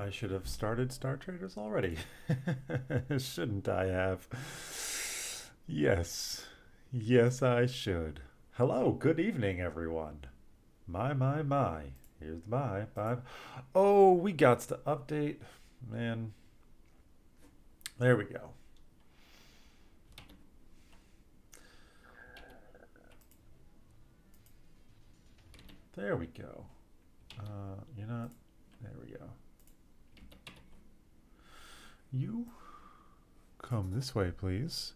I should have started Star Traders already. Shouldn't I have? Yes. Yes, I should. Hello, good evening, everyone. My. Here's my. Oh, we got to update. Man, there we go. There we go. You're not. There we go. You come this way, please.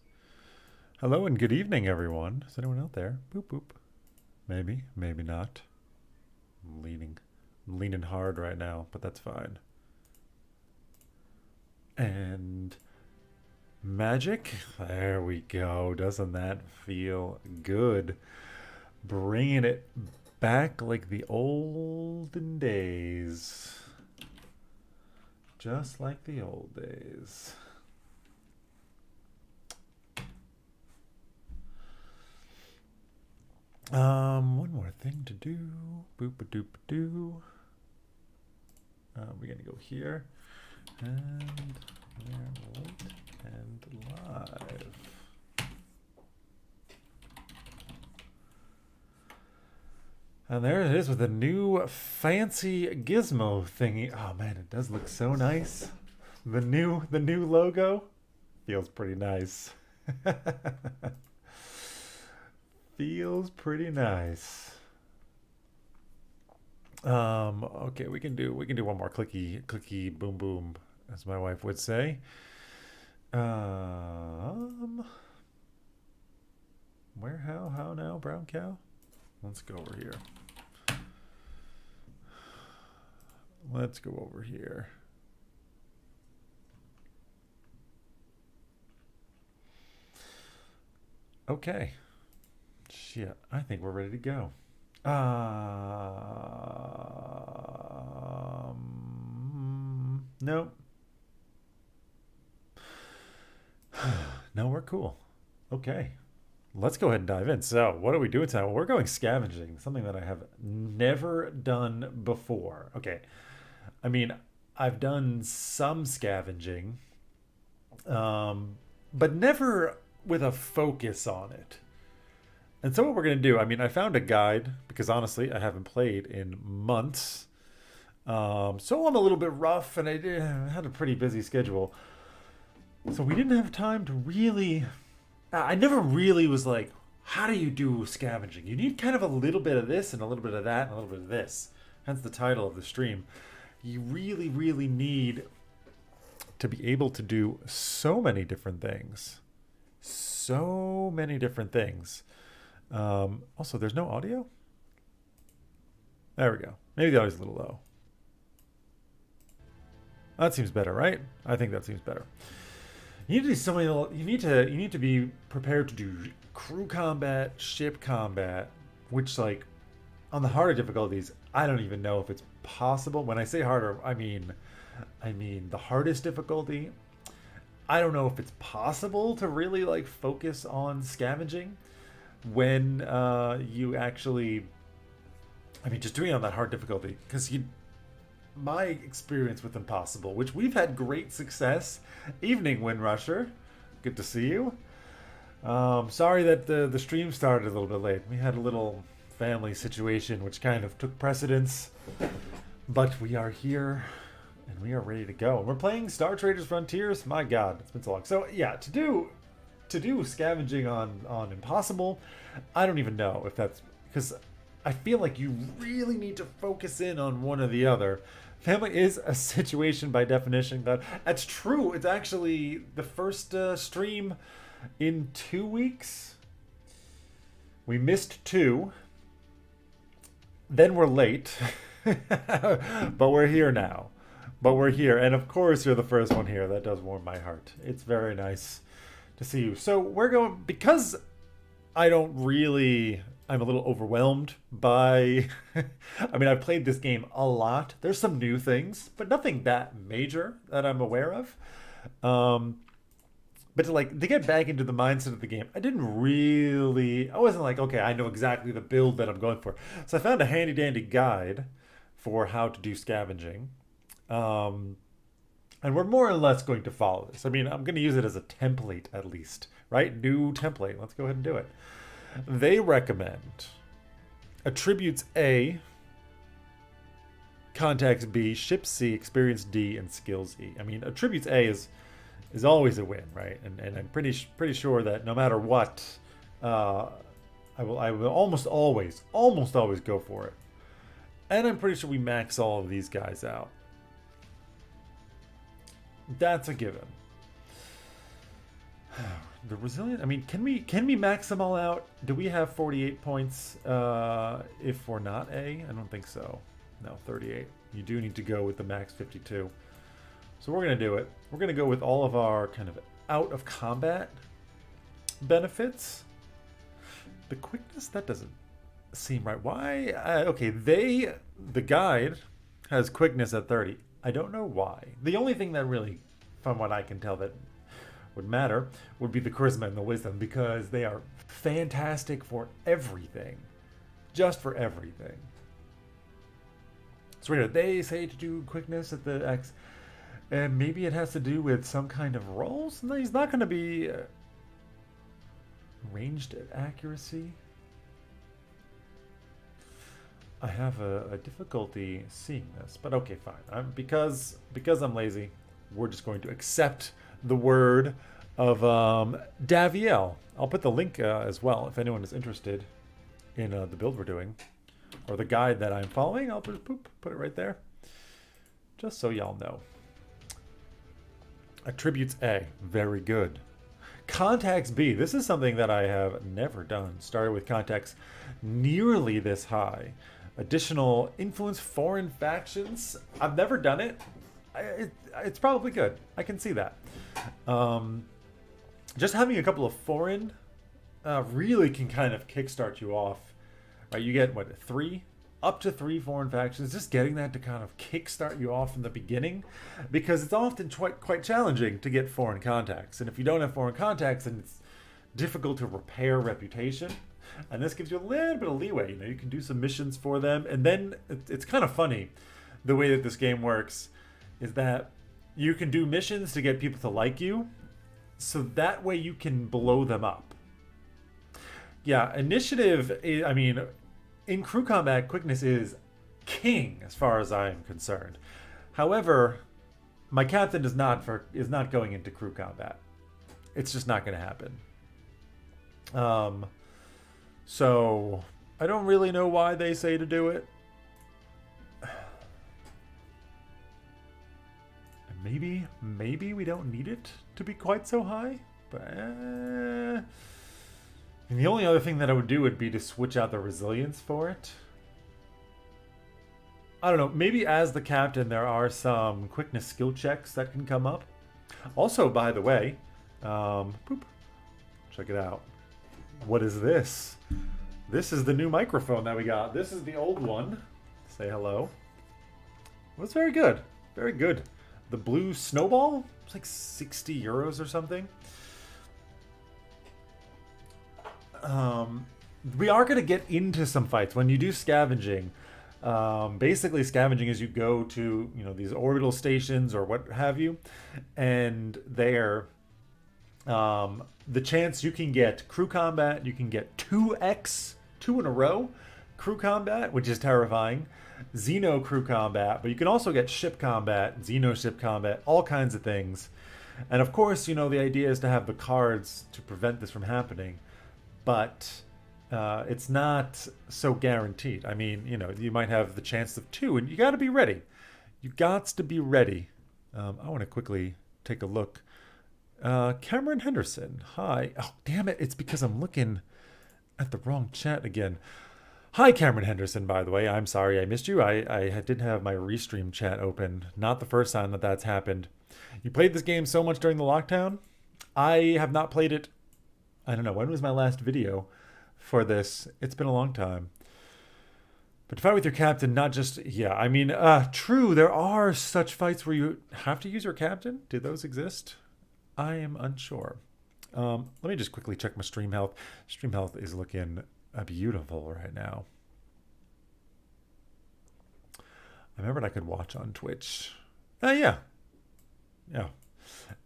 Hello and good evening, everyone. Is anyone out there? Boop boop. Maybe, maybe not. I'm leaning hard right now, but that's fine. And magic. There we go. Doesn't that feel good? Bringing it back like the olden days. Just like the old days. One more thing to do. Boop a doop a doo. We're gonna go here. And we're late and live. And there it is with the new fancy gizmo thingy. Oh man, it does look so nice. The new logo feels pretty nice. Feels pretty nice. Okay, we can do one more clicky boom boom, as my wife would say. Where, how now, brown cow? Let's go over here. Let's go over here. Okay. Shit, I think we're ready to go. Nope. No, we're cool. Okay. Let's go ahead and dive in. So, what are we doing tonight? Well, we're going scavenging, something that I have never done before. Okay. I mean, I've done some scavenging, but never with a focus on it. And so, what we're going to do, I mean, I found a guide because honestly, I haven't played in months. So, I'm a little bit rough and I had a pretty busy schedule. So, we didn't have time to really. I never really was like, how do you do scavenging? You need kind of a little bit of this and a little bit of that and a little bit of this. Hence the title of the stream. You really, really need to be able to do so many different things. So many different things. Also, there's no audio? There we go. Maybe the audio's a little low. That seems better, right? I think that seems better. You need to do so many. You need to be prepared to do crew combat, ship combat, which like on the harder difficulties, I don't even know if it's possible. When I say harder, I mean the hardest difficulty. I don't know if it's possible to really like focus on scavenging when you actually. I mean, just doing it on that hard difficulty because you. My experience with Impossible, which we've had great success. Evening, Windrusher. Good to see you. Sorry that the stream started a little bit late. We had a little family situation which kind of took precedence. But we are here and we are ready to go. And we're playing Star Traders Frontiers. My God, it's been so long. So yeah, to do scavenging on Impossible, I don't even know if that's because I feel like you really need to focus in on one or the other. Family is a situation by definition. That's true. It's actually the first stream in 2 weeks. We missed 2. Then we're late. But we're here now. But we're here. And of course, you're the first one here. That does warm my heart. It's very nice to see you. So we're going, because I don't really. I'm a little overwhelmed by. I mean, I've played this game a lot. There's some new things, but nothing that major that I'm aware of. But to get back into the mindset of the game, I wasn't like, okay, I know exactly the build that I'm going for. So I found a handy dandy guide for how to do scavenging. And we're more or less going to follow this. I mean, I'm going to use it as a template at least, right? New template. Let's go ahead and do it. They recommend attributes A, contacts B, ship C, experience D, and skills E. I mean, attributes A is always a win, right? And I'm pretty sure that no matter what, I will almost always go for it. And I'm pretty sure we max all of these guys out. That's a given. The resilient. I mean, can we max them all out? Do we have 48 points if we're not A? I don't think so. No, 38. You do need to go with the max 52. So we're gonna do it. We're gonna go with all of our kind of out of combat benefits. The quickness, that doesn't seem right. Why? Okay, the guide has quickness at 30. I don't know why. The only thing that really, from what I can tell, that would matter would be the charisma and the wisdom, because they are fantastic for everything. Just for everything. So right, they say to do quickness at the X, and maybe it has to do with some kind of rolls? No, he's not going to be ranged accuracy. I have a difficulty seeing this, but okay, fine. Because I'm lazy, we're just going to accept the word of Daviel. I'll put the link as well if anyone is interested in the build we're doing, or the guide that I'm following. I'll just put it right there, just so y'all know. Attributes A, very good. Contacts B, this is something that I have never done. Started with contacts nearly this high. Additional influence foreign factions. I've never done it. It's probably good. I can see that. Just having a couple of foreign really can kind of kickstart you off. Right, you get what, up to three foreign factions. Just getting that to kind of kickstart you off in the beginning, because it's often quite challenging to get foreign contacts. And if you don't have foreign contacts, then it's difficult to repair reputation. And this gives you a little bit of leeway. You know, you can do some missions for them, and then it's kind of funny the way that this game works is that you can do missions to get people to like you, so that way you can blow them up. Yeah, initiative, I mean, in crew combat, quickness is king as far as I am concerned. However, my captain is not going into crew combat. It's just not going to happen. So I don't really know why they say to do it. Maybe we don't need it to be quite so high, but and the only other thing that I would do would be to switch out the resilience for it. I don't know, maybe as the captain there are some quickness skill checks that can come up. Also, by the way, check it out. What is this? This is the new microphone that we got. This is the old one. Say hello. It was very good. Very good. The blue snowball? It's like 60 euros or something. We are going to get into some fights. When you do scavenging, basically scavenging is you go to, these orbital stations or what have you, and there, the chance you can get crew combat, you can get 2x, 2 in a row, crew combat, which is terrifying, Xeno crew combat, but you can also get ship combat, Xeno ship combat, all kinds of things. And of course, the idea is to have the cards to prevent this from happening, but it's not so guaranteed. I mean, you might have the chance of 2, and you got to be ready. You got to be ready. I want to quickly take a look. Cameron Henderson, hi. Oh, damn it. It's because I'm looking at the wrong chat again. Hi, Cameron Henderson, by the way. I'm sorry I missed you. I didn't have my restream chat open. Not the first time that's happened. You played this game so much during the lockdown? I have not played it. I don't know. When was my last video for this? It's been a long time. But to fight with your captain, not just... Yeah, I mean, true. There are such fights where you have to use your captain. Do those exist? I am unsure. Let me just quickly check my stream health. Stream health is looking beautiful right now. I remembered I could watch on Twitch. Yeah. Yeah.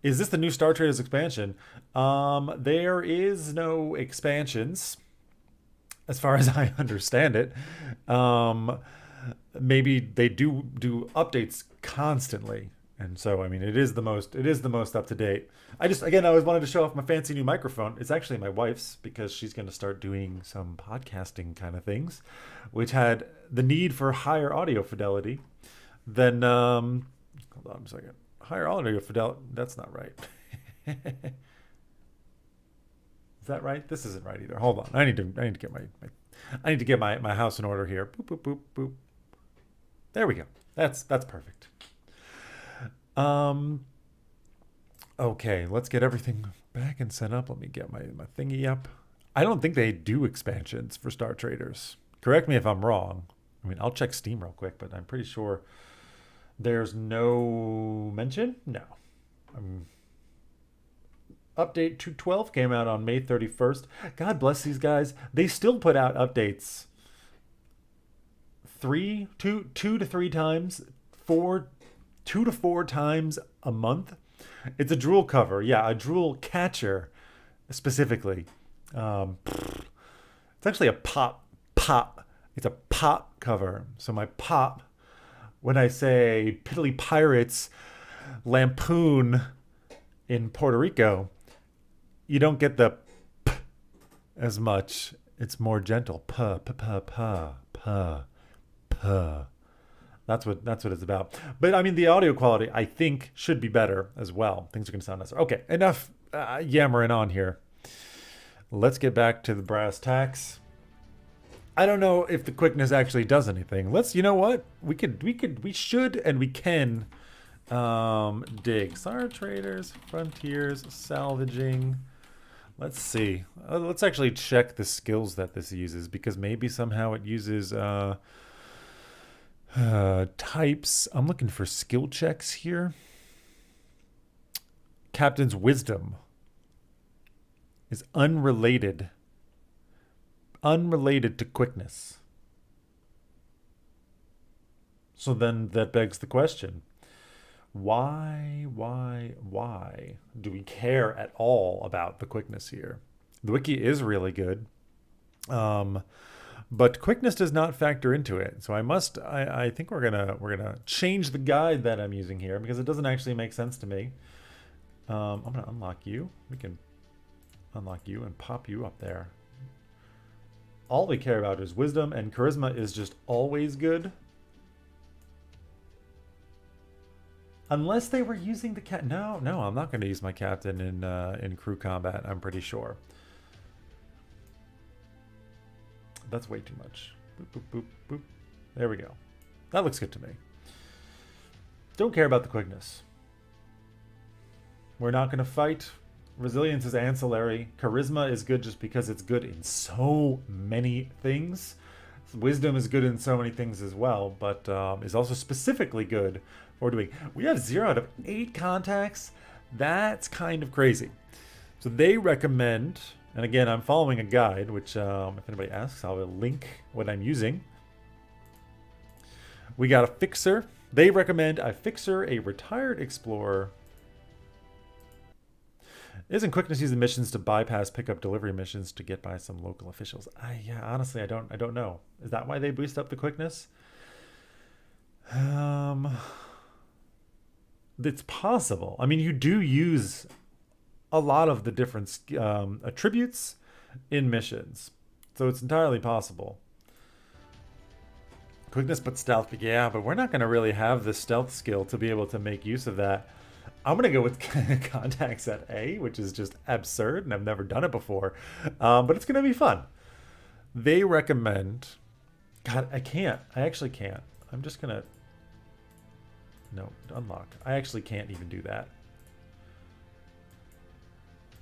Is this the new Star Traders expansion? There is no expansions, as far as I understand it. Um, Maybe they do updates constantly, and so I mean it is the most up to date. I always wanted to show off my fancy new microphone. It's actually my wife's because she's going to start doing some podcasting kind of things, which had the need for higher audio fidelity than hold on a second. Higher audio fidelity. That's not right. Is that right? This isn't right either. Hold on. I need to get my house in order here. Boop boop boop boop. There we go. That's perfect. Um okay, let's get everything back and set up. Let me get my thingy up. I don't think they do expansions for Star Traders. Correct me if I'm wrong. I mean, I'll check Steam real quick, but I'm pretty sure there's no mention. No. Update 212 came out on May 31st. God bless these guys. They still put out updates two to three times, 2 to 4 times a month. It's a drool cover. Yeah, a drool catcher specifically. It's actually a pop. It's a pop cover. So my pop, when I say Piddly Pirates lampoon in Puerto Rico, you don't get the p as much. It's more gentle. Puh, puh, puh, puh, puh, puh. That's what it's about. But I mean, the audio quality I think should be better as well. Things are going to sound nicer. Okay, enough yammering on here. Let's get back to the brass tacks. I don't know if the quickness actually does anything. You know what? We should, and we can dig. Star Traders, Frontiers, Salvaging. Let's see. Let's actually check the skills that this uses, because maybe somehow it uses types. I'm looking for skill checks here. Captain's Wisdom is unrelated to quickness. So then that begs the question. Why do we care at all about the quickness here? The wiki is really good, but quickness does not factor into it. So I think we're gonna change the guide that I'm using here, because it doesn't actually make sense to me. I'm gonna unlock you. We can unlock you and pop you up there. All we care about is wisdom, and charisma is just always good. Unless they were using the cat. No, I'm not going to use my captain in crew combat. I'm pretty sure. That's way too much. Boop, boop, boop, boop. There we go. That looks good to me. Don't care about the quickness. We're not going to fight. Resilience is ancillary. Charisma is good just because it's good in so many things. Wisdom is good in so many things as well, but is also specifically good for doing. We have 0 out of 8 contacts. That's kind of crazy. So they recommend, and again, I'm following a guide, which if anybody asks, I'll link what I'm using. We got a fixer. They recommend a fixer, a retired explorer. Isn't quickness using missions to bypass pickup delivery missions to get by some local officials? Yeah, honestly, I don't know. Is that why they boost up the quickness? It's possible. I mean, you do use a lot of the different attributes in missions, so it's entirely possible. Quickness but stealth, yeah, but we're not going to really have the stealth skill to be able to make use of that. I'm going to go with contacts at A, which is just absurd, and I've never done it before. But it's going to be fun. They recommend... God, I can't. I actually can't. I'm just going to... No, unlock. I actually can't even do that.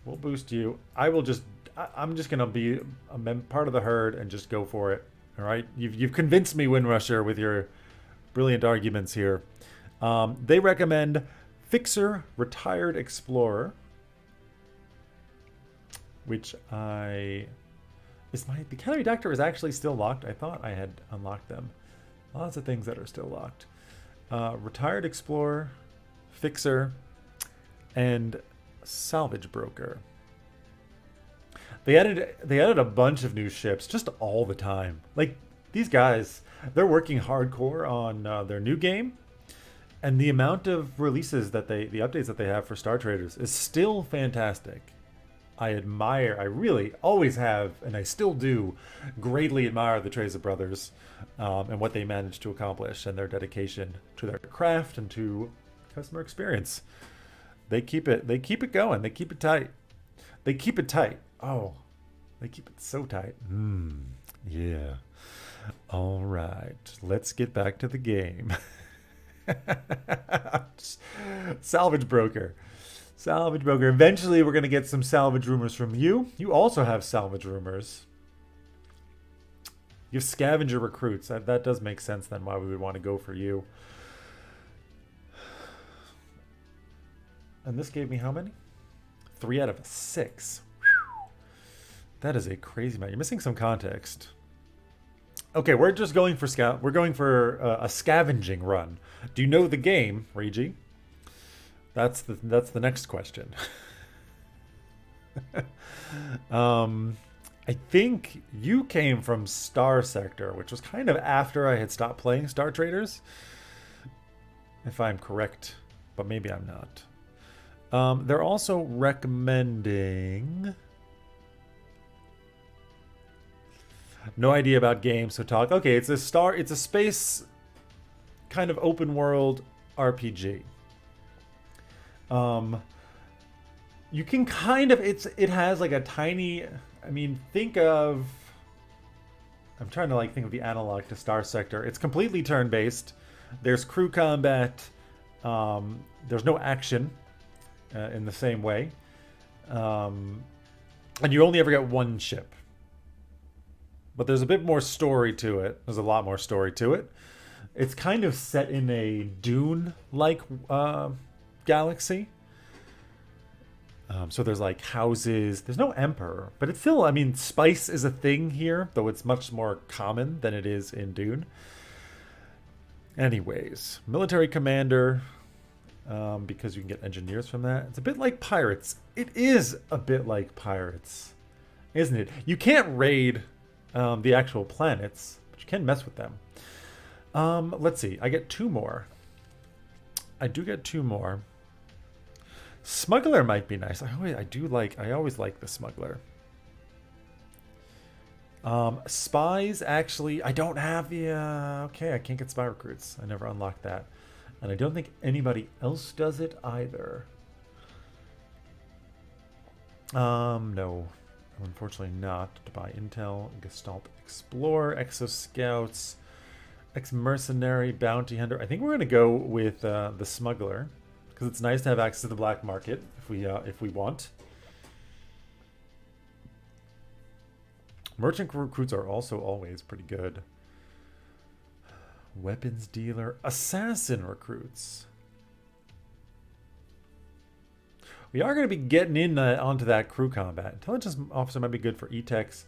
We'll boost you. I'm just going to be a part of the herd and just go for it. All right? You've convinced me, Windrusher, with your brilliant arguments here. They recommend... Fixer, Retired Explorer, which the Academy Doctor is actually still locked. I thought I had unlocked them. Lots of things that are still locked. retired explorer, fixer, and salvage broker. They added a bunch of new ships just all the time. Like these guys, they're working hardcore on their new game, and the amount of releases the updates that they have for Star Traders is still fantastic. I really always have, and I still do, greatly admire the Treza brothers and what they managed to accomplish and their dedication to their craft and to customer experience. They keep it going. They keep it tight. They keep it tight. Oh, they keep it so tight. Yeah. All right, let's get back to the game. Salvage broker. Salvage broker. Eventually, we're going to get some salvage rumors from you. You also have salvage rumors. You have scavenger recruits. That does make sense then why we would want to go for you. And this gave me how many? 3 out of 6. Whew. That is a crazy amount. You're missing some context. Okay, we're just going for We're going for a scavenging run. Do you know the game, Regi? That's the next question. I think you came from Star Sector, which was kind of after I had stopped playing Star Traders, if I'm correct, but maybe I'm not. They're also recommending. No idea about games, so talk. Okay, it's a space kind of open world RPG. You can kind of it has like a tiny, I mean, I'm trying to think of the analog to Star Sector. It's completely turn-based. There's crew combat. There's no action in the same way. And you only ever get one ship. But there's a bit more story to it. There's a lot more story to it. It's kind of set in a Dune-like galaxy. So there's houses. There's no emperor, but it's still, spice is a thing here, though it's much more common than it is in Dune. Anyways, military commander, because you can get engineers from that. It's a bit like pirates. It is a bit like pirates, isn't it? You can't raid the actual planets, but you can mess with them. Let's see. I get 2 more. I do get 2 more. Smuggler might be nice. I always like the smuggler. Spies, actually, I don't have the. Okay, I can't get spy recruits. I never unlocked that, and I don't think anybody else does it either. No, unfortunately not. To buy intel, Gestalt Explorer, Exoscouts, Ex-Mercenary, Bounty Hunter. I think we're gonna go with the smuggler. Because it's nice to have access to the black market if we want. Merchant recruits are also always pretty good. Weapons dealer, assassin recruits. We are going to be getting in onto that crew combat. Intelligence officer might be good for E-Techs.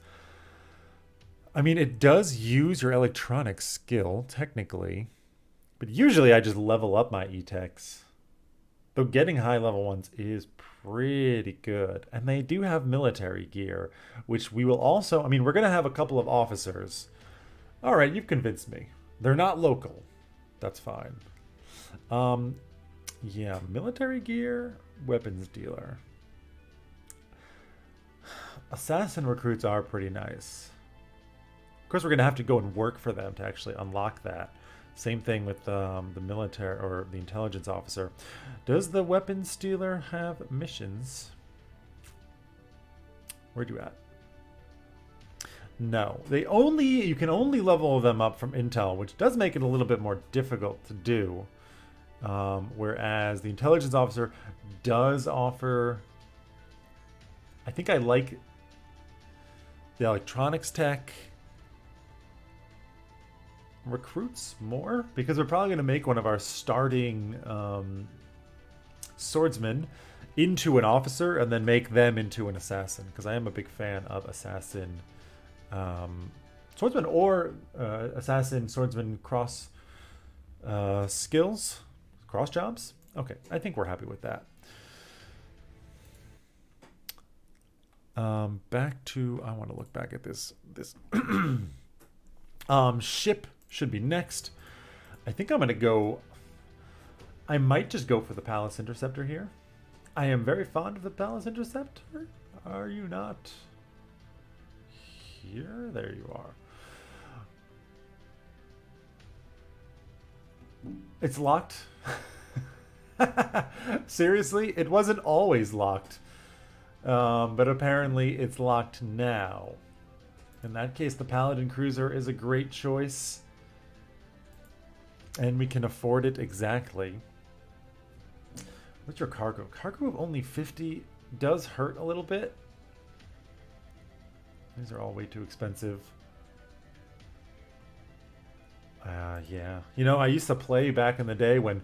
It does use your electronics skill, technically. But usually I just level up my E-Techs. Though getting high level ones is pretty good. And they do have military gear, which we will also... we're going to have a couple of officers. All right, you've convinced me. They're not local. That's fine. Yeah, military gear, weapons dealer. Assassin recruits are pretty nice. Of course, we're going to have to go and work for them to actually unlock that. Same thing with the military or the intelligence officer. Does the weapons dealer have missions? Where do you at? No, you can only level them up from intel, which does make it a little bit more difficult to do. Whereas the intelligence officer does offer. I think I like the electronics tech. Recruits more because we're probably going to make one of our starting swordsmen into an officer and then make them into an assassin, because I am a big fan of assassin swordsman or assassin swordsman cross Skills, cross jobs. Okay, I think we're happy with that. Back to, I want to look back at this. Ship should be next. I think I'm going to go, I might just go for the Palace Interceptor here. I am very fond of the Palace Interceptor. Are you not here? There you are. It's locked. Seriously? It wasn't always locked. But apparently it's locked now. In that case, the Paladin Cruiser is a great choice. And we can afford it exactly. What's your cargo? Cargo of only 50 does hurt a little bit. These are all way too expensive. Yeah. You know, I used to play back in the day when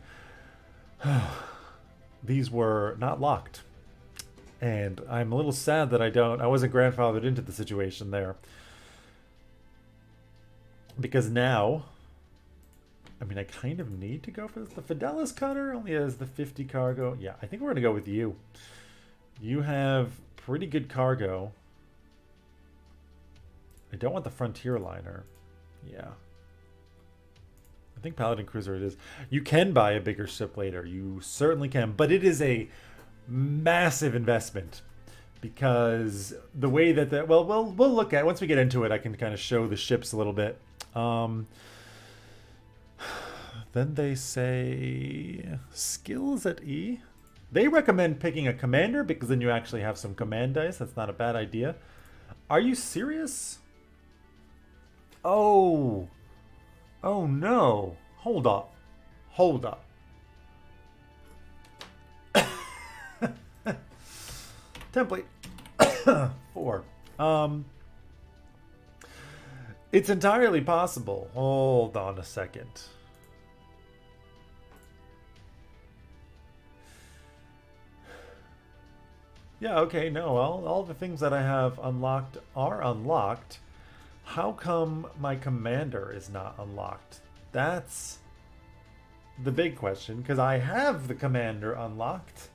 these were not locked. And I'm a little sad that I wasn't grandfathered into the situation there. Because now, I mean, I kind of need to go for this. The Fidelis Cutter only has the 50 cargo. Yeah, I think we're going to go with you. You have pretty good cargo. I don't want the Frontier Liner. Yeah. I think Paladin Cruiser it is. You can buy a bigger ship later. You certainly can. But it is a massive investment. Because the way that well, we'll look at, once we get into it, I can kind of show the ships a little bit. Then they say skills at E. They recommend picking a commander because then you actually have some command dice. That's not a bad idea. Are you serious? Oh. Oh no. Hold up. Hold up. Template 4. It's entirely possible. Hold on a second. Yeah, okay, no, all the things that I have unlocked are unlocked. How come my commander is not unlocked? That's the big question, because I have the commander unlocked.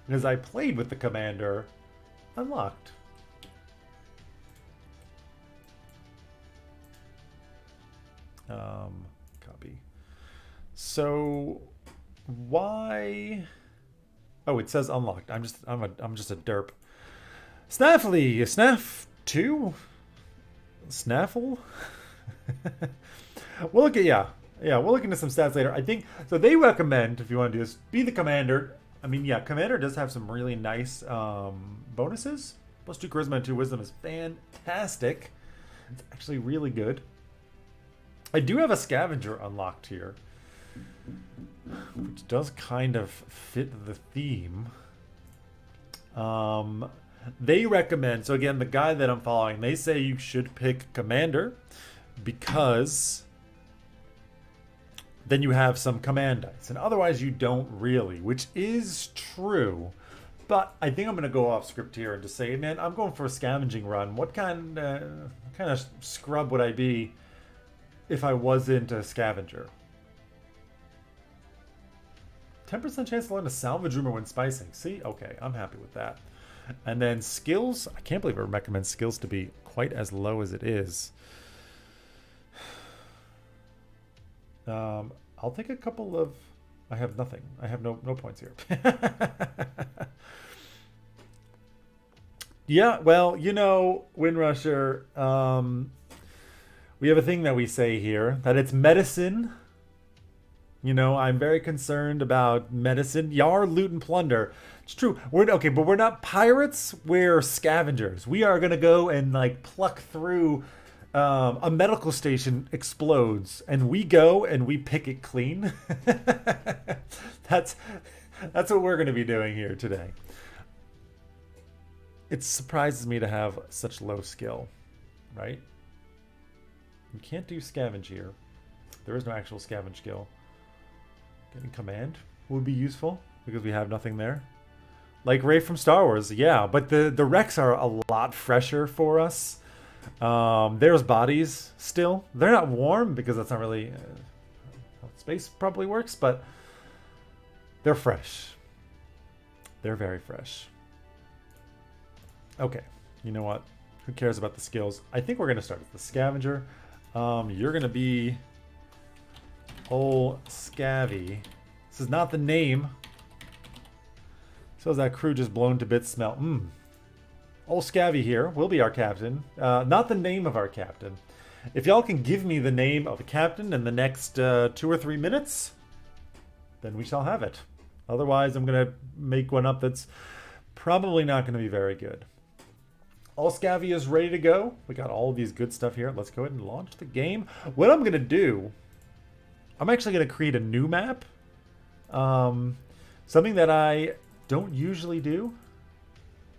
Because I played with the commander unlocked. Copy. So why? Oh, it says unlocked. I'm just a derp. Snaffly, Snaff 2? Snaffle? We'll look at we'll look into some stats later. I think so. They recommend, if you want to do this, be the commander. I mean, yeah, commander does have some really nice bonuses. +2 charisma and 2 wisdom is fantastic. It's actually really good. I do have a scavenger unlocked here, which does kind of fit the theme. They recommend, so again, the guide that I'm following, they say you should pick commander because then you have some command dice, and otherwise you don't really, which is true. But I think I'm going to go off script here and just say, man, I'm going for a scavenging run. What kind of scrub would I be if I wasn't a scavenger? 10% chance to learn a salvage rumor when spicing. See? Okay, I'm happy with that. And then skills. I can't believe it recommends skills to be quite as low as it is. I'll take a couple of... I have nothing. I have no points here. Yeah, well, you know, Windrusher, we have a thing that we say here, that it's medicine. You know, I'm very concerned about medicine. Yar, loot, and plunder. It's true. Okay, but we're not pirates. We're scavengers. We are going to go and, like, pluck through... a medical station explodes, and we go and we pick it clean. That's what we're going to be doing here today. It surprises me to have such low skill, right? You can't do scavenge here. There is no actual scavenge skill. Getting command would be useful because we have nothing there. Like Ray from Star Wars, yeah, but the wrecks are a lot fresher for us. There's bodies still. They're not warm because that's not really how space probably works, but they're fresh. They're very fresh. Okay, you know what? Who cares about the skills? I think we're going to start with the scavenger. You're going to be old Scavvy. This is not the name. So is that crew just blown to bits smell? Old Scavvy here will be our captain. Not the name of our captain. If y'all can give me the name of a captain in the next 2 or 3 minutes, then we shall have it. Otherwise, I'm going to make one up that's probably not going to be very good. All Scavvy is ready to go. We got all of these good stuff here. Let's go ahead and launch the game. What I'm going to do, I'm actually going to create a new map. Something that I don't usually do.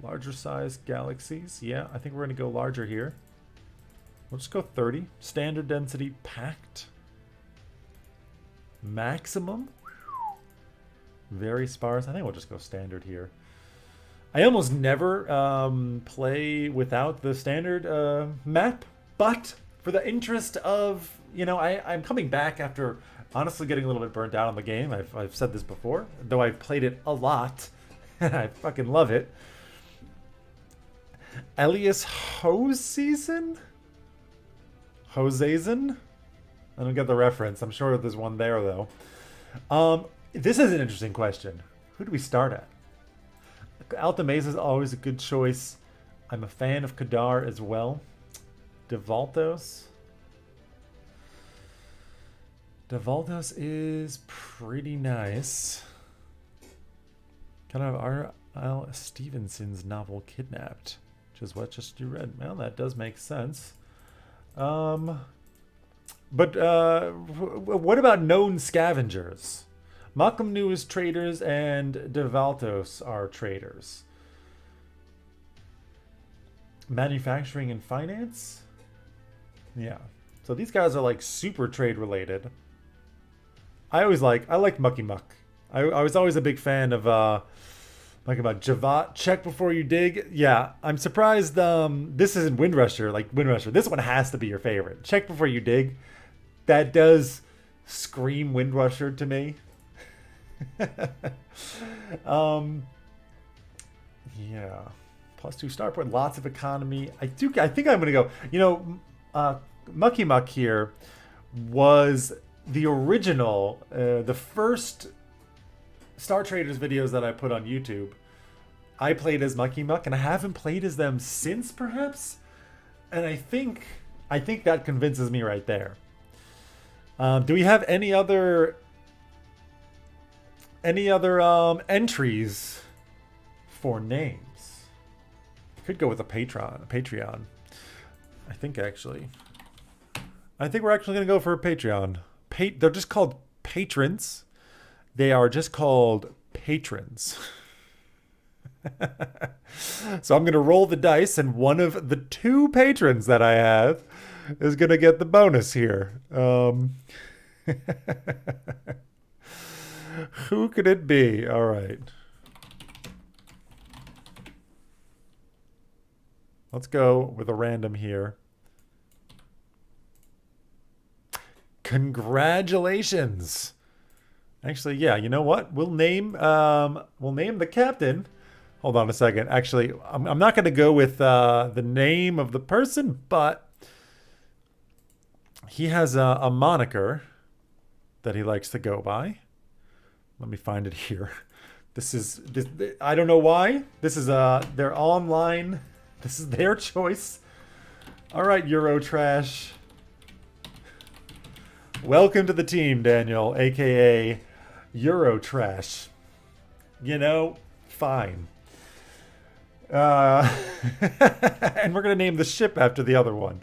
Larger size galaxies. Yeah, I think we're going to go larger here. We'll just go 30. Standard density packed. Maximum. Very sparse. I think we'll just go standard here. I almost never play without the standard map, but for the interest of, you know, I'm coming back after honestly getting a little bit burnt out on the game. I've said this before, though I've played it a lot. I fucking love it. Elias Hoseason? Hoseason? I don't get the reference. I'm sure there's one there, though. This is an interesting question. Who do we start at? Alta Mesa is always a good choice. I'm a fan of Kadar as well. Devaltos. Devaltos is pretty nice. Kind of R.L. Stevenson's novel Kidnapped, which is what just you read. Well, that does make sense. But what about known scavengers? Makamnu is traders and Devaltos are traders. Manufacturing and finance? Yeah. So these guys are like super trade related. I like Mucky Muck. I was always a big fan of like about Javat. Check before you dig. Yeah, I'm surprised this isn't Windrusher. Like Windrusher, this one has to be your favorite. Check before you dig. That does scream Windrusher to me. Yeah, +2 start point, lots of economy. I think I'm gonna go, you know, Mucky Muck here was the original, the first Star Traders videos that I put on YouTube. I played as Mucky Muck, and I haven't played as them since, perhaps. And I think that convinces me right there. Do we have any other entries for names? Could go with a Patreon. I think we're actually going to go for a Patreon. They're just called patrons. They are just called patrons. So I'm going to roll the dice, and one of the 2 patrons that I have is going to get the bonus here. Who could it be? All right. Let's go with a random here. Congratulations. Actually, yeah, you know what? We'll name the captain. Hold on a second. Actually, I'm not going to go with the name of the person, but he has a moniker that he likes to go by. Let me find it here. This I don't know why. This is their online. This is their choice. All right, Eurotrash. Welcome to the team, Daniel, aka Eurotrash. You know, fine. And we're gonna name the ship after the other one.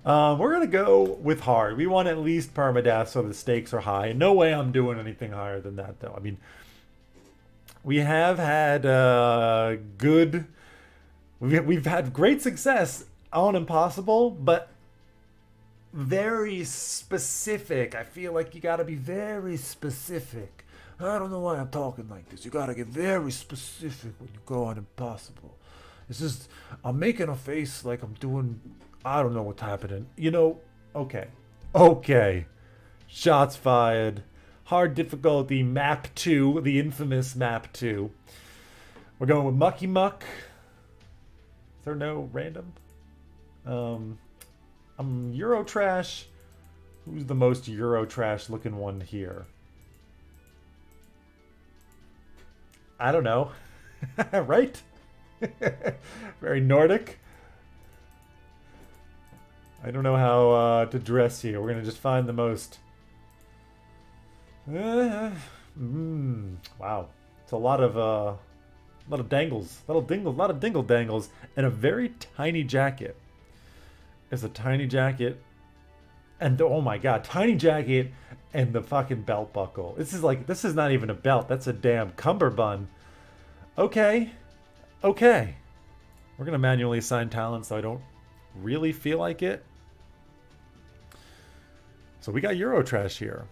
We're gonna go with hard. We want at least permadeath, so the stakes are high. No way I'm doing anything higher than that, though. I mean, we have had good. We've had great success on Impossible, but very specific. I feel like you got to be very specific. I don't know why I'm talking like this. You got to get very specific when you go on Impossible. It's just, I'm making a face like I'm doing, I don't know what's happening. You know, okay. Okay. Shots fired. Hard difficulty, map 2, the infamous map 2. We're going with Mucky Muck. Is there no random? I'm Eurotrash. Who's the most Eurotrash looking one here? I don't know. Right? Very Nordic. I don't know how to dress here. We're gonna just find the most. Wow, it's a lot of dangles, a lot of dingle dangles, and a very tiny jacket. It's a tiny jacket, and oh my god, tiny jacket and the fucking belt buckle. This is not even a belt. That's a damn cummerbund. Okay. Okay. We're going to manually assign talent so I don't really feel like it. So we got Eurotrash here.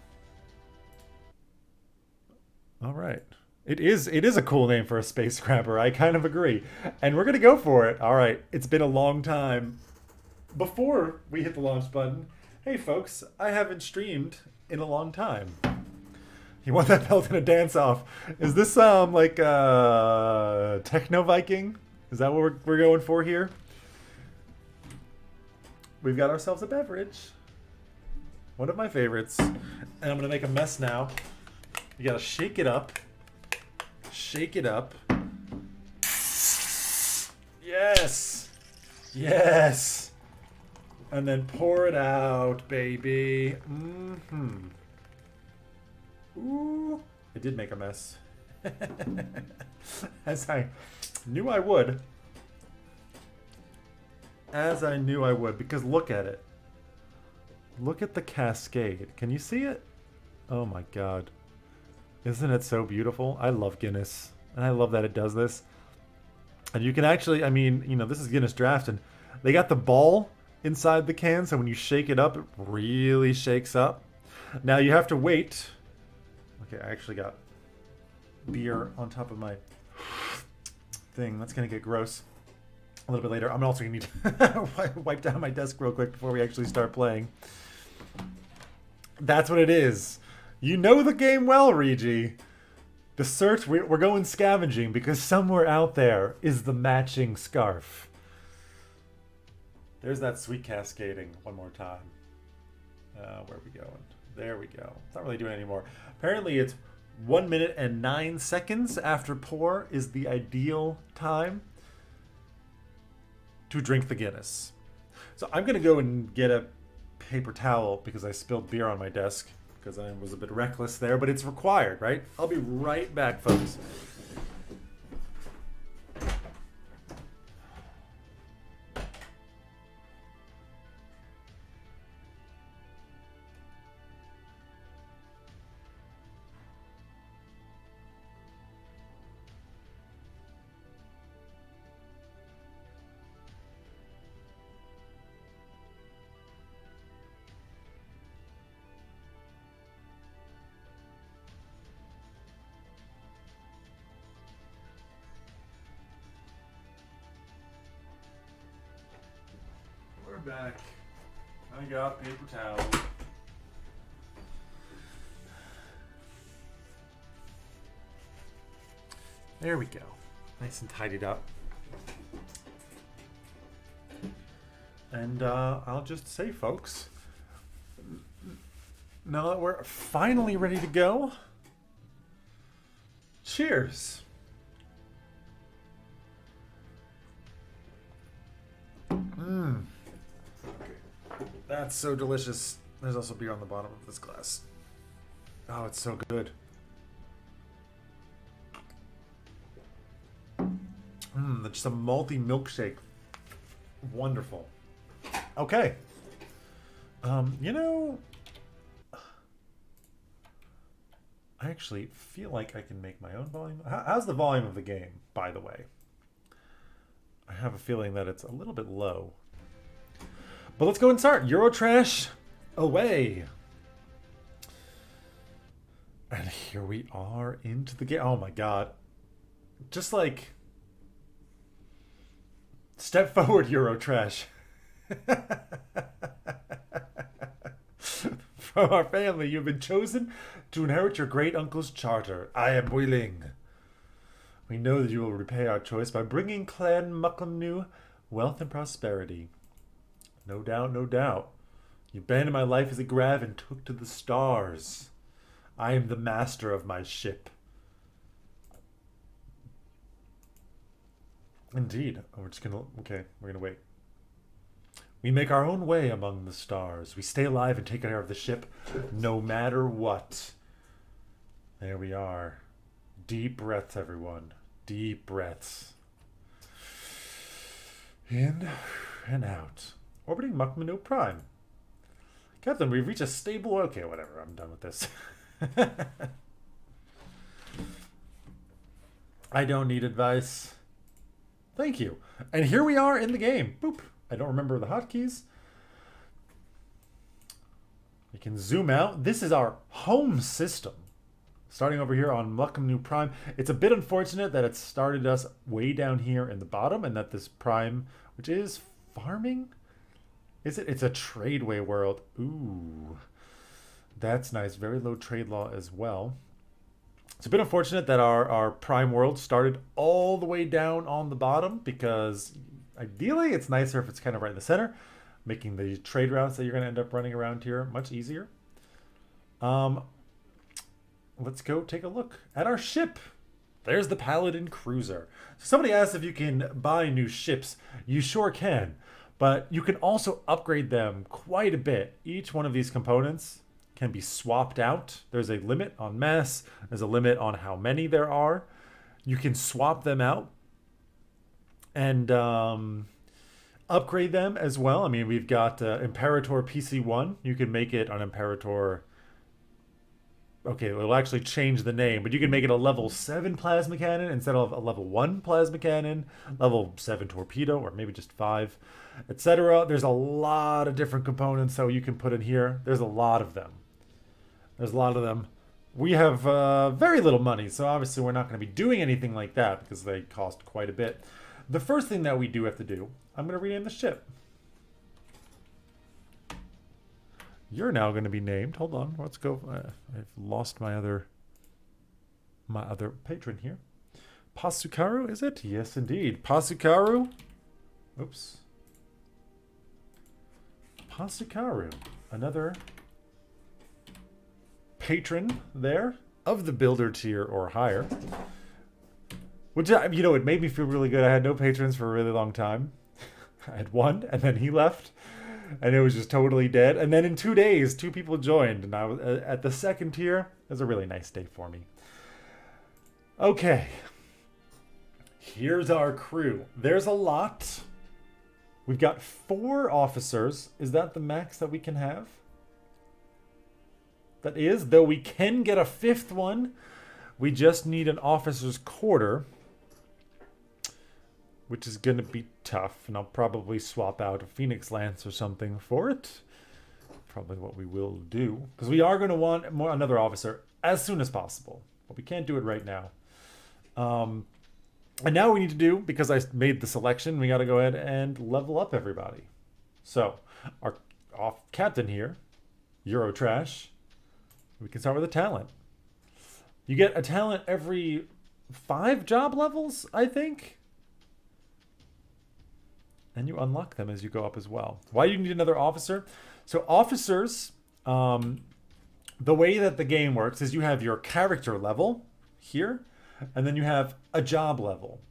All right. It is a cool name for a space grabber. I kind of agree. And we're going to go for it. All right. It's been a long time. Before we hit the launch button, hey folks, I haven't streamed in a long time. You want that belt in a dance-off. Is this like Techno Viking? Is that what we're going for here? We've got ourselves a beverage. One of my favorites. And I'm going to make a mess now. You got to shake it up. Shake it up. Yes! Yes! And then pour it out, baby. Mm-hmm. Ooh. It did make a mess. As I knew I would. As I knew I would. Because look at it. Look at the cascade. Can you see it? Oh my god. Isn't it so beautiful? I love Guinness. And I love that it does this. And you can actually, I mean, you know, this is Guinness Draft. And they got the ball inside the can. So when you shake it up, it really shakes up. Now you have to wait. Okay, I actually got beer on top of my thing. That's going to get gross a little bit later. I'm also going to need to wipe down my desk real quick before we actually start playing. That's what it is. You know the game well, Regi. The search, we're going scavenging because somewhere out there is the matching scarf. There's that sweet cascading one more time. Where are we going? There we go. It's not really doing it anymore. Apparently it's 1 minute and 9 seconds after pour is the ideal time to drink the Guinness. So I'm going to go and get a paper towel because I spilled beer on my desk because I was a bit reckless there, but it's required, right? I'll be right back, folks. Back. I got paper towels. There we go. Nice and tidied up. And I'll just say, folks, now that we're finally ready to go, cheers. Mmm. That's so delicious. There's also beer on the bottom of this glass. Oh, it's so good. Just a malty milkshake. Wonderful. Okay. You know, I actually feel like I can make my own volume. How's the volume of the game, by the way? I have a feeling that it's a little bit low. But let's go and start. Eurotrash away. And here we are into the game. Oh my god. Just like Step forward, Eurotrash. From our family, you've been chosen to inherit your great uncle's charter. I am willing. We know that you will repay our choice by bringing Clan Mucklenu wealth and prosperity. No doubt, no doubt. You abandoned my life as a grav and took to the stars. I am the master of my ship. Indeed. Oh, we're just gonna... Okay, we're gonna wait. We make our own way among the stars. We stay alive and take care of the ship no matter what. There we are. Deep breaths, everyone. Deep breaths. In and out. Orbiting Muckmanu Prime. Captain, we've reached a stable... Okay, whatever. I'm done with this. I don't need advice. Thank you. And here we are in the game. Boop. I don't remember the hotkeys. We can zoom out. This is our home system. Starting over here on Muckamnu Prime. It's a bit unfortunate that it started us way down here in the bottom and that this Prime, which is farming? Is it? It's a tradeway world. Ooh. That's nice. Very low trade law as well. It's a bit unfortunate that our Prime world started all the way down on the bottom because ideally it's nicer if it's kind of right in the center, making the trade routes that you're going to end up running around here much easier. Let's go take a look at our ship. There's the Paladin Cruiser. So somebody asked if you can buy new ships. You sure can, but you can also upgrade them quite a bit. Each one of these components can be swapped out. There's a limit on mass. There's a limit on how many there are. You can swap them out and upgrade them as well. I mean, we've got Imperator PC1. You can make it an Imperator... Okay, it'll actually change the name, but you can make it a level 7 plasma cannon instead of a level 1 plasma cannon, level 7 torpedo, or maybe just 5, etc. There's a lot of different components so you can put in here. There's a lot of them. There's a lot of them. We have very little money, so obviously we're not going to be doing anything like that because they cost quite a bit. The first thing that we do have to do, I'm going to rename the ship. You're now going to be named. Hold on, let's go. I've lost my other patron here. Pasukaru, is it? Yes, indeed. Pasukaru. Oops. Pasukaru, another patron there of the builder tier or higher. Which, you know, it made me feel really good. I had no patrons for a really long time. I had one, and then he left. And it was just totally dead. And then in 2 days, 2 people joined. And I was at the second tier. It was a really nice day for me. Okay. Here's our crew. There's a lot. We've got 4 officers. Is that the max that we can have? That is. Though we can get a 5th one. We just need an officer's quarter, which is going to be tough, and I'll probably swap out a Phoenix Lance or something for it. Probably what we will do, because we are going to want another officer as soon as possible, but we can't do it right now. And now we need to do, because I made the selection, we got to go ahead and level up everybody. So, our captain here, Eurotrash, we can start with a talent. You get a talent every 5 job levels, I think. And you unlock them as you go up as well. Why do you need another officer? So officers, the way that the game works is you have your character level here, and then you have a job level.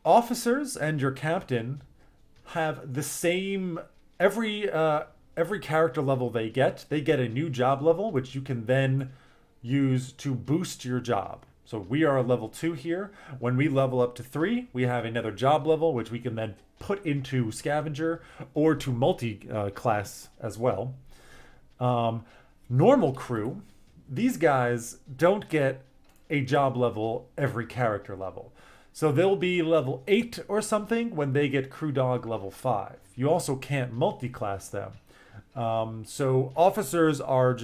Officers and your captain have the same, every character level they get a new job level, which you can then use to boost your job. So we are a level 2 here. When we level up to 3, we have another job level, which we can then put into scavenger or to multi-class as well. Normal crew, these guys don't get a job level every character level. So they'll be level 8 or something when they get crew dog level 5. You also can't multi-class them. So officers are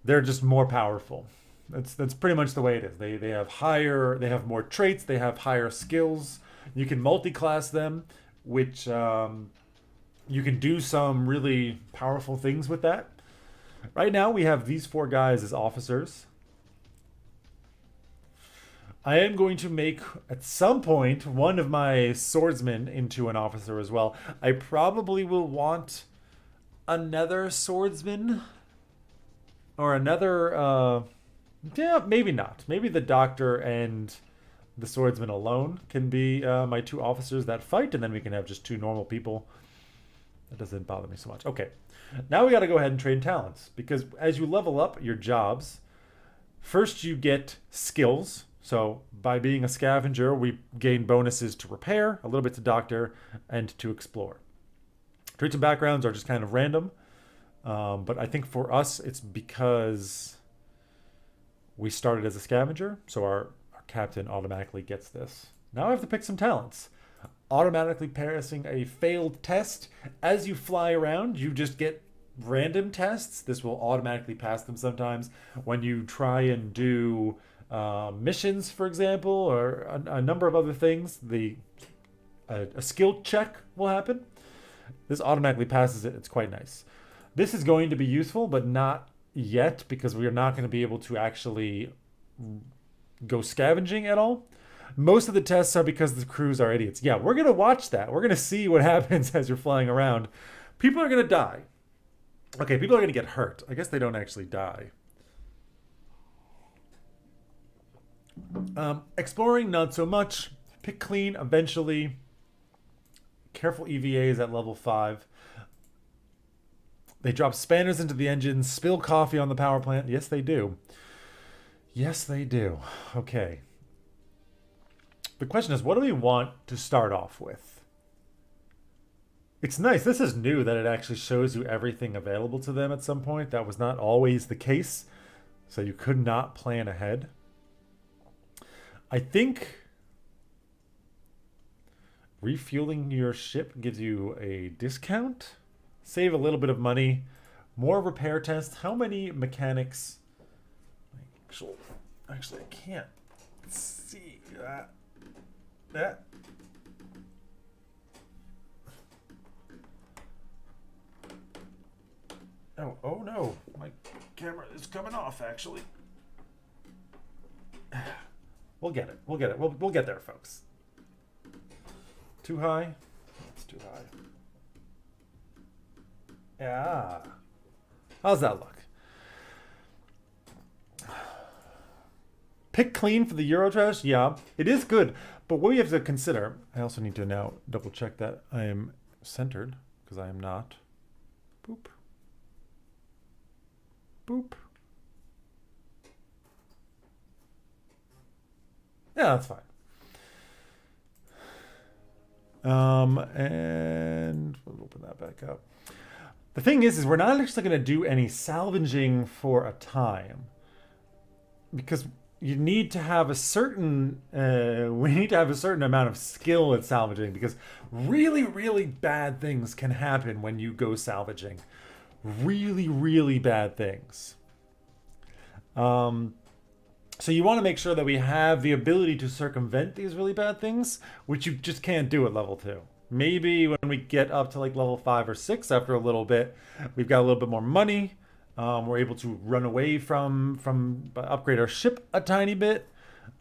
they're just more powerful. That's pretty much the way it is. They have more traits, they have higher skills. You can multi-class them, which you can do some really powerful things with that. Right now, we have these four guys as officers. I am going to make, at some point, one of my swordsmen into an officer as well. I probably will want another swordsman or another yeah, maybe not. Maybe the doctor and the swordsman alone can be my two officers that fight, and then we can have just two normal people. That doesn't bother me so much. Okay, now we got to go ahead and trade talents, because as you level up your jobs, first you get skills. So by being a scavenger, we gain bonuses to repair, a little bit to doctor, and to explore. Traits and backgrounds are just kind of random, but I think for us it's because we started as a scavenger, so our captain automatically gets this. Now I have to pick some talents. Automatically passing a failed test. As you fly around, you just get random tests. This will automatically pass them sometimes. When you try and do missions, for example, or a number of other things, a skill check will happen. This automatically passes it. It's quite nice. This is going to be useful, but not yet, because we are not going to be able to actually go scavenging at all. Most of the tests are because the crews are idiots. Yeah, we're going to watch that. We're going to see what happens as you're flying around. People are going to die. Okay, people are going to get hurt. I guess they don't actually die. Exploring, not so much. Pick clean eventually. Careful EVAs at level 5. They drop spanners into the engines, spill coffee on the power plant. Yes, they do. Yes, they do. Okay. The question is, what do we want to start off with? It's nice. This is new that it actually shows you everything available to them at some point. That was not always the case, so you could not plan ahead. I think refueling your ship gives you a discount. Save a little bit of money. More repair tests. How many mechanics? Actually, I can't see that. Oh no! My camera is coming off. Actually, we'll get it. We'll get it. We'll get there, folks. Too high? It's too high. Yeah. How's that look? Pick clean for the Eurotrash? Yeah, it is good. But what we have to consider, I also need to now double check that I am centered, because I am not. Boop. Boop. Yeah, that's fine. And we'll open that back up. The thing is we're not actually going to do any salvaging for a time, because you need to have a certain we need to have a certain amount of skill at salvaging, because really, really bad things can happen when you go salvaging. Really, really bad things. So you want to make sure that we have the ability to circumvent these really bad things, which you just can't do at level 2. Maybe when we get up to like level 5 or 6, after a little bit, we've got a little bit more money. We're able to run away from upgrade our ship a tiny bit.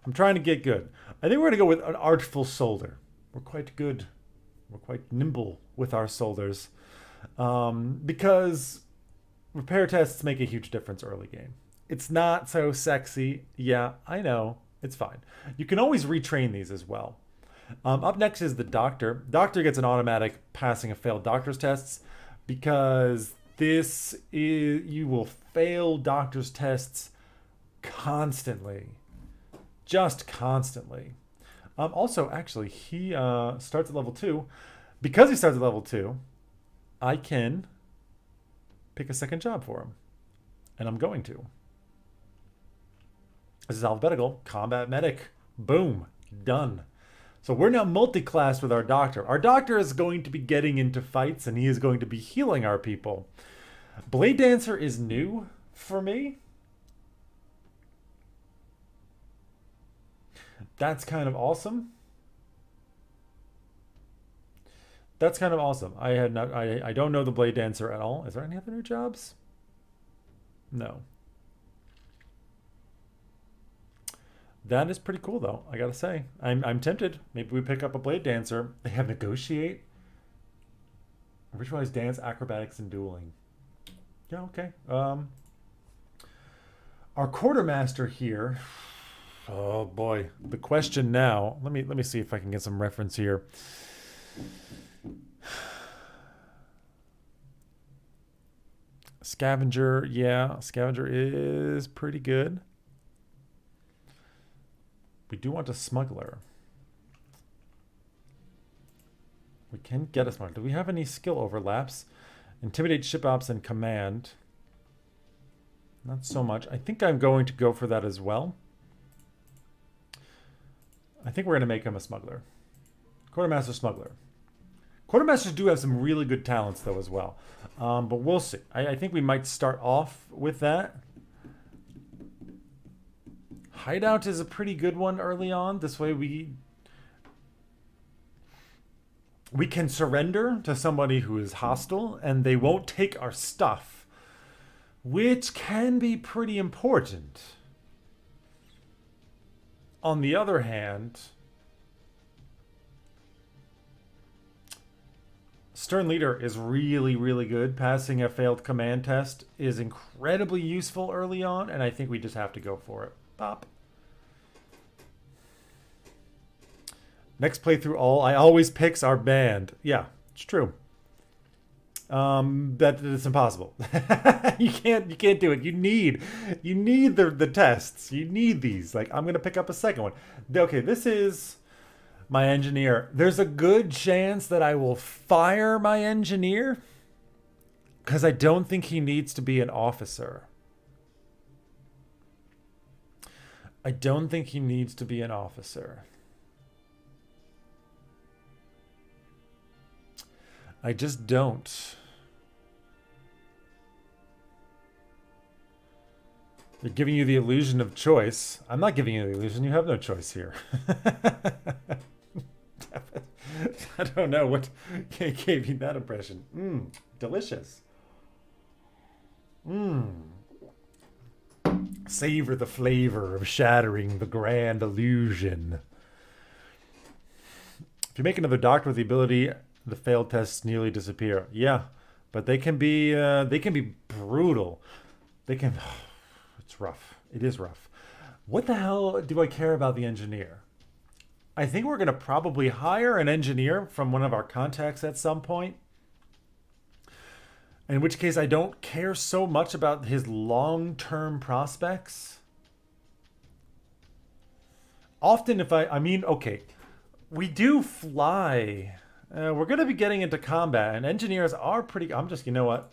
I'm trying to get good. I think we're going to go with an artful soldier. We're quite good. We're quite nimble with our soldiers. Because repair tests make a huge difference early game. It's not so sexy. Yeah, I know. It's fine. You can always retrain these as well. Up next is the doctor. Doctor gets an automatic passing of failed doctor's tests, because this is, you will fail doctor's tests constantly. Just constantly. Also, actually, he starts at level 2. Because he starts at level 2, I can pick a second job for him. And I'm going to. This is alphabetical. Combat medic. Boom. Done. So we're now multi-class with our doctor. Our doctor is going to be getting into fights, and he is going to be healing our people. Blade Dancer is new for me. That's kind of awesome. That's kind of awesome. I had not. I don't know the Blade Dancer at all. Is there any other new jobs? No. That is pretty cool, though. I gotta say, I'm tempted. Maybe we pick up a Blade Dancer. They have negotiate, ritualized dance, acrobatics, and dueling. Yeah, okay. Our quartermaster here. Oh boy, the question now. Let me see if I can get some reference here. Scavenger, yeah, scavenger is pretty good. We do want a smuggler. We can get a smuggler. Do we have any skill overlaps? Intimidate, ship ops, and command. Not so much. I think I'm going to go for that as well. I think we're going to make him a smuggler. Quartermaster smuggler. Quartermasters do have some really good talents, though, as well. But we'll see. I think we might start off with that. Hideout is a pretty good one early on. This way we can surrender to somebody who is hostile, and they won't take our stuff, which can be pretty important. On the other hand, Stern Leader is really, really good. Passing a failed command test is incredibly useful early on, and I think we just have to go for it. Pop. Next playthrough, all I always picks our band. Yeah, it's true. That it's impossible. you can't do it. You need the tests. You need these. Like, I'm gonna pick up a second one. Okay, this is my engineer. There's a good chance that I will fire my engineer because I don't think he needs to be an officer. I don't think he needs to be an officer. I just don't. They're giving you the illusion of choice. I'm not giving you the illusion. You have no choice here. I don't know what gave you that impression. Delicious. Savor the flavor of shattering the grand illusion. If you make another doctor with the ability, the failed tests nearly disappear. Yeah, but they can be brutal. They can. It's rough. It is rough. What the hell do I care about the engineer? I think we're going to probably hire an engineer from one of our contacts at some point. In which case, I don't care so much about his long-term prospects. Often okay, we do fly. We're going to be getting into combat, and engineers are pretty... you know what?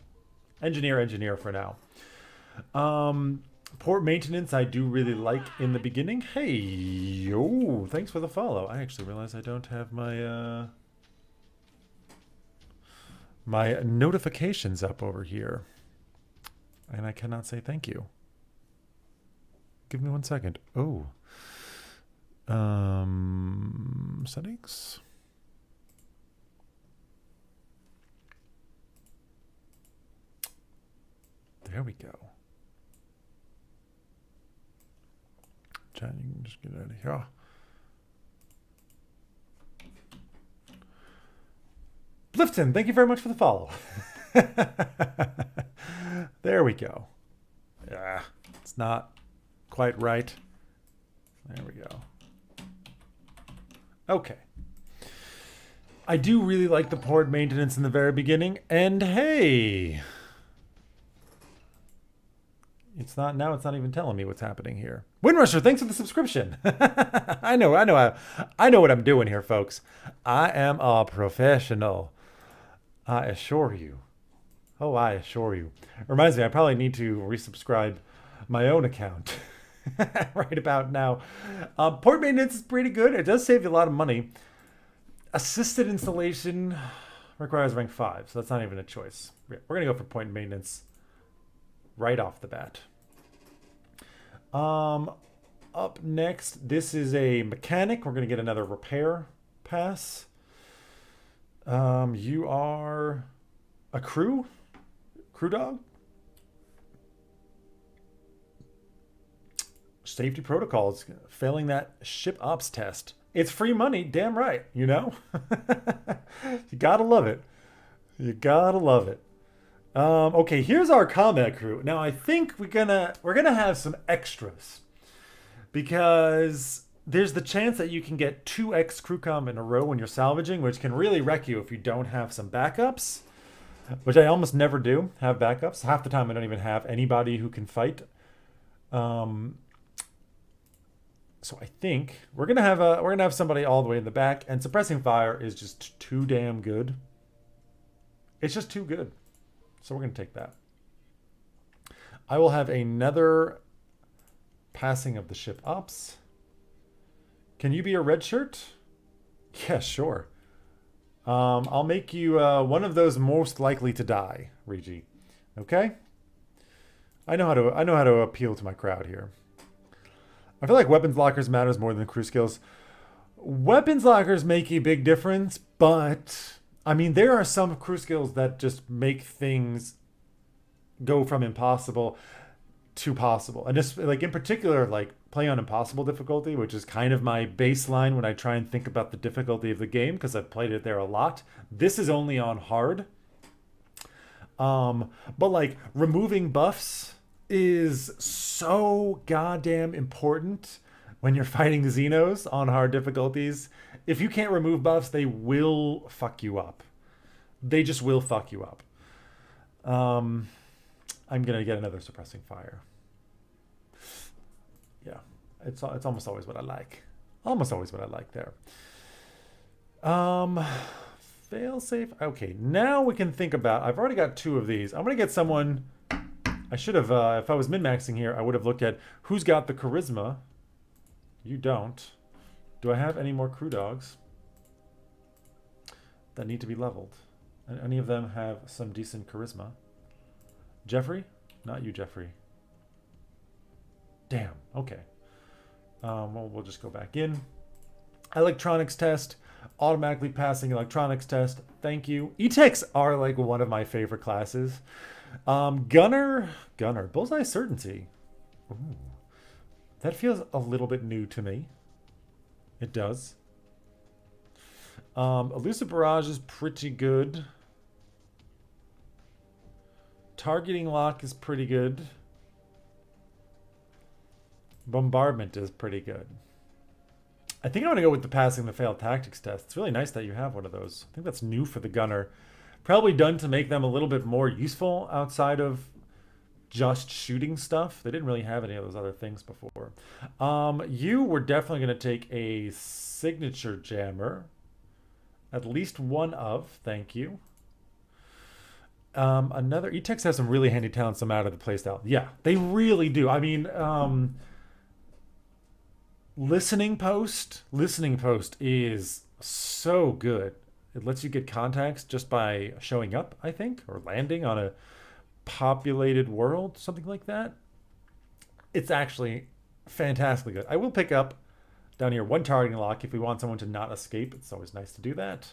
Engineer for now. Port maintenance, I do really like in the beginning. Hey, yo, thanks for the follow. I actually realize I don't have my... my notifications up over here. And I cannot say thank you. Give me 1 second. Oh. Settings. There we go. Chat, you can just get out of here. Blifton, thank you very much for the follow. There we go. Yeah, it's not quite right. There we go. Okay. I do really like the port maintenance in the very beginning, and hey, it's not even telling me what's happening here. Windrusher, thanks for the subscription. I know what I'm doing here, folks. I am a professional. I assure you. Oh, I assure you. Reminds me, I probably need to resubscribe my own account right about now. Port maintenance is pretty good. It does save you a lot of money. Assisted installation requires rank 5, so that's not even a choice. We're going to go for point maintenance right off the bat. Up next, this is a mechanic. We're going to get another repair pass. You are a crew dog. Safety protocols, failing that ship ops test. It's free money, damn right, you know? You gotta love it. You gotta love it. Okay, here's our combat crew. Now I think we're gonna have some extras because there's the chance that you can get 2x crew com in a row when you're salvaging, which can really wreck you if you don't have some backups, which I almost never do have backups. Half the time I don't even have anybody who can fight. So I think we're gonna have somebody all the way in the back, and suppressing fire is just too damn good. It's just too good. So we're gonna take that. I will have another passing of the ship ops. Can you be a red shirt? Yeah, sure. I'll make you one of those most likely to die, Regi. Okay? I know how to appeal to my crowd here. I feel like weapons lockers matters more than crew skills. Weapons lockers make a big difference, but I mean there are some crew skills that just make things go from impossible to possible. And just like in particular, like play on impossible difficulty, which is kind of my baseline when I try and think about the difficulty of the game because I've played it there a lot. This is only on hard. But like removing buffs is so goddamn important when you're fighting Xenos on hard difficulties. If you can't remove buffs, they will fuck you up. They just will fuck you up. I'm gonna get another suppressing fire. Yeah, it's almost always what I like. Almost always what I like there. Fail safe. Okay, now we can think about. I've already got 2 of these. I'm gonna get someone. I should have. If I was min-maxing here, I would have looked at who's got the charisma. You don't. Do I have any more crew dogs that need to be leveled? Any of them have some decent charisma? Jeffrey? Not you, Jeffrey. Damn. Okay. Well, we'll just go back in. Electronics test. Automatically passing electronics test. Thank you. E-techs are like one of my favorite classes. Gunner. Bullseye certainty. Ooh. That feels a little bit new to me. It does. Elusive barrage is pretty good. Targeting lock is pretty good. Bombardment is pretty good. I think I'm going to go with the passing the failed tactics test. It's really nice that you have one of those. I think that's new for the gunner. Probably done to make them a little bit more useful outside of just shooting stuff. They didn't really have any of those other things before. You were definitely going to take a signature jammer. At least one of. Thank you. Another E-techs has some really handy talents no matter the playstyle. Yeah, they really do. I mean, listening post is so good. It lets you get context just by showing up, I think, or landing on a populated world, something like that. It's actually fantastically good. I will pick up down here 1 targeting lock if we want someone to not escape. It's always nice to do that.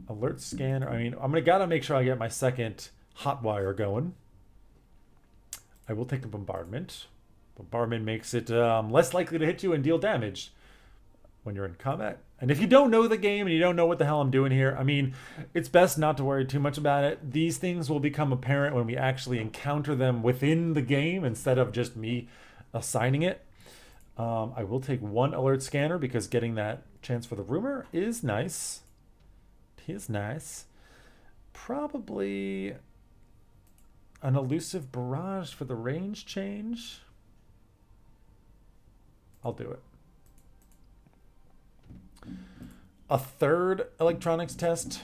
Alert scanner. I mean, I'm gotta make sure I get my second hot wire going. I will take a bombardment. Bombardment makes it less likely to hit you and deal damage when you're in combat. And if you don't know the game and you don't know what the hell I'm doing here, I mean, it's best not to worry too much about it. These things will become apparent when we actually encounter them within the game instead of just me assigning it. I will take 1 alert scanner because getting that chance for the rumor is nice. It is nice. Probably an elusive barrage for the range change. I'll do it. A 3rd electronics test.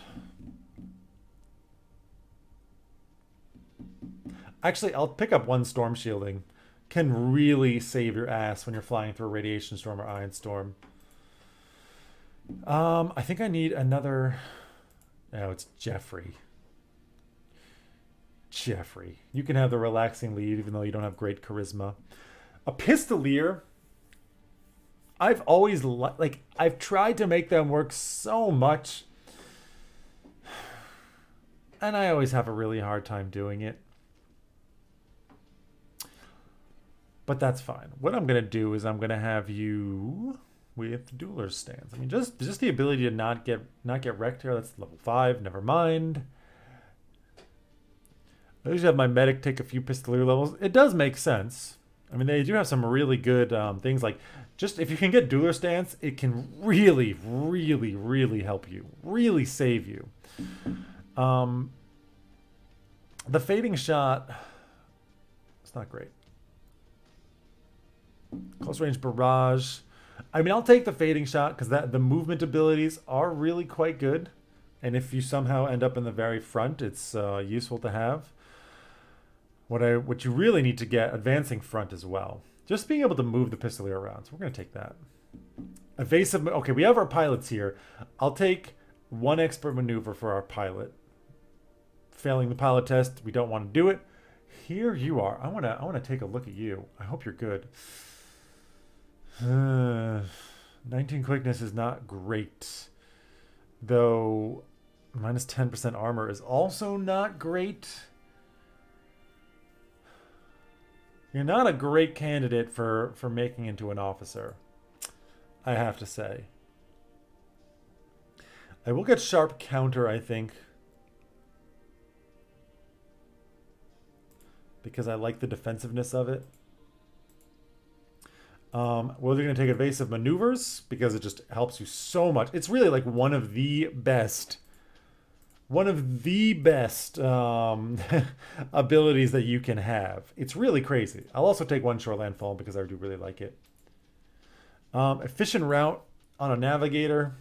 Actually, I'll pick up 1 storm shielding. Can really save your ass when you're flying through a radiation storm or ion storm. I think I need another. No, it's Jeffrey. Jeffrey. You can have the relaxing lead even though you don't have great charisma. A pistolier. I've always like I've tried to make them work so much, and I always have a really hard time doing it. But that's fine. What I'm gonna do is I'm gonna have you with dueler's stance. I mean, just the ability to not get wrecked here. That's level 5. Never mind. I usually have my medic take a few pistolier levels. It does make sense. I mean, they do have some really good things. Like, just if you can get dueler stance, it can really, really, really help you. Really save you. The fading shot, it's not great. Close range barrage. I mean, I'll take the fading shot because the movement abilities are really quite good. And if you somehow end up in the very front, it's useful to have. What you really need to get, advancing front as well. Just being able to move the pistolier around. So we're going to take that. Evasive. Okay, we have our pilots here. I'll take 1 expert maneuver for our pilot. Failing the pilot test, we don't want to do it. Here you are. I want to take a look at you. I hope you're good. 19 quickness is not great. Though minus 10% armor is also not great. You're not a great candidate for making into an officer, I have to say. I will get sharp counter, I think. Because I like the defensiveness of it. Well, they're going to take evasive maneuvers because it just helps you so much. It's really like one of the best abilities that you can have. It's really crazy. I'll also take 1 short landfall because I do really like it. Efficient route on a navigator.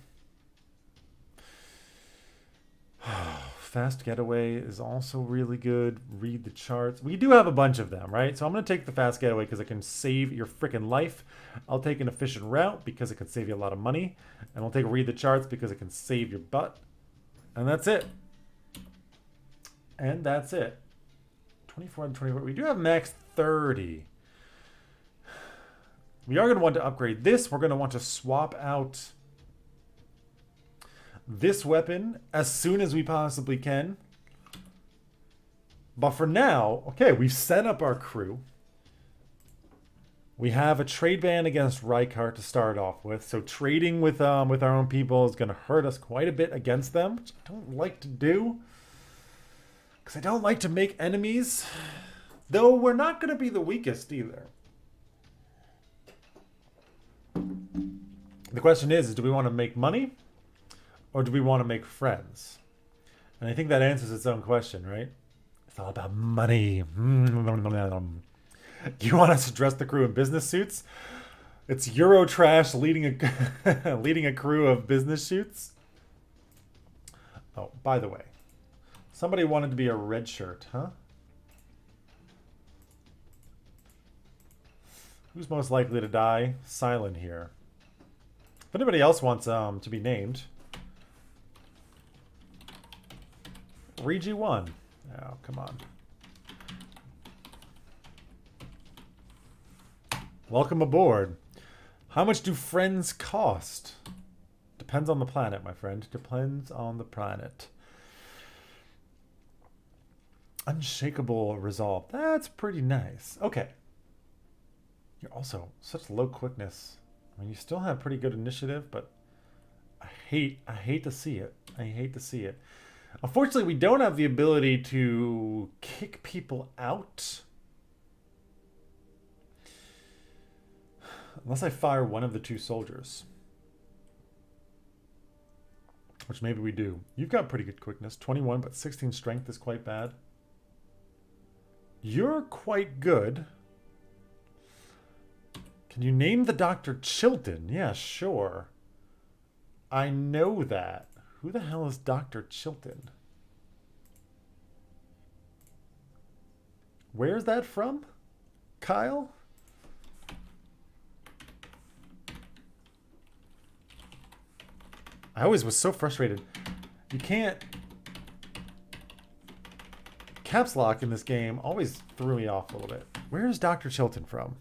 Fast getaway is also really good. Read the charts. We do have a bunch of them, right? So I'm going to take the fast getaway because it can save your freaking life. I'll take an efficient route because it can save you a lot of money. And I'll take read the charts because it can save your butt. And that's it. And that's it. 24 and 24. We do have max 30. We are going to want to upgrade this. We're going to want to swap out this weapon as soon as we possibly can. But for now, okay, we've set up our crew. We have a trade ban against Rykart to start off with. So trading with our own people is going to hurt us quite a bit against them, which I don't like to do. Because I don't like to make enemies. Though we're not going to be the weakest either. The question is do we want to make money? Or do we want to make friends? And I think that answers its own question, right? It's all about money. Do you want us to dress the crew in business suits? It's Eurotrash leading a crew of business suits. Oh, by the way, somebody wanted to be a red shirt, huh? Who's most likely to die? Silent here. If anybody else wants to be named, Regi 1. Oh, come on. Welcome aboard. How much do friends cost? Depends on the planet, my friend. Depends on the planet. Unshakable resolve. That's pretty nice. Okay. You're also such low quickness. I mean, you still have pretty good initiative, but I hate to see it. I hate to see it. Unfortunately, we don't have the ability to kick people out. Unless I fire one of the 2 soldiers. Which maybe we do. You've got pretty good quickness. 21, but 16 strength is quite bad. You're quite good. Can you name the Dr. Chilton? Yeah, sure. I know that. Who the hell is Dr. Chilton? Where's that from? Kyle? I always was so frustrated. You can't... Caps lock in this game always threw me off a little bit. Where is Dr. Chilton from?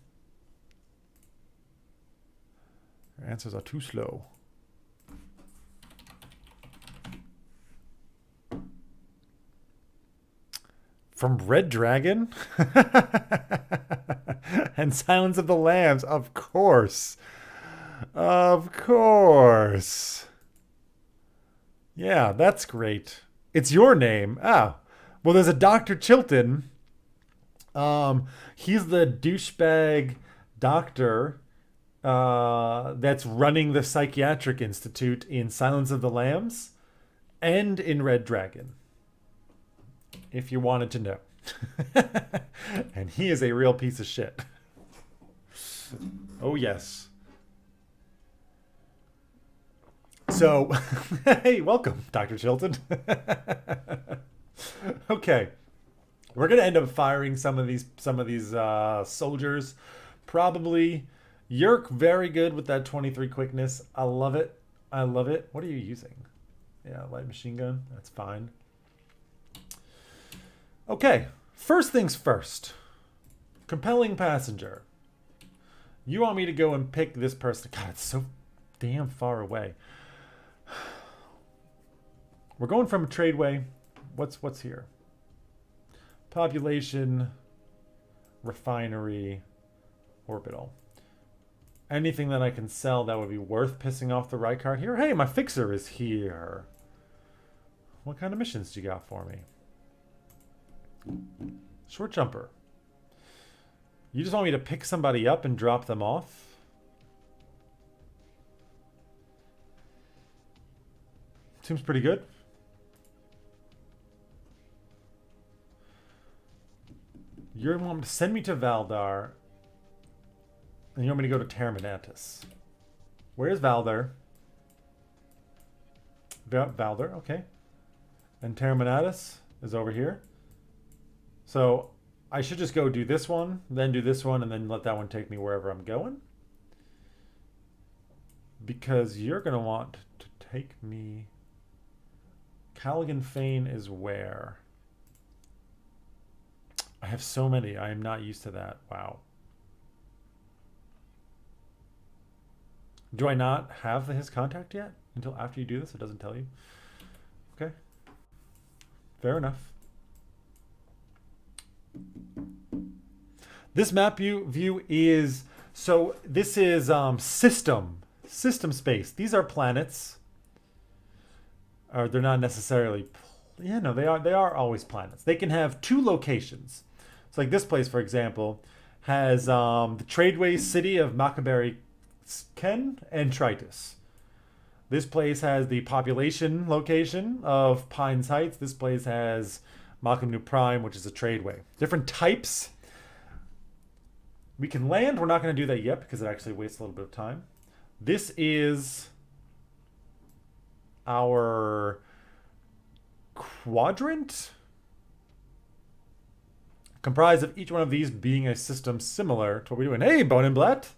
answers are too slow. From Red Dragon? And Silence of the Lambs, of course. Of course. Yeah, that's great. It's your name. Ah. Well, there's a Dr. Chilton. He's the douchebag doctor that's running the Psychiatric Institute in Silence of the Lambs and in Red Dragon, if you wanted to know. And he is a real piece of shit. Oh, yes. So, hey, welcome, Dr. Chilton. Okay. We're going to end up firing some of these soldiers. Probably. You're very good with that 23 quickness. I love it. I love it. What are you using? Yeah, light machine gun. That's fine. Okay. First things first. Compelling passenger. You want me to go and pick this person. God, it's so damn far away. We're going from a tradeway. What's here? Population, refinery, orbital. Anything that I can sell that would be worth pissing off the right card here. Hey, my fixer is here. What kind of missions do you got for me? Short jumper. You just want me to pick somebody up and drop them off? Seems pretty good. You want to send me to Valdar, and you want me to go to Terminatus. Where's Valdar? Valdar, okay. And Terminatus is over here. So I should just go do this one, then do this one, and then let that one take me wherever I'm going. Because you're going to want to take me... Callaghan Fane is where? I have so many. I am not used to that. Wow. Do I not have his contact yet? Until after you do this, it doesn't tell you? Okay. Fair enough. This map view is... So this is system space. These are planets. Or they're not necessarily... Yeah, no, they are always planets. They can have two locations. So like this place, for example, has the tradeway city of Macabari Ken and Tritus. This place has the population location of Pines Heights. This place has Makamnu Prime, which is a tradeway. Different types. We can land. We're not going to do that yet because it actually wastes a little bit of time. This is our quadrant, comprised of each one of these being a system similar to what we're doing. Hey, Bonenblatt!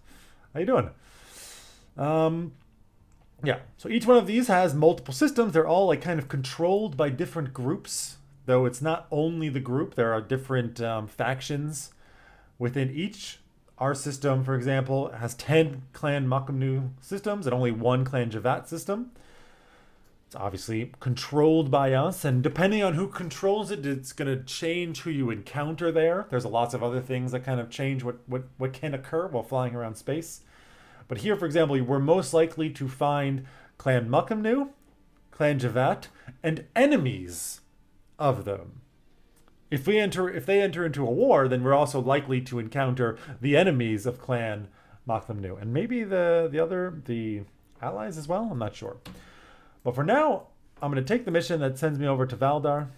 How you doing? Yeah, so each one of these has multiple systems. They're all like kind of controlled by different groups, though it's not only the group. There are different factions within each. Our system, for example, has 10 Clan Makamnu systems and only 1 Clan Javat system. It's obviously controlled by us, and depending on who controls it, it's going to change who you encounter there. There's lots of other things that kind of change what can occur while flying around space. But here, for example, we're most likely to find Clan Makamnu, Clan Javat, and enemies of them. If they enter into a war, then we're also likely to encounter the enemies of Clan Makamnu, and maybe the allies as well. I'm not sure. But for now, I'm going to take the mission that sends me over to Valdar.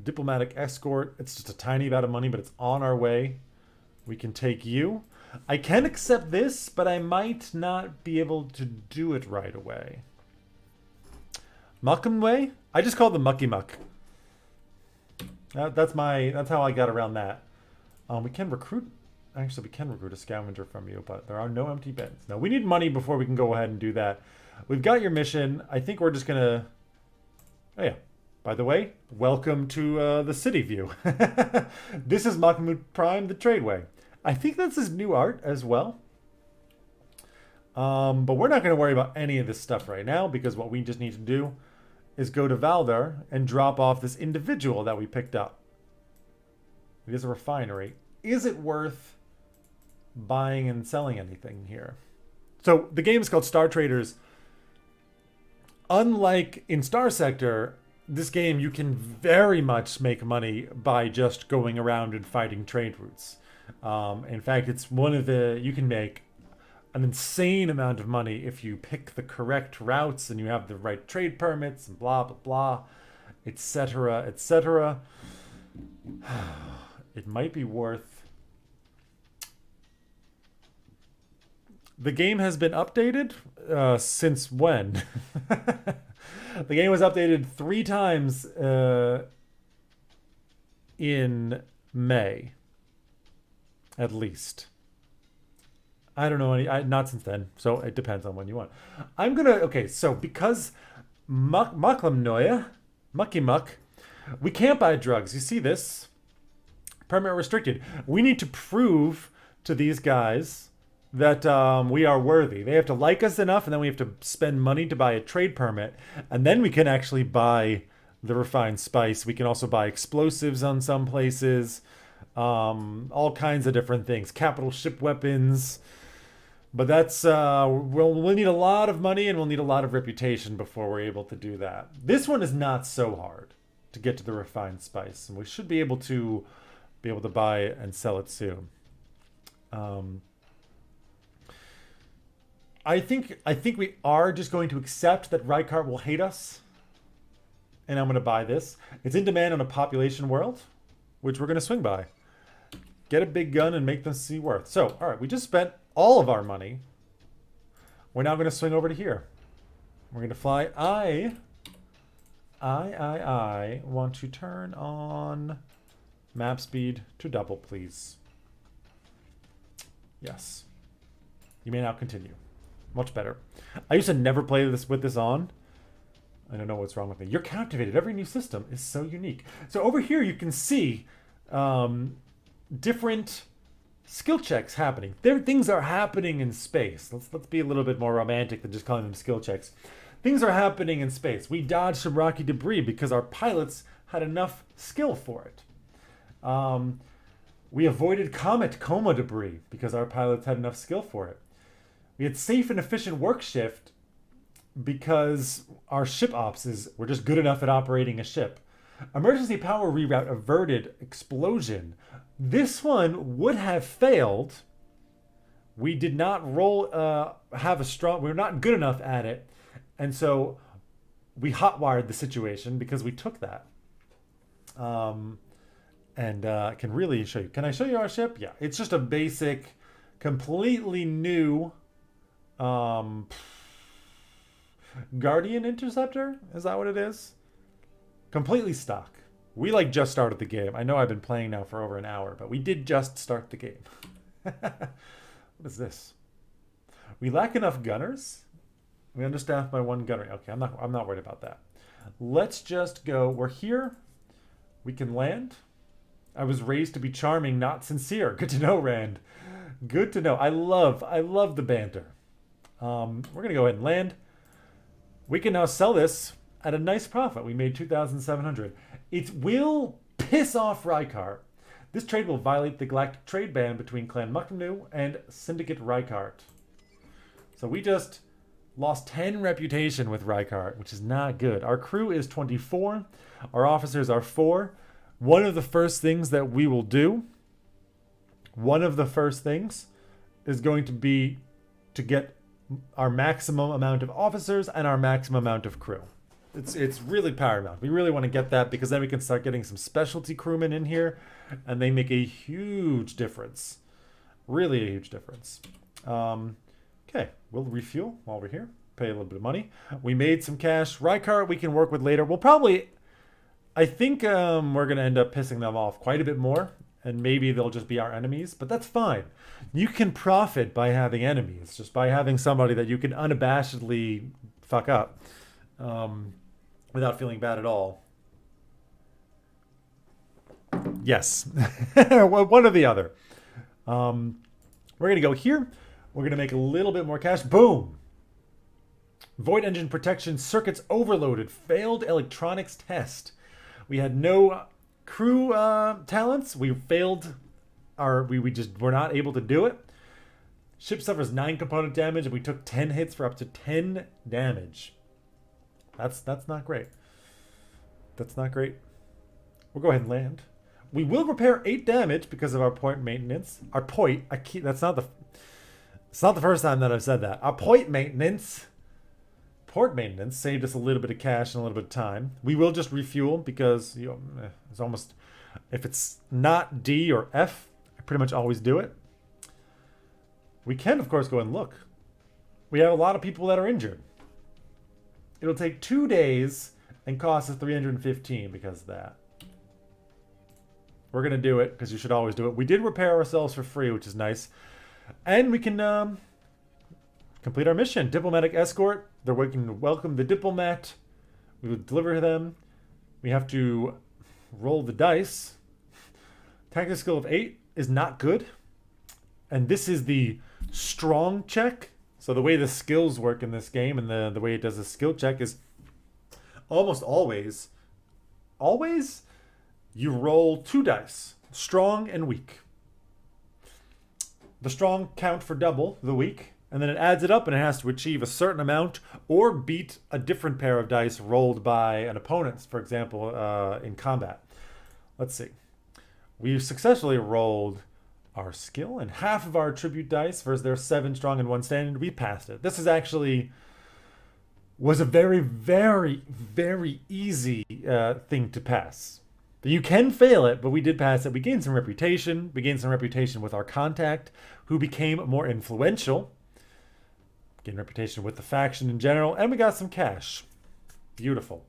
Diplomatic escort. It's just a tiny amount of money, but it's on our way. We can take you. I can accept this, but I might not be able to do it right away. Muckamway? I just call them Mucky Muck. That's how I got around that. We can recruit... Actually, we can recruit a scavenger from you, but there are no empty beds. Now, we need money before we can go ahead and do that. We've got your mission. I think we're just going to... Oh, yeah. By the way, welcome to the city view. This is Makamut Prime, the Tradeway. I think that's his new art as well. But we're not going to worry about any of this stuff right now because what we just need to do is go to Valdar and drop off this individual that we picked up. It is a refinery. Is it worth buying and selling anything here? So the game is called Star Traders. Unlike in Star Sector, this game you can very much make money by just going around and fighting trade routes. In fact, it's one of the, you can make an insane amount of money if you pick the correct routes and you have the right trade permits and blah, blah, blah, etc., etc. It might be worth... The game has been updated since when? The game was updated 3 times in May, at least. I don't know not since then, so it depends on when you want. I'm gonna, okay, so because Mucky Muck, we can't buy drugs. You see this? Permit restricted. We need to prove to these guys that we are worthy. They have to like us enough, and then we have to spend money to buy a trade permit, and then we can actually buy the refined spice. We can also buy explosives on some places, all kinds of different things, capital ship weapons. But that's we'll need a lot of money and we'll need a lot of reputation before we're able to do that. This one is not so hard to get to the refined spice, and we should be able to buy it and sell it soon. I think we are just going to accept that Rykart will hate us, and I'm going to buy this. It's in demand on a population world, which we're going to swing by. Get a big gun and make them see worth. So, all right, we just spent all of our money. We're now going to swing over to here. We're going to fly. I want to turn on map speed to double, please. Yes. You may now continue. Much better. I used to never play this with this on. I don't know what's wrong with me. You're captivated. Every new system is so unique. So over here you can see different skill checks happening. Things are happening in space. Let's be a little bit more romantic than just calling them skill checks. Things are happening in space. We dodged some rocky debris because our pilots had enough skill for it. We avoided comet coma debris because our pilots had enough skill for it. We had safe and efficient work shift because our ship ops were just good enough at operating a ship. Emergency power reroute averted explosion. This one would have failed. We did not we're not good enough at it. And so we hotwired the situation because we took that. And I can really show you. Can I show you our ship? Yeah, it's just a basic, completely new Guardian Interceptor. Is that what it is? Completely stock. We just started the game. I know I've been playing now for over an hour, but we did just start the game. What is this? We lack enough gunners. We understaffed by 1 gunner. Okay, I'm not worried about that. Let's just go. We're here. We can land. I was raised to be charming, not sincere. Good to know, Rand. Good to know. I love the banter. We're gonna go ahead and land. We can now sell this at a nice profit. We made 2,700. It will piss off Rykart. This trade will violate the galactic trade ban between Clan Mucknu and Syndicate Rykart. So we just lost 10 reputation with Rykart, which is not good. Our crew is 24. Our officers are 4. One of the first things that we will do, is going to be to get our maximum amount of officers and our maximum amount of crew. It's really paramount. We really want to get that because then we can start getting some specialty crewmen in here, and they make a huge difference. Really a huge difference. Okay, we'll refuel while we're here. Pay a little bit of money. We made some cash. Rykart we can work with later. We'll probably... I think we're going to end up pissing them off quite a bit more, and maybe they'll just be our enemies, but that's fine. You can profit by having enemies, just by having somebody that you can unabashedly fuck up without feeling bad at all. Yes. One or the other. We're going to go here. We're going to make a little bit more cash. Boom. Void engine protection circuits overloaded. Failed electronics test. We had no crew talents. We failed we just were not able to do it. Ship suffers 9 component damage, and we took 10 hits for up to 10 damage. That's not great. That's not great. We'll go ahead and land. We will repair 8 damage because of our point maintenance. Our point, it's not the first time that I've said that. Our port maintenance saved us a little bit of cash and a little bit of time. We will just refuel because it's almost, if it's not D or F, I pretty much always do it. We can, of course, go and look. We have a lot of people that are injured. It'll take 2 days and cost us 315 because of that. We're going to do it because you should always do it. We did repair ourselves for free, which is nice. And we can complete our mission. Diplomatic escort. They're working to welcome the diplomat. We will deliver them. We have to roll the dice. Tactical skill of 8 is not good. And this is the strong check. So the way the skills work in this game and the way it does a skill check is almost always you roll 2 dice, strong and weak. The strong count for double the weak, and then it adds it up and it has to achieve a certain amount or beat a different pair of dice rolled by an opponent, for example, in combat. Let's see. We successfully rolled our skill and half of our attribute dice versus their 7 strong and 1 standard. We passed it. This is actually was a very, very, very easy thing to pass. You can fail it, but we did pass it. We gained some reputation. We gained some reputation with our contact, who became more influential. Gained reputation with the faction in general, and we got some cash. Beautiful.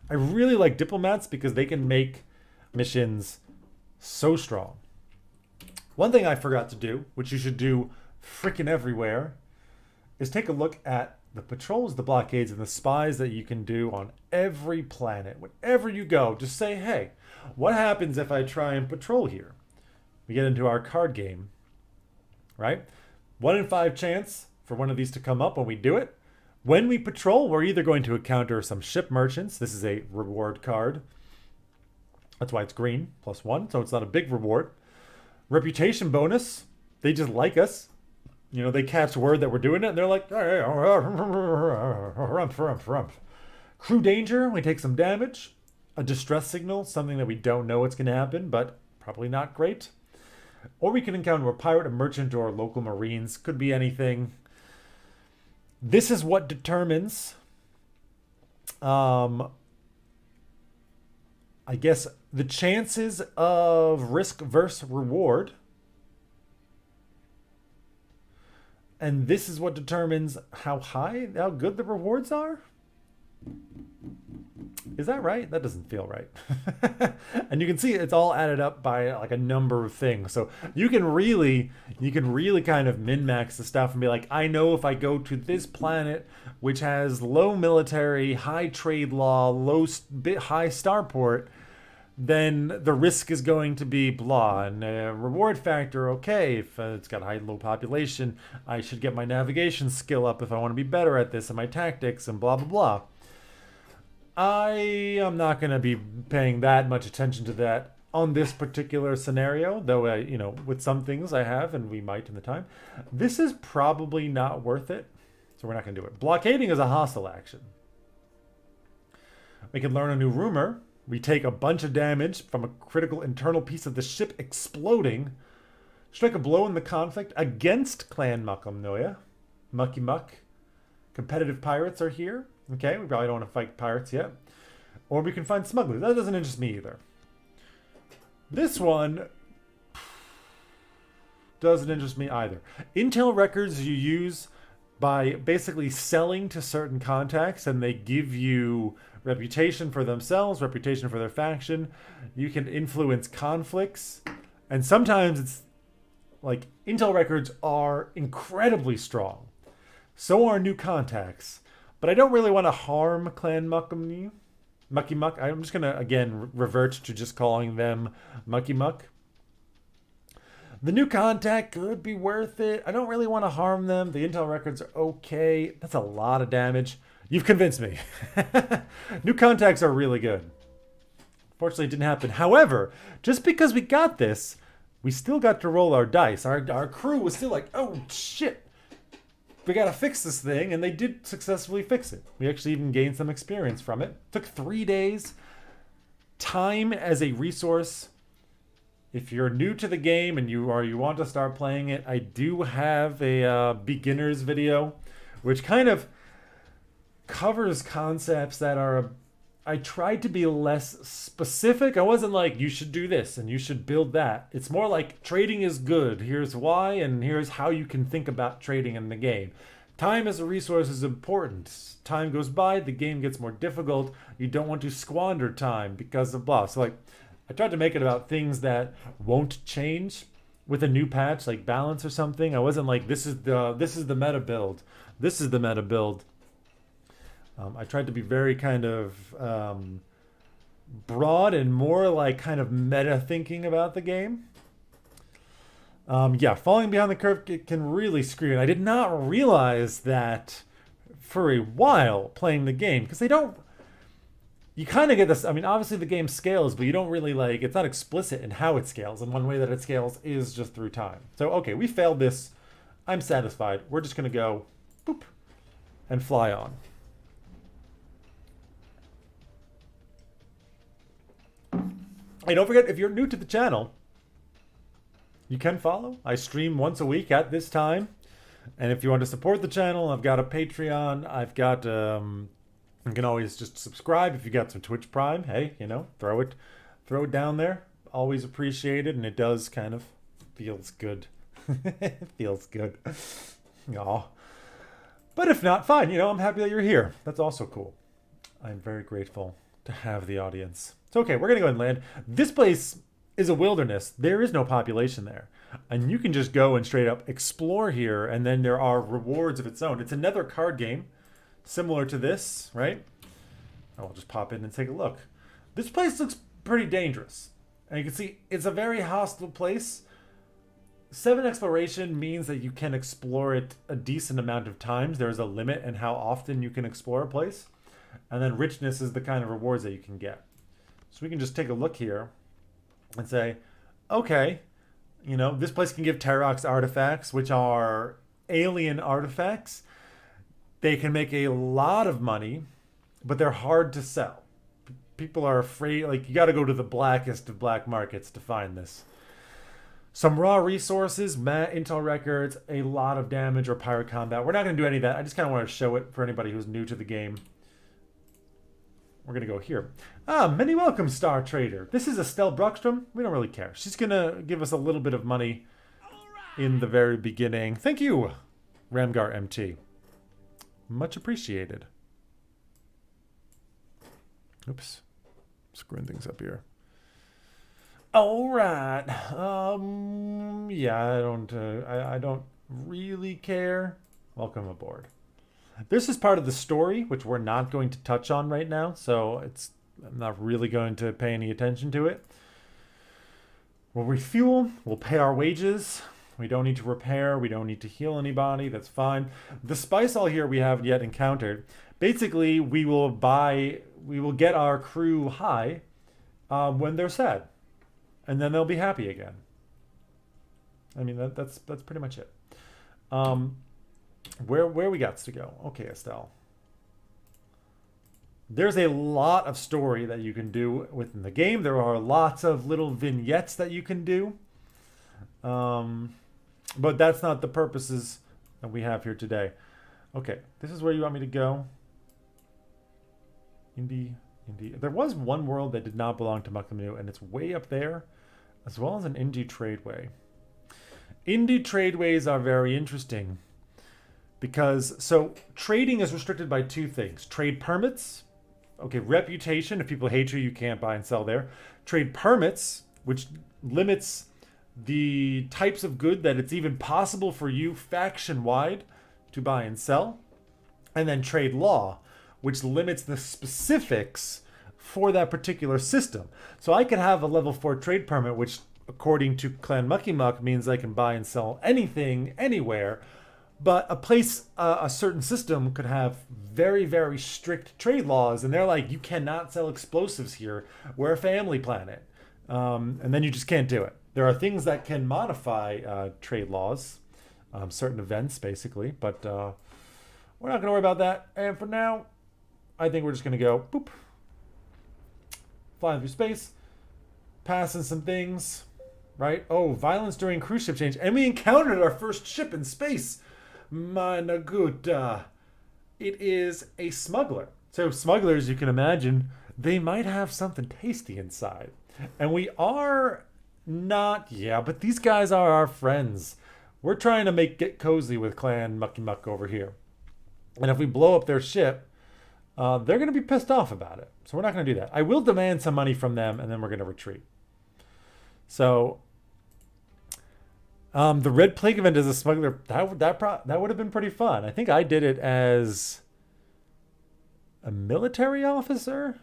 I really like diplomats because they can make missions so strong. One thing I forgot to do, which you should do freaking everywhere, is take a look at the patrols, the blockades, and the spies that you can do on every planet. Whenever you go, just say, hey, what happens if I try and patrol here? We get into our card game, right? 1 in 5 chance for one of these to come up when we do it. When we patrol, we're either going to encounter some ship merchants. This is a reward card. That's why it's green, +1, so it's not a big reward. Reputation bonus. They just like us. You know, they catch word that we're doing it, and they're like, hey, crew danger, we take some damage. A distress signal, something that we don't know what's going to happen, but probably not great. Or we can encounter a pirate, a merchant, or local marines. Could be anything. This is what determines, I guess, the chances of risk versus reward. And this is what determines how good the rewards are. Is that right? That doesn't feel right. And you can see it's all added up by like a number of things. So you can really kind of min-max the stuff and be like, I know if I go to this planet, which has low military, high trade law, high starport, then the risk is going to be blah. And reward factor, okay, if it's got high, low population, I should get my navigation skill up if I want to be better at this and my tactics and blah, blah, blah. I am not going to be paying that much attention to that on this particular scenario, though, with some things I have, and we might in the time. This is probably not worth it, so we're not going to do it. Blockading is a hostile action. We can learn a new rumor. We take a bunch of damage from a critical internal piece of the ship exploding. Strike a blow in the conflict against Clan Makamnoya. Mucky Muck. Competitive pirates are here. Okay, we probably don't want to fight pirates yet. Or we can find smugglers. That doesn't interest me either. This one doesn't interest me either. Intel records you use by basically selling to certain contacts, and they give you reputation for themselves, reputation for their faction. You can influence conflicts. And sometimes it's like intel records are incredibly strong. So are new contacts. But I don't really want to harm Clan Mukamni. Mucky Muck. I'm just gonna again revert to just calling them Mucky Muck. The new contact could be worth it. I don't really want to harm them. The intel records are okay. That's a lot of damage. You've convinced me. New contacts are really good. Fortunately, it didn't happen. However, just because we got this, we still got to roll our dice. Our crew was still like, oh shit, we gotta fix this thing, and they did successfully fix it. We actually even gained some experience from it. Took 3 days. Time as a resource. If you're new to the game and you want to start playing it, I do have a beginner's video, which kind of covers concepts that are. I tried to be less specific. I wasn't like, you should do this and you should build that. It's more like, trading is good. Here's why, and here's how you can think about trading in the game. Time as a resource is important. Time goes by, the game gets more difficult. You don't want to squander time because of blah. So like, I tried to make it about things that won't change with a new patch, like balance or something. I wasn't like, this is the meta build. This is the meta build. I tried to be very kind of broad and more like kind of meta thinking about the game. Yeah, falling behind the curve can really screw you. I did not realize that for a while playing the game, because they don't. You kind of get this. I mean, obviously the game scales, but you don't really like. It's not explicit in how it scales, and one way that it scales is just through time. So okay, we failed this. I'm satisfied. We're just gonna go, boop, and fly on. Hey, don't forget, if you're new to the channel, you can follow. I stream once a week at this time. And if you want to support the channel, I've got a Patreon. I've got, you can always just subscribe if you got some Twitch Prime. Hey, you know, throw it down there. Always appreciated, and it does kind of feels good. It feels good. Aw. But if not, fine. You know, I'm happy that you're here. That's also cool. I'm very grateful to have the audience. So okay, we're gonna go and land. This place is a wilderness. There is no population there. And you can just go and straight up explore here, and then there are rewards of its own. It's another card game, similar to this, right? I'll just pop in and take a look. This place looks pretty dangerous. And you can see it's a very hostile place. 7 exploration means that you can explore it a decent amount of times. There's a limit in how often you can explore a place. And then richness is the kind of rewards that you can get. So we can just take a look here and say, okay, you know, this place can give Terox artifacts, which are alien artifacts. They can make a lot of money, but they're hard to sell. People are afraid, like, you got to go to the blackest of black markets to find this. Some raw resources, intel records, a lot of damage or pirate combat. We're not going to do any of that. I just kind of want to show it for anybody who's new to the game. We're going to go here. Many welcome, Star Trader. This is Estelle Brockstrom. We don't really care. She's going to give us a little bit of money in the very beginning. Thank you, Ramgar MT. Much appreciated. Oops. Screwing things up here. All right. Yeah, I don't really care. Welcome aboard. This is part of the story, which we're not going to touch on right now, so I'm not really going to pay any attention to it. We'll refuel, we'll pay our wages. We don't need to repair, we don't need to heal anybody, that's fine. The spice all here we haven't yet encountered. Basically, we will get our crew high when they're sad. And then they'll be happy again. I mean, that's pretty much it. Where we got to go? Okay, Estelle. There's a lot of story that you can do within the game. There are lots of little vignettes that you can do. But that's not the purposes that we have here today. Okay, this is where you want me to go. Indie. There was one world that did not belong to Muckamanu, and it's way up there, as well as an indie tradeway. Indie tradeways are very interesting because, so trading is restricted by 2 things. Trade permits, okay, reputation, if people hate you, you can't buy and sell there. Trade permits, which limits the types of good that it's even possible for you faction-wide to buy and sell. And then trade law, which limits the specifics for that particular system. So I could have a level 4 trade permit, which according to Clan Mucky Muck means I can buy and sell anything, anywhere. But a place, a certain system could have very, very strict trade laws. And they're like, you cannot sell explosives here. We're a family planet. And then you just can't do it. There are things that can modify trade laws, certain events, basically. But we're not going to worry about that. And for now, I think we're just going to go, boop, flying through space, passing some things, right? Oh, violence during cruise ship change. And we encountered our first ship in space. Meine Güte. It is a smuggler. So smugglers, you can imagine, they might have something tasty inside. And we are not, yeah, but these guys are our friends. We're trying to get cozy with Clan Mucky Muck over here. And if we blow up their ship, they're going to be pissed off about it. So we're not going to do that. I will demand some money from them, and then we're going to retreat. So the Red Plague event as a smuggler, that would have been pretty fun. I think I did it as a military officer.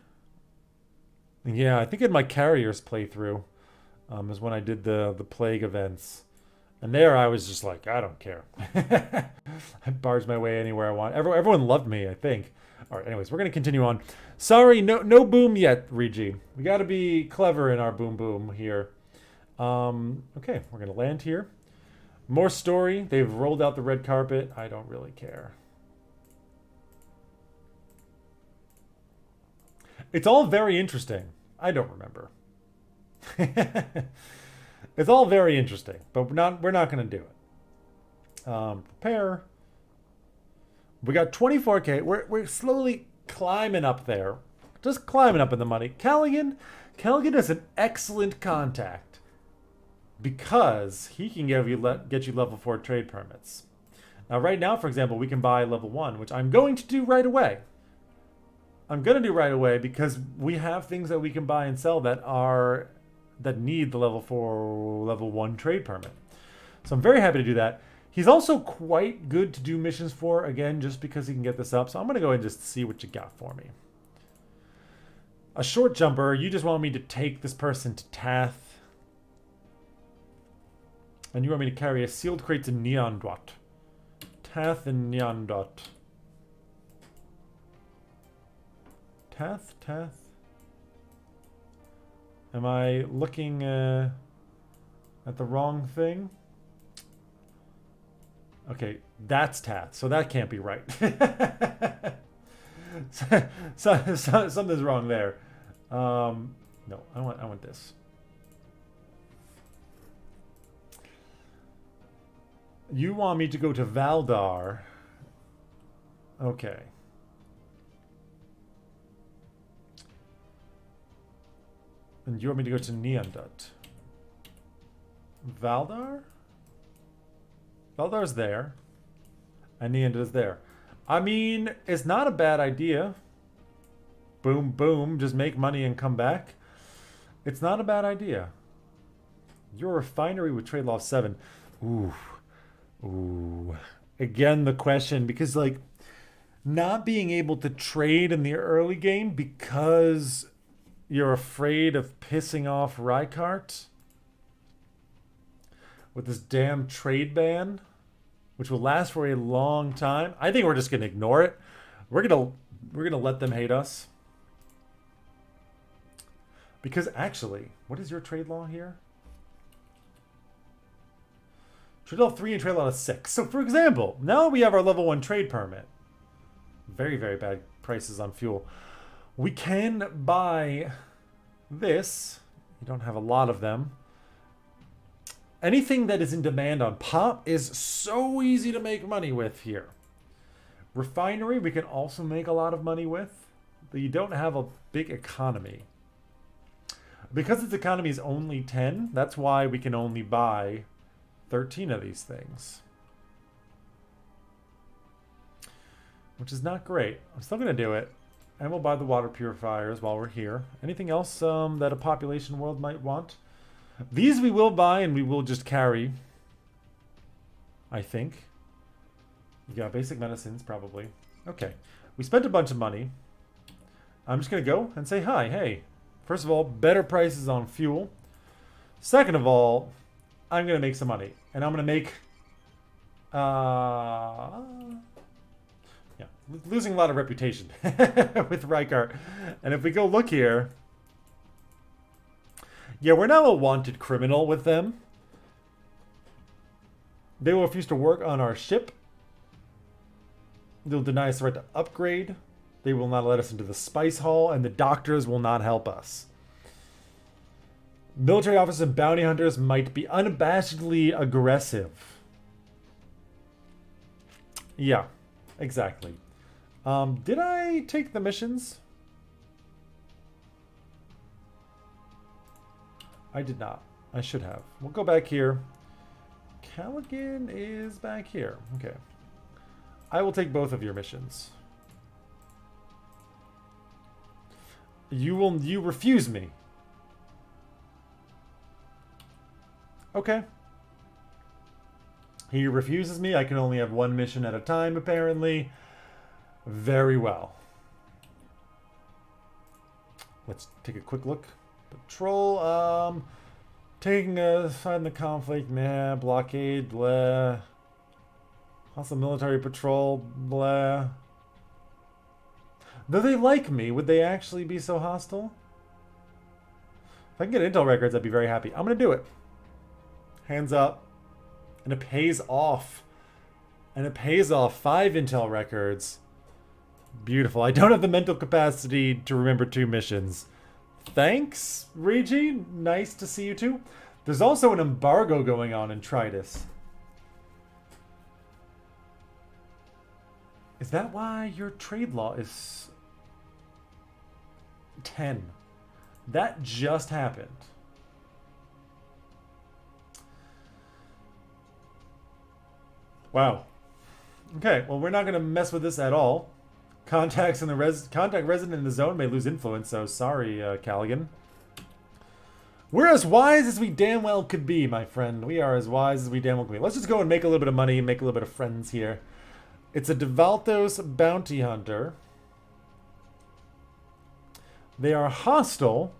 Yeah, I think in my carriers playthrough is when I did the plague events. And there I was just like, I don't care. I barged my way anywhere I want. Everyone loved me, I think. All right, anyways, we're going to continue on. Sorry, no boom yet, Regi. We got to be clever in our boom boom here. Okay, we're going to land here. More story. They've rolled out the red carpet. I don't really care. It's all very interesting. I don't remember. It's all very interesting, but we're not going to do it. Prepare. We got 24K. We're slowly climbing up there. Just climbing up in the money. Callaghan is an excellent contact because he can get you level 4 trade permits. Now, right now, for example, we can buy level 1, which I'm going to do right away. I'm going to do right away because we have things that we can buy and sell that need the level 4, level 1 trade permit. So I'm very happy to do that. He's also quite good to do missions for, again, just because he can get this up. So I'm going to go ahead and just see what you got for me. A short jumper, you just want me to take this person to Tath. And you want me to carry a sealed crate to Neondot. Tath and Neondot. Tath? Am I looking at the wrong thing? Okay, that's Tath, so that can't be right. Something's wrong there. No, I want this. You want me to go to Valdar. Okay. And you want me to go to Neondut. Valdar? Valdar's there. And Neondut is there. I mean, it's not a bad idea. Boom, boom. Just make money and come back. It's not a bad idea. Your refinery with trade law 7. Ooh. Again, the question, because like not being able to trade in the early game because you're afraid of pissing off Rykart with this damn trade ban, which will last for a long time. I think we're just gonna ignore it. We're gonna let them hate us. Because actually, what is your trade law here? Trade law 3 and trade law 6. So for example, now we have our level 1 trade permit. Very, very bad prices on fuel. We can buy this. You don't have a lot of them. Anything that is in demand on pop is so easy to make money with here. Refinery, we can also make a lot of money with, but you don't have a big economy. Because its economy is only 10, that's why we can only buy 13 of these things. Which is not great. I'm still going to do it. And we'll buy the water purifiers while we're here. Anything else that a population world might want? These we will buy and we will just carry. I think. You got basic medicines, probably. Okay. We spent a bunch of money. I'm just going to go and say hi. Hey, first of all, better prices on fuel. Second of all, I'm going to make some money. And I'm going to make... yeah, losing a lot of reputation with Rykart. And if we go look here... Yeah, we're now a wanted criminal with them. They will refuse to work on our ship. They'll deny us the right to upgrade. They will not let us into the spice hall, and the doctors will not help us. Military officers and bounty hunters might be unabashedly aggressive. Yeah, exactly. Did I take the missions? I did not. I should have. We'll go back here. Callaghan is back here. Okay. I will take both of your missions. You refuse me. Okay. He refuses me. I can only have one mission at a time, apparently. Very well. Let's take a quick look. Patrol, taking a side in the conflict, nah. Blockade, blah. Hostile military patrol, blah. Though they like me, would they actually be so hostile? If I can get intel records, I'd be very happy. I'm going to do it. Hands up. And it pays off. And it pays off. 5 intel records. Beautiful. I don't have the mental capacity to remember 2 missions. Thanks, Regi. Nice to see you too. There's also an embargo going on in Tritus. Is that why your trade law is 10? That just happened. Wow. Okay, well, we're not going to mess with this at all. Contact resident in the zone may lose influence, so sorry, Callaghan. We're as wise as we damn well could be, my friend. We are as wise as we damn well could be. Let's just go and make a little bit of money and make a little bit of friends here. It's a Devaltos bounty hunter. They are hostile.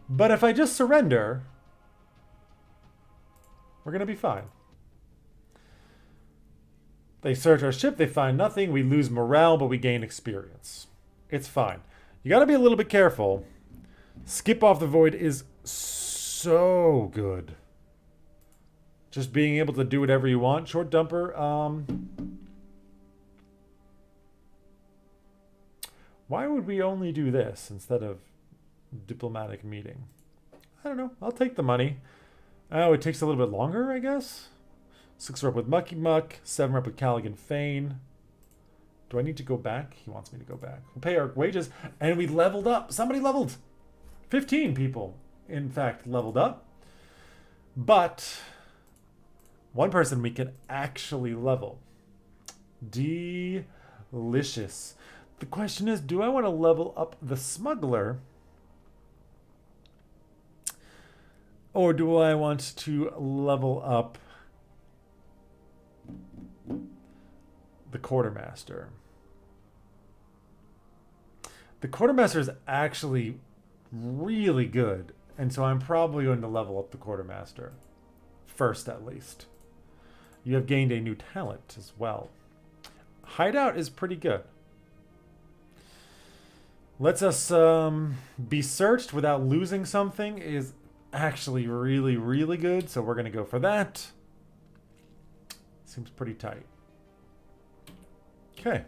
But if I just surrender, we're going to be fine. They search our ship, they find nothing, we lose morale, but we gain experience. It's fine. You gotta be a little bit careful. Skip off the void is so good. Just being able to do whatever you want. Short dumper, why would we only do this instead of diplomatic meeting? I don't know. I'll take the money. Oh, it takes a little bit longer, I guess? 6 rep with Mucky Muck, 7 rep with Callaghan Fane. Do I need to go back? He wants me to go back. We'll pay our wages, and we leveled up. Somebody leveled. 15 people, in fact, leveled up. But one person we can actually level. Delicious. The question is, do I want to level up the smuggler? Or do I want to level up the quartermaster? The quartermaster is actually really good, and so I'm probably going to level up the quartermaster first, at least. You have gained a new talent as well. Hideout is pretty good. Lets us be searched without losing something is actually really, really good, so we're going to go for that. Seems pretty tight. Okay.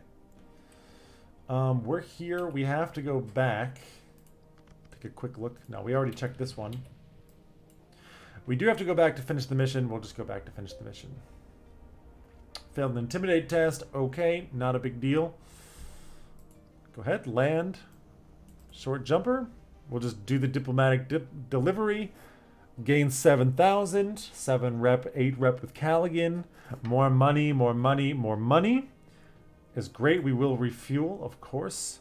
We're here. We have to go back. Take a quick look. No, we already checked this one. We do have to go back to finish the mission. We'll just go back to finish the mission. Failed an intimidate test. Okay, not a big deal. Go ahead, land. Short jumper. We'll just do the diplomatic delivery. Gain 7,000. 7 rep, 8 rep with Callaghan. More money, more money, more money. Is great. We will refuel, of course.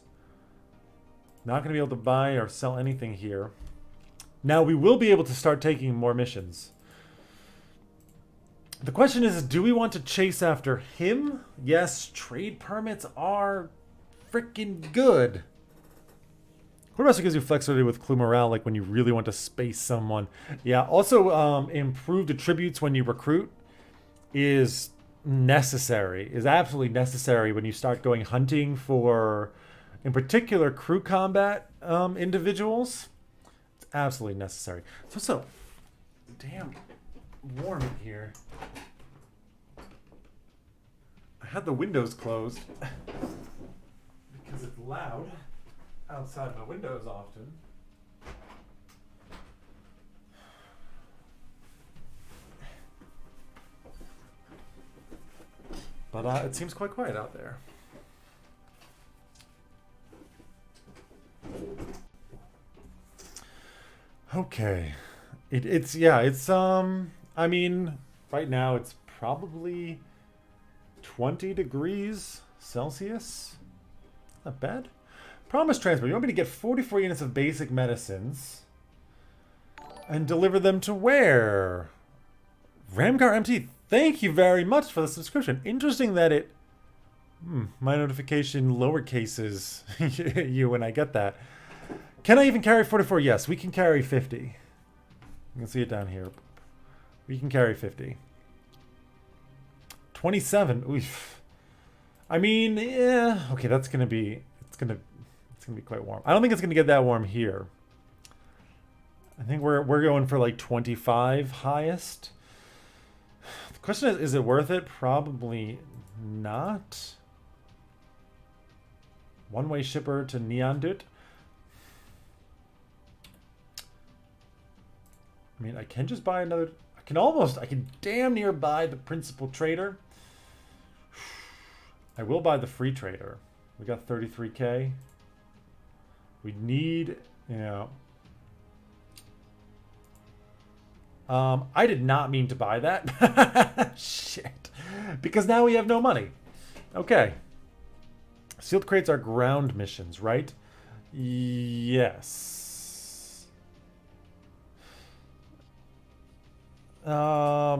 Not going to be able to buy or sell anything here. Now, we will be able to start taking more missions. The question is, do we want to chase after him? Yes, trade permits are freaking good. Quartermaster gives you flexibility with clue morale, like when you really want to space someone. Yeah, also improved attributes when you recruit is necessary, is absolutely necessary when you start going hunting for, in particular, crew combat individuals. It's absolutely necessary. So damn warm in here. I had the windows closed because it's loud outside my windows often. But it seems quite quiet out there. Okay. It's I mean, right now it's probably 20 degrees Celsius. Not bad. Promise transport. You want me to get 44 units of basic medicines and deliver them to where? Ramgar MT. Thank you very much for the subscription. Interesting that it... my notification lowercases you when I get that. Can I even carry 44? Yes, we can carry 50. You can see it down here. We can carry 50. 27. Oof. I mean, yeah. Okay, that's gonna be... It's gonna be quite warm. I don't think it's gonna get that warm here. I think we're going for like 25 highest. The question is it worth it? Probably not. One-way shipper to Neondut. I mean, I can just buy another... I can damn near buy the principal trader. I will buy the free trader. We got 33k. We need, I did not mean to buy that. Shit. Because now we have no money. Okay. Sealed crates are ground missions, right? Yes. I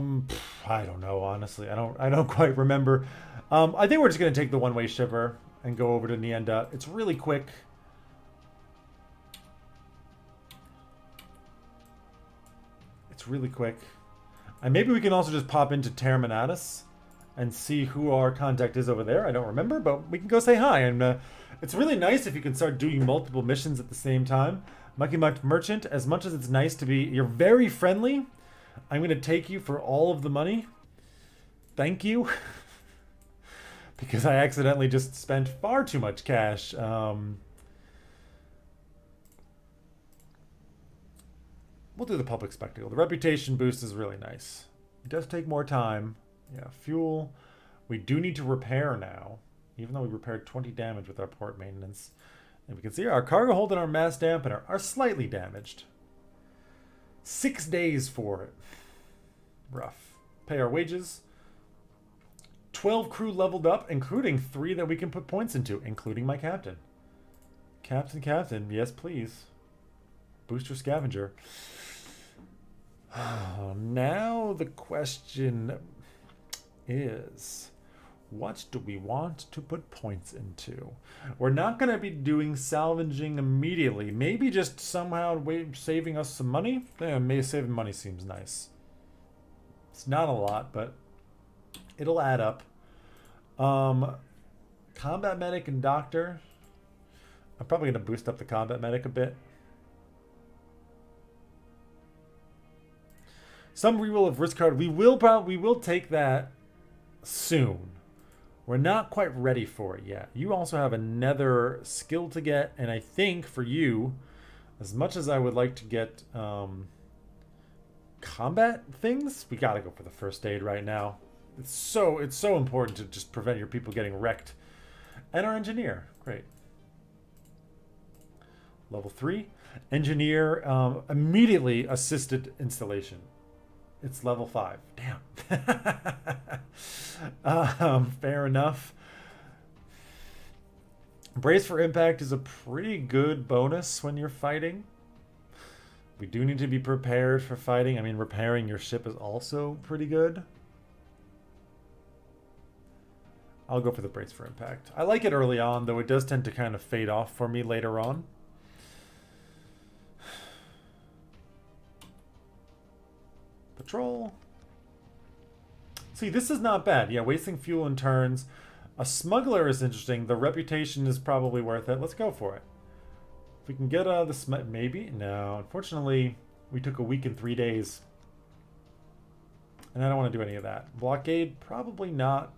don't know, honestly. I don't quite remember. I think we're just going to take the one-way shipper and go over to Nienda. It's really quick. It's really quick. And maybe we can also just pop into Terminatus and see who our contact is over there. I don't remember, but we can go say hi. And it's really nice if you can start doing multiple missions at the same time. Monkey Muck Merchant, as much as it's nice to be... You're very friendly. I'm going to take you for all of the money. Thank you. Because I accidentally just spent far too much cash. We'll do the public spectacle. The reputation boost is really nice. It does take more time. Yeah, fuel. We do need to repair now, even though we repaired 20 damage with our port maintenance. And we can see our cargo hold and our mass dampener are slightly damaged. 6 days for it. Rough. Pay our wages. 12 crew leveled up, including 3 that we can put points into, including my captain. Captain, yes please. Booster scavenger. Now the question is, what do we want to put points into? We're not going to be doing salvaging immediately. Maybe just somehow saving us some money? Yeah, maybe saving money seems nice. It's not a lot, but it'll add up. Combat medic and doctor. I'm probably going to boost up the combat medic a bit. Some reroll of risk card. We will take that soon. We're not quite ready for it yet. You also have another skill to get, and I think for you, as much as I would like to get combat things, we gotta go for the first aid right now. It's so important to just prevent your people getting wrecked. And our engineer, great. Level 3. Engineer, immediately assisted installation. It's level 5. Damn. Fair enough. Brace for impact is a pretty good bonus when you're fighting. We do need to be prepared for fighting. I mean, repairing your ship is also pretty good. I'll go for the Brace for Impact. I like it early on, though it does tend to kind of fade off for me later on. Patrol. See, this is not bad. Yeah, wasting fuel and turns. A smuggler is interesting. The reputation is probably worth it. Let's go for it. If we can get the maybe? No, unfortunately, we took a week and 3 days. And I don't want to do any of that. Blockade, probably not.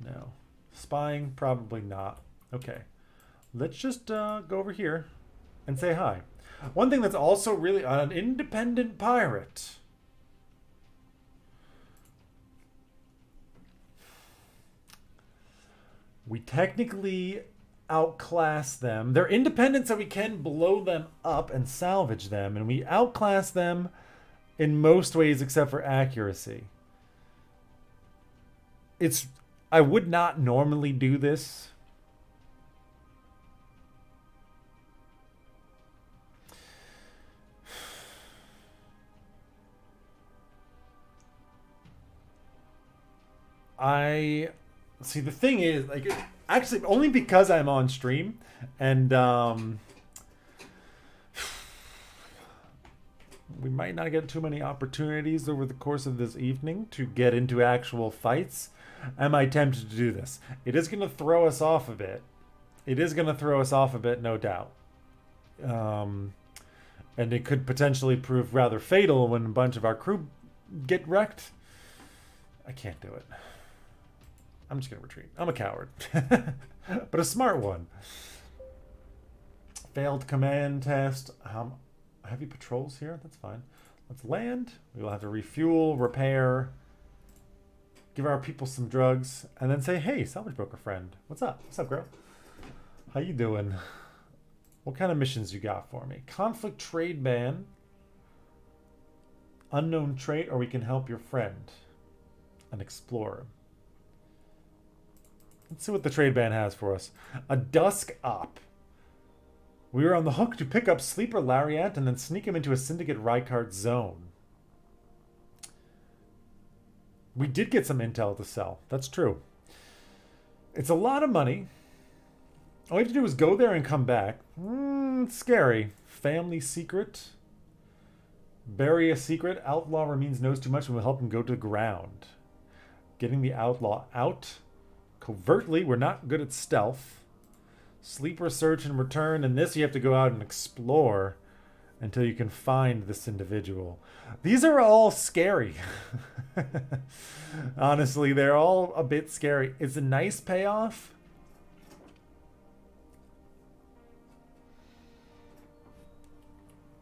No. Spying, probably not. Okay. Let's just go over here and say hi. One thing that's also really an independent pirate. We technically outclass them. They're independent, so we can blow them up and salvage them. And we outclass them in most ways except for accuracy. I would not normally do this. See, the thing is, like, actually, only because I'm on stream, and we might not get too many opportunities over the course of this evening to get into actual fights. Am I tempted to do this? It is going to throw us off a bit. It is going to throw us off a bit, no doubt. And it could potentially prove rather fatal when a bunch of our crew get wrecked. I can't do it. I'm just going to retreat. I'm a coward. But a smart one. Failed command test. Heavy patrols here. That's fine. Let's land. We will have to refuel, repair, give our people some drugs, and then say, hey, salvage broker friend. What's up? What's up, girl? How you doing? What kind of missions you got for me? Conflict trade ban. Unknown trait, or we can help your friend. An explorer. Let's see what the trade ban has for us. A dusk op. We were on the hook to pick up Sleeper Lariat and then sneak him into a Syndicate Rykart zone. We did get some intel to sell. That's true. It's a lot of money. All we have to do is go there and come back. It's scary. Family secret. Bury a secret. Outlaw Ramines knows too much and will help him go to the ground. Getting the outlaw out. Covertly, we're not good at stealth. Sleeper search and return. And this you have to go out and explore until you can find this individual. These are all scary. Honestly, they're all a bit scary. It's a nice payoff.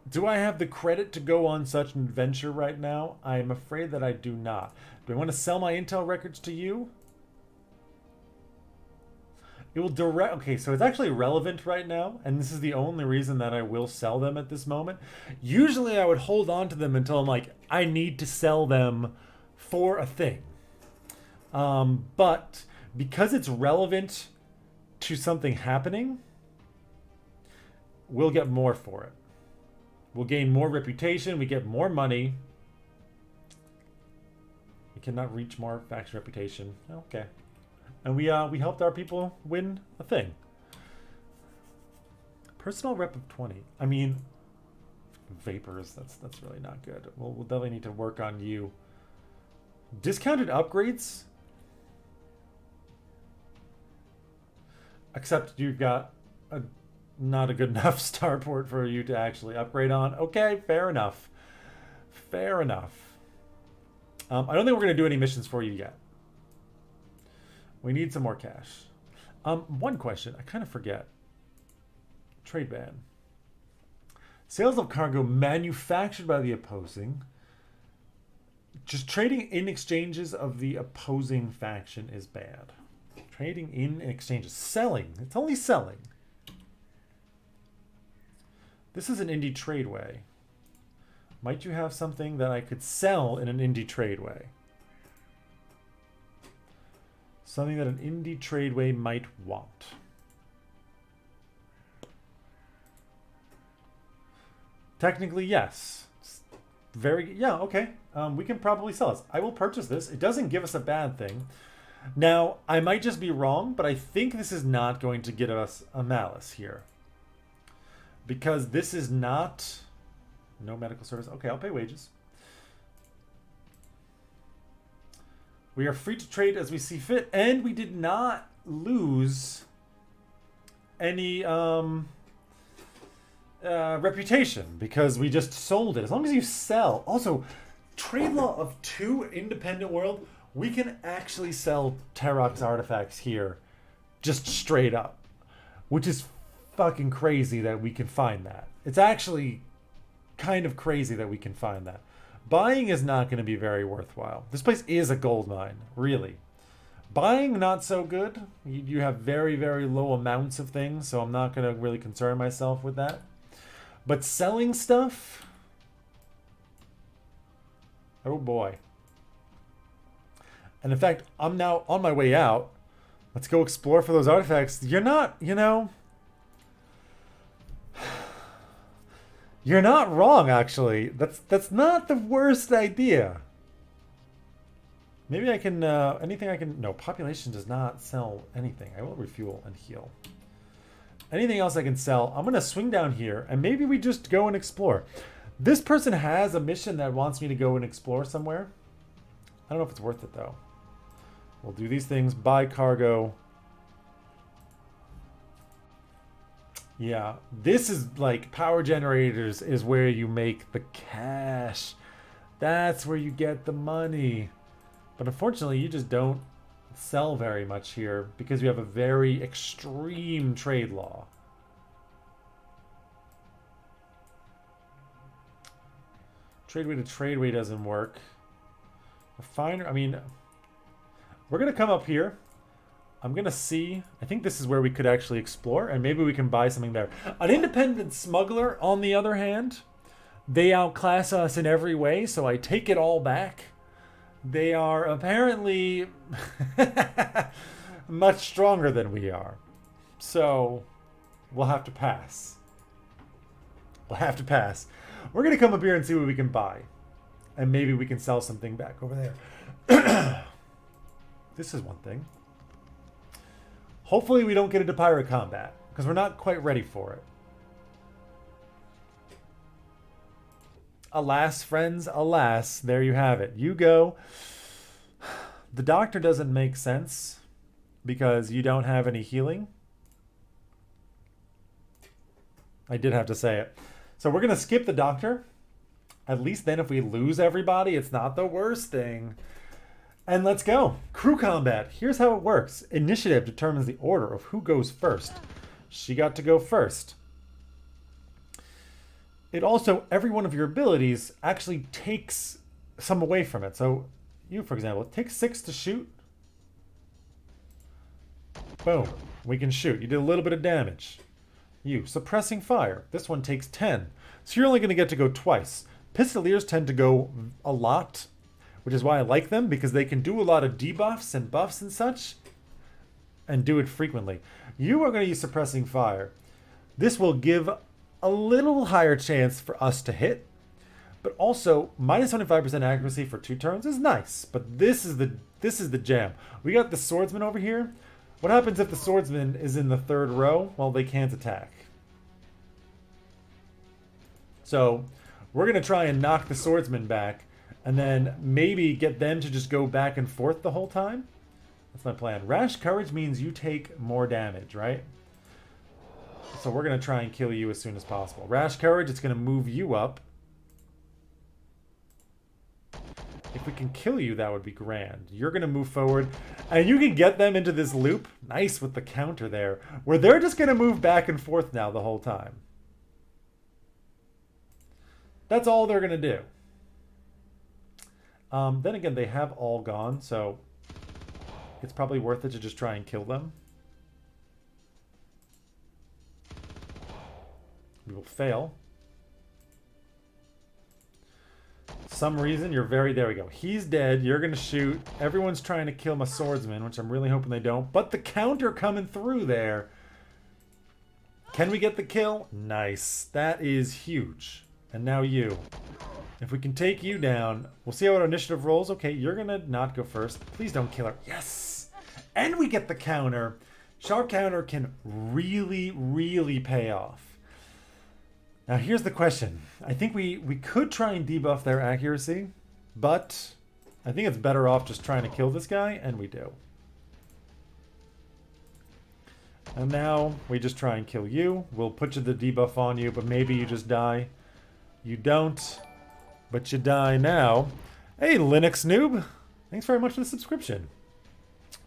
Do I have the credit to go on such an adventure right now? I am afraid that I do not. Do I want to sell my intel records to you? It will direct... Okay, so it's actually relevant right now, and this is the only reason that I will sell them at this moment. Usually I would hold on to them until I'm like, I need to sell them for a thing. But because it's relevant to something happening, we'll get more for it. We'll gain more reputation, we get more money. We cannot reach more faction reputation. Okay. And we helped our people win a thing. Personal rep of 20. I mean, vapors, that's really not good. We'll definitely need to work on you. Discounted upgrades? Except you've got not a good enough starport for you to actually upgrade on. Okay, fair enough. Fair enough. I don't think we're going to do any missions for you yet. We need some more cash. One question, I kind of forget. Trade ban. Sales of cargo manufactured by the opposing. Just trading in exchanges of the opposing faction is bad. Trading in exchanges. Selling. It's only selling. This is an indie tradeway. Might you have something that I could sell in an indie tradeway? Something that an indie tradeway might want. Technically, yes. Yeah, okay. We can probably sell this. I will purchase this. It doesn't give us a bad thing. Now, I might just be wrong, but I think this is not going to get us a malice here. Because this is not... No medical service. Okay, I'll pay wages. We are free to trade as we see fit, and we did not lose any reputation because we just sold it. As long as you sell. Also, trade law of 2 independent world, we can actually sell Terox artifacts here just straight up, which is fucking crazy that we can find that. It's actually kind of crazy that we can find that. Buying is not going to be very worthwhile. This place is a gold mine, really. Buying, not so good. You have very, very low amounts of things, so I'm not going to really concern myself with that. But selling stuff... Oh boy. And in fact, I'm now on my way out. Let's go explore for those artifacts. You're not, you know... You're not wrong, actually. That's not the worst idea. Maybe I can, anything I can... No, population does not sell anything. I will refuel and heal. Anything else I can sell? I'm going to swing down here, and maybe we just go and explore. This person has a mission that wants me to go and explore somewhere. I don't know if it's worth it, though. We'll do these things. Buy cargo. Yeah, this is like power generators is where you make the cash. That's where you get the money. But unfortunately, you just don't sell very much here because you have a very extreme trade law. Tradeway to tradeway doesn't work. Refiner, I mean, we're going to come up here. I'm going to see. I think this is where we could actually explore, and maybe we can buy something there. An independent smuggler, on the other hand, they outclass us in every way, so I take it all back. They are apparently much stronger than we are. So we'll have to pass. We'll have to pass. We're going to come up here and see what we can buy. And maybe we can sell something back over there. This is one thing. Hopefully we don't get into pirate combat, because we're not quite ready for it. Alas, friends, alas, there you have it. You go. The doctor doesn't make sense because you don't have any healing. I did have to say it. So we're going to skip the doctor. At least then if we lose everybody, it's not the worst thing. And let's go. Crew combat. Here's how it works. Initiative determines the order of who goes first. She got to go first. It also, every one of your abilities actually takes some away from it. So you, for example, it takes 6 to shoot. Boom. We can shoot. You did a little bit of damage. You, suppressing fire. This one takes 10. So you're only going to get to go twice. Pistoliers tend to go a lot, which is why I like them, because they can do a lot of debuffs and buffs and such, and do it frequently. You are going to use suppressing fire. This will give a little higher chance for us to hit, but also minus 25% accuracy for 2 turns is nice. But this is the jam. We got the swordsman over here. What happens if the swordsman is in the 3rd row? Well, they can't attack. So we're going to try and knock the swordsman back, and then maybe get them to just go back and forth the whole time. That's my plan. Rash courage means you take more damage, right? So we're going to try and kill you as soon as possible. Rash courage, it's going to move you up. If we can kill you, that would be grand. You're going to move forward, and you can get them into this loop. Nice with the counter there, where they're just going to move back and forth now the whole time. That's all they're going to do. Then again, they have all gone, so it's probably worth it to just try and kill them. We will fail. Some reason you're very... There we go. He's dead. You're going to shoot. Everyone's trying to kill my swordsman, which I'm really hoping they don't. But the counter coming through there. Can we get the kill? Nice. That is huge. And now you. If we can take you down, we'll see how our initiative rolls. Okay, you're going to not go first. Please don't kill her. Yes! and we get the counter. Sharp counter can really, really pay off. Now here's the question. I think we could try and debuff their accuracy, but I think it's better off just trying to kill this guy, and we do. And now we just try and kill you. We'll put the debuff on you, but maybe you just die. You don't, but you die now. Hey, Linux noob. Thanks very much for the subscription.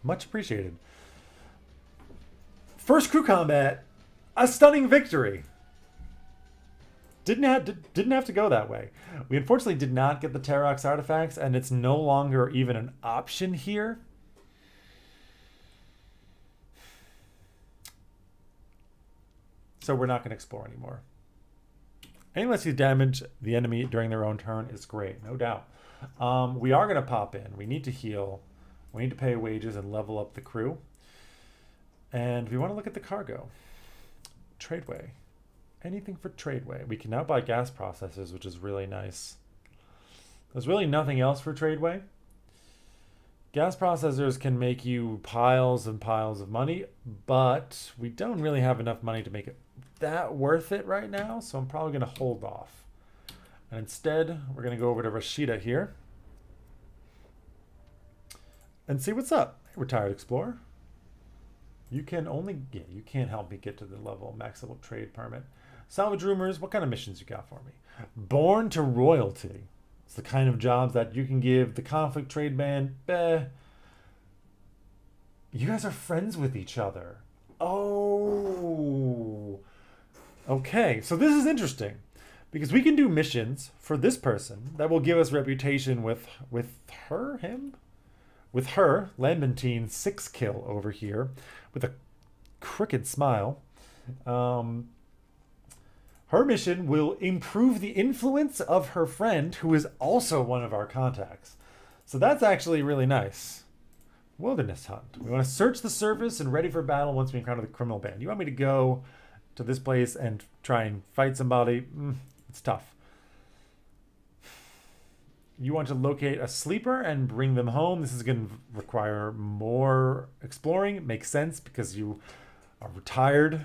Much appreciated. First crew combat, a stunning victory. Didn't have to go that way. We unfortunately did not get the Terox artifacts, and it's no longer even an option here. So we're not going to explore anymore. Unless you damage the enemy during their own turn is great, no doubt. We are going to pop in. We need to heal. We need to pay wages and level up the crew. And we want to look at the cargo. Tradeway. Anything for Tradeway. We can now buy gas processors, which is really nice. There's really nothing else for Tradeway. Gas processors can make you piles and piles of money, but we don't really have enough money to make it that worth it right now, so I'm probably going to hold off. And instead, we're going to go over to Rashida here and see what's up. Hey, retired explorer. You can only, you can't help me get to the level of max level trade permit. Salvage rumors, what kind of missions you got for me? Born to royalty. It's the kind of jobs that you can give the conflict trade ban. You guys are friends with each other. Oh. Okay, so this is interesting. Because we can do missions for this person that will give us reputation with her, Lambentine 6 kill over here, with a crooked smile. Her mission will improve the influence of her friend, who is also one of our contacts. So that's actually really nice. Wilderness hunt. We want to search the surface and ready for battle once we encounter the criminal band. You want me to go to this place and try and fight somebody? It's tough. You want to locate a sleeper and bring them home. This is going to require more exploring. It makes sense because you are retired.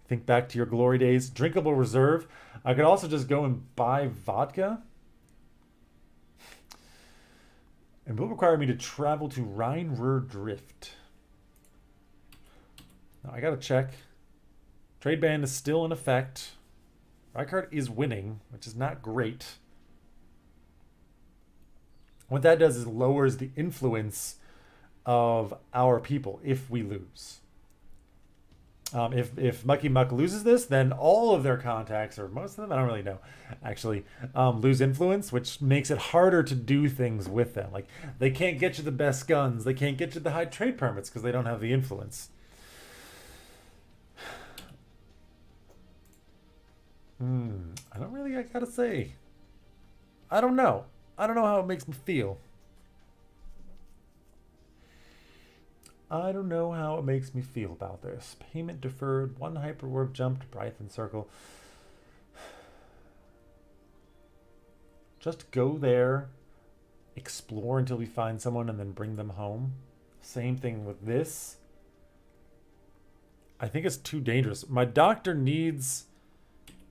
Think back to your glory days. Drinkable reserve. I could also just go and buy vodka. And will require me to travel to Rhine-Ruhr Drift. Now, I gotta check. Trade ban is still in effect. Rykard is winning, which is not great. What that does is lowers the influence of our people if we lose. If Mucky Muck loses this, then all of their contacts, or most of them, I don't really know, actually, lose influence, which makes it harder to do things with them. Like, they can't get you the best guns. They can't get you the high trade permits because they don't have the influence. I don't really, I gotta say. I don't know. I don't know how it makes me feel. I don't know how it makes me feel about this. Payment deferred, 1 hyperwarp jump to Brython Circle. Just go there, explore until we find someone, and then bring them home. Same thing with this. I think it's too dangerous. My doctor needs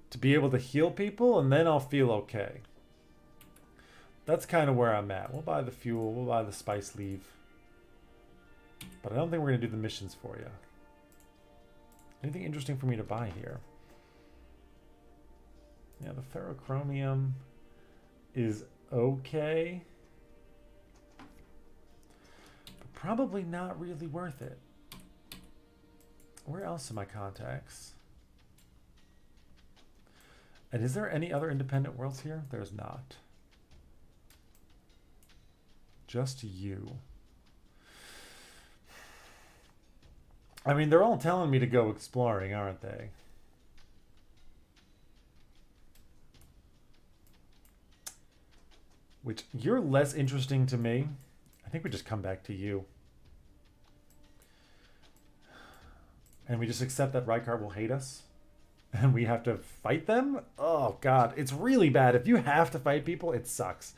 to be able to heal people, and then I'll feel okay. That's kind of where I'm at. We'll buy the fuel, we'll buy the spice leaf. But I don't think we're going to do the missions for you. Anything interesting for me to buy here? Yeah, the ferrochromium is okay. But probably not really worth it. Where else are my contacts? And is there any other independent worlds here? There's not. Just you. I mean, they're all telling me to go exploring, aren't they? Which, you're less interesting to me. I think we just come back to you. And we just accept that Rykard will hate us. And we have to fight them? Oh, God. It's really bad. If you have to fight people, it sucks.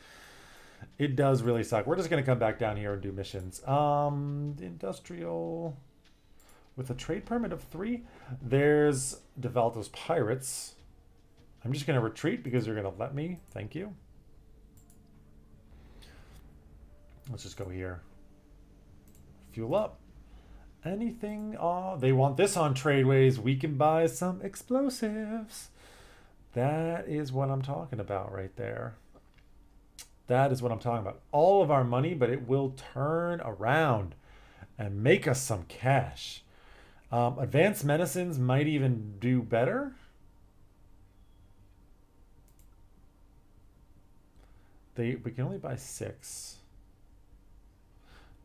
It does really suck. We're just going to come back down here and do missions. Industrial with a trade permit of 3. There's Devalto's Pirates. I'm just going to retreat because you're going to let me. Thank you. Let's just go here. Fuel up. Anything? Oh, they want this on tradeways. We can buy some explosives. That is what I'm talking about right there. That is what I'm talking about. All of our money, but it will turn around and make us some cash. Advanced medicines might even do better. We can only buy 6.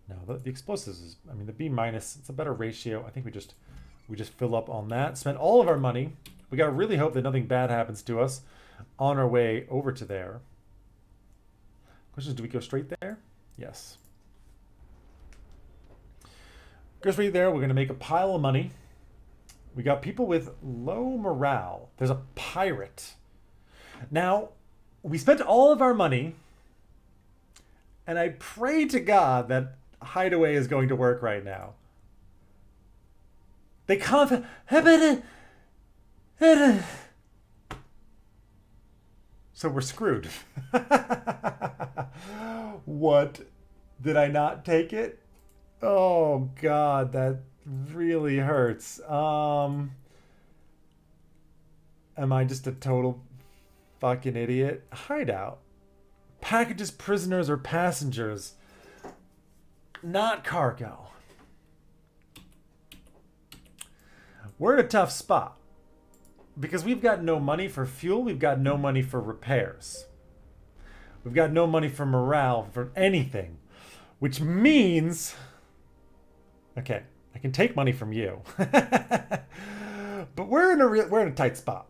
No, the explosives is, I mean, the B minus, it's a better ratio. I think we just fill up on that. Spend all of our money. We got to really hope that nothing bad happens to us on our way over to there. Question is, do we go straight there? Yes. Go straight there. We're going to make a pile of money. We got people with low morale. There's a pirate. Now, we spent all of our money, and I pray to God that Hideaway is going to work right now. They can't. So we're screwed. What? Did I not take it? Oh God, that really hurts. Am I just a total fucking idiot? Hideout. Packages, prisoners, or passengers. Not cargo. We're in a tough spot. Because we've got no money for fuel, we've got no money for repairs. We've got no money for morale, for anything. Which means... Okay, I can take money from you. But we're in a tight spot.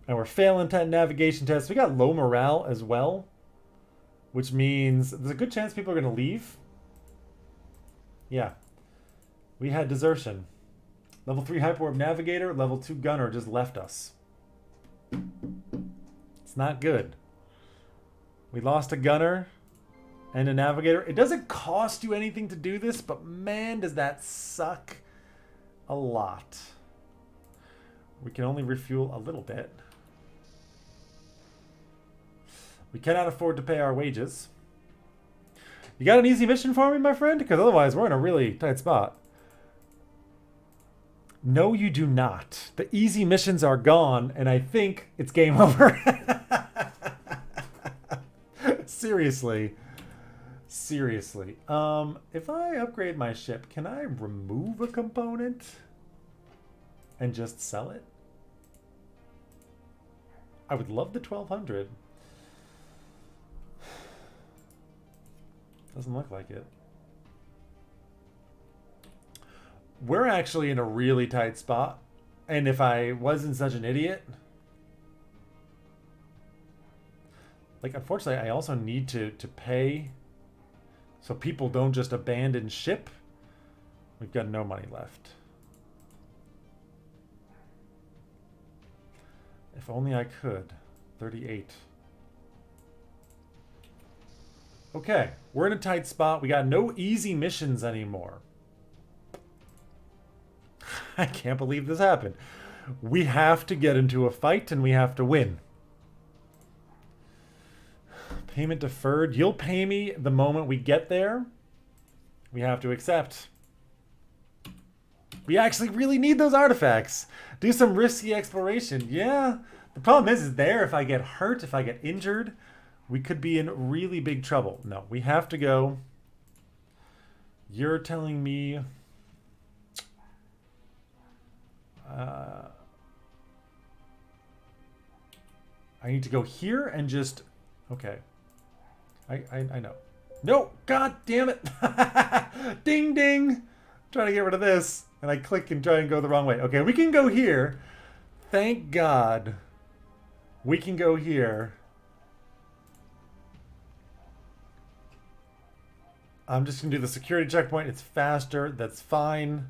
And we're failing navigation tests. We got low morale as well. Which means there's a good chance people are going to leave. Yeah. We had desertion. Level 3 Hyperwarp Navigator, level 2 Gunner just left us. It's not good. We lost a Gunner and a Navigator. It doesn't cost you anything to do this, but man, does that suck a lot. We can only refuel a little bit. We cannot afford to pay our wages. You got an easy mission for me, my friend? Because otherwise, we're in a really tight spot. No, you do not. The easy missions are gone, and I think it's game over. Seriously. Seriously. If I upgrade my ship, can I remove a component and just sell it? I would love the 1200. Doesn't look like it. We're actually in a really tight spot. And if I wasn't such an idiot... Like, unfortunately, I also need to pay so people don't just abandon ship. We've got no money left. If only I could. 38. Okay, we're in a tight spot. We got no easy missions anymore. I can't believe this happened. We have to get into a fight and we have to win. Payment deferred. You'll pay me the moment we get there. We have to accept. We actually really need those artifacts. Do some risky exploration. Yeah. The problem is there, if I get hurt, if I get injured, we could be in really big trouble. No, we have to go. You're telling me... I need to go here and just... Okay. I know. No! God damn it! Ding ding! Trying to get rid of this. And I click and try and go the wrong way. Okay, we can go here. Thank God. We can go here. I'm just going to do the security checkpoint. It's faster. That's fine.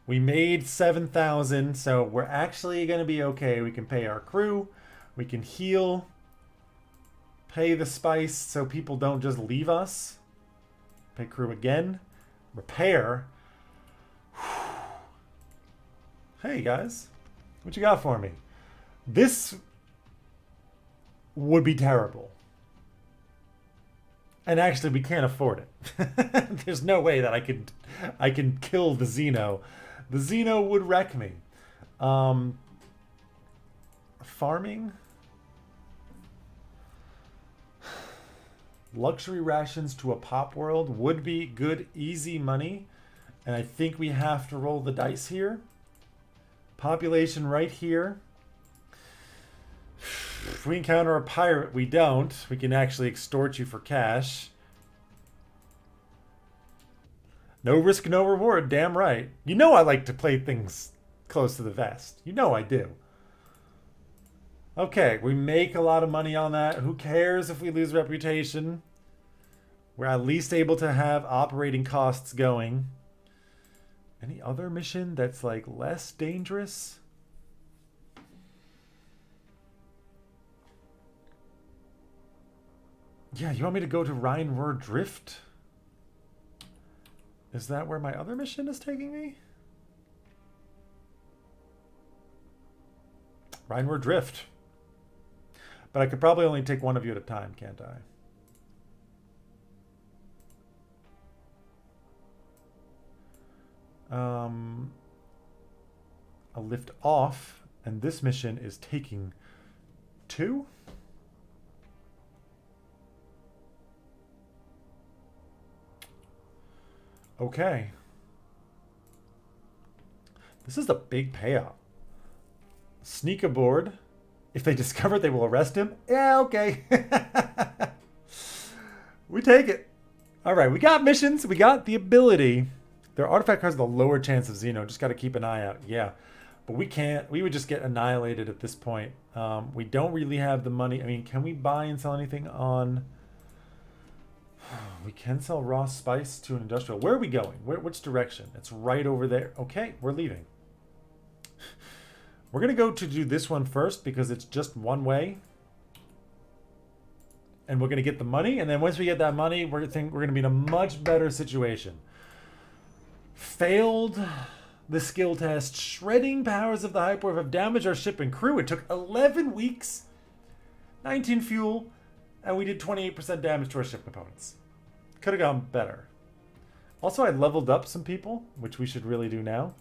We made 7,000, so we're actually going to be okay. We can pay our crew. We can heal. Pay the spice so people don't just leave us. Pay crew again. Repair. Hey guys, what you got for me? This would be terrible. And actually, we can't afford it. There's no way that I can kill the Xeno. The Xeno would wreck me. Farming. Luxury rations to a pop world would be good, easy money. And I think we have to roll the dice here. Population right here. If we encounter a pirate, we don't. We can actually extort you for cash. No risk, no reward. Damn right. You know I like to play things close to the vest. You know I do. Okay, we make a lot of money on that. Who cares if we lose reputation? We're at least able to have operating costs going. Any other mission that's like less dangerous? Yeah, you want me to go to Rhineward Drift? Is that where my other mission is taking me? Rhineward Drift. But I could probably only take one of you at a time, can't I? I'll lift off, and this mission is taking 2? Okay. This is a big payout. Sneak aboard. If they discover it, they will arrest him. Yeah, okay. We take it. All right, we got missions. We got the ability. Their artifact has the lower chance of Xeno. Just got to keep an eye out. Yeah, but we can't. We would just get annihilated at this point. We don't really have the money. I mean, can we buy and sell anything on... We can sell raw spice to an industrial. Where are we going? Which direction? It's right over there. Okay, we're leaving. We're going to go to do this one first because it's just one way. And we're going to get the money. And then once we get that money, we're going to be in a much better situation. Failed the skill test. Shredding powers of the hyperwave have damaged our ship and crew. It took 11 weeks, 19 fuel, and we did 28% damage to our ship components. Could have gone better. Also, I leveled up some people, which we should really do now.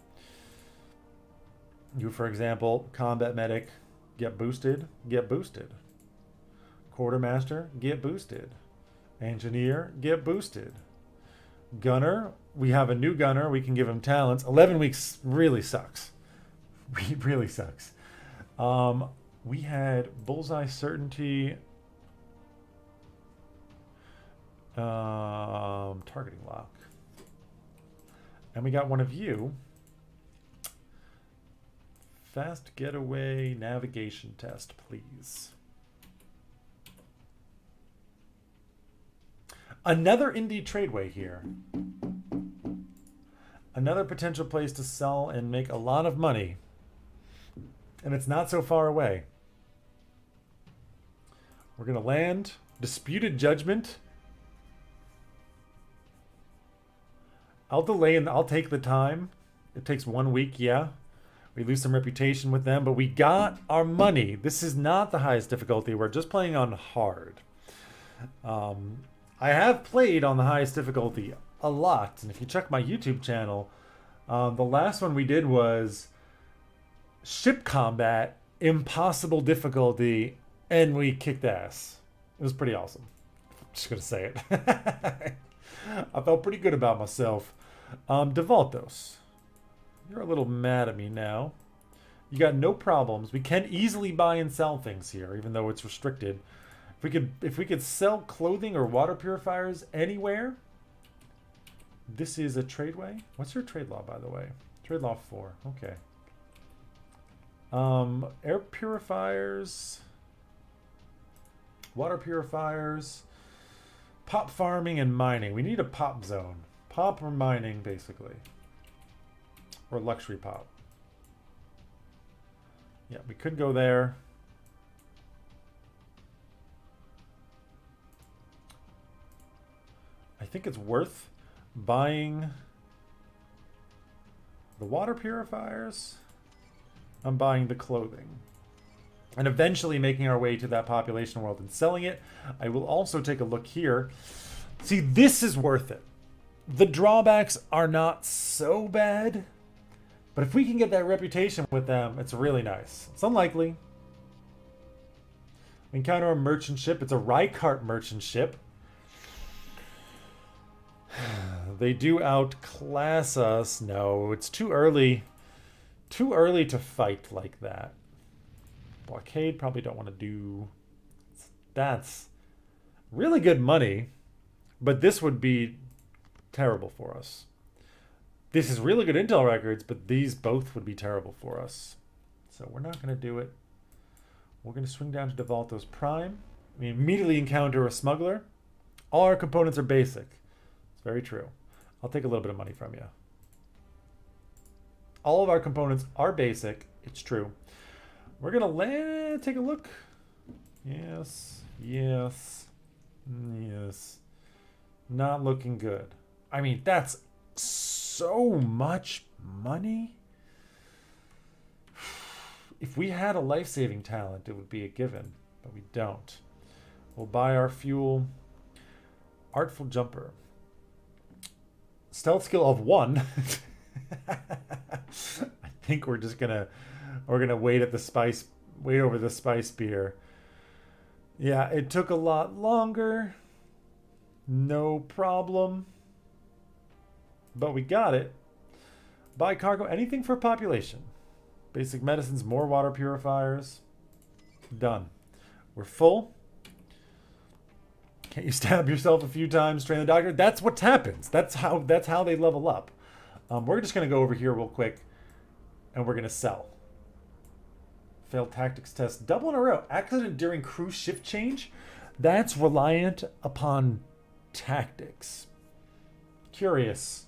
You, for example, combat medic, get boosted, get boosted. Quartermaster, get boosted. Engineer, get boosted. Gunner, we have a new gunner. We can give him talents. 11 weeks really sucks. Really sucks. We had bullseye certainty. Targeting lock. And we got one of you. Fast getaway navigation test, please. Another indie tradeway here. Another potential place to sell and make a lot of money. And it's not so far away. We're going to land. Disputed judgment. I'll delay and I'll take the time. It takes 1 week, yeah. We lose some reputation with them, but we got our money. This is not the highest difficulty. We're just playing on hard. I have played on the highest difficulty a lot. And if you check my YouTube channel, the last one we did was ship combat, impossible difficulty, and we kicked ass. It was pretty awesome. I'm just going to say it. I felt pretty good about myself. Devaltos. You're a little mad at me now. You got no problems. We can easily buy and sell things here, even though it's restricted. If we could sell clothing or water purifiers anywhere, this is a tradeway. What's your trade law, by the way? Trade law 4. Okay. Air purifiers, water purifiers, pop farming and mining. We need a pop zone. Pop or mining, basically. Or luxury pop. Yeah, we could go there. think it's worth buying the water purifiers. I'm buying the clothing. And eventually making our way to that population world and selling it. I will also take a look here. See, this is worth it. The drawbacks are not so bad. But if we can get that reputation with them, it's really nice. It's unlikely. We encounter a merchant ship. It's a Rykart merchant ship. They do outclass us. No, it's too early. Too early to fight like that. Blockade, probably don't want to do... That's really good money, but this would be terrible for us. This is really good intel records, but these both would be terrible for us. So we're not going to do it. We're going to swing down to Devalto's Prime. We immediately encounter a smuggler. All our components are basic. It's very true. I'll take a little bit of money from you. All of our components are basic. It's true. We're going to take a look. Yes. Yes. Yes. Not looking good. I mean, that's so much money. If we had a life-saving talent, it would be a given, but we don't. We'll buy our fuel. Artful Jumper. Stealth skill of 1. I think we're just gonna wait at the spice, wait over the spice beer. Yeah, it took a lot longer. No problem. But we got it. Buy cargo, anything for population. Basic medicines, more water purifiers. Done. We're full. Can't you stab yourself a few times, train the doctor? That's what happens. That's how they level up. We're just gonna go over here real quick, and we're gonna sell. Failed tactics test, double in a row. Accident during crew shift change. That's reliant upon tactics. Curious.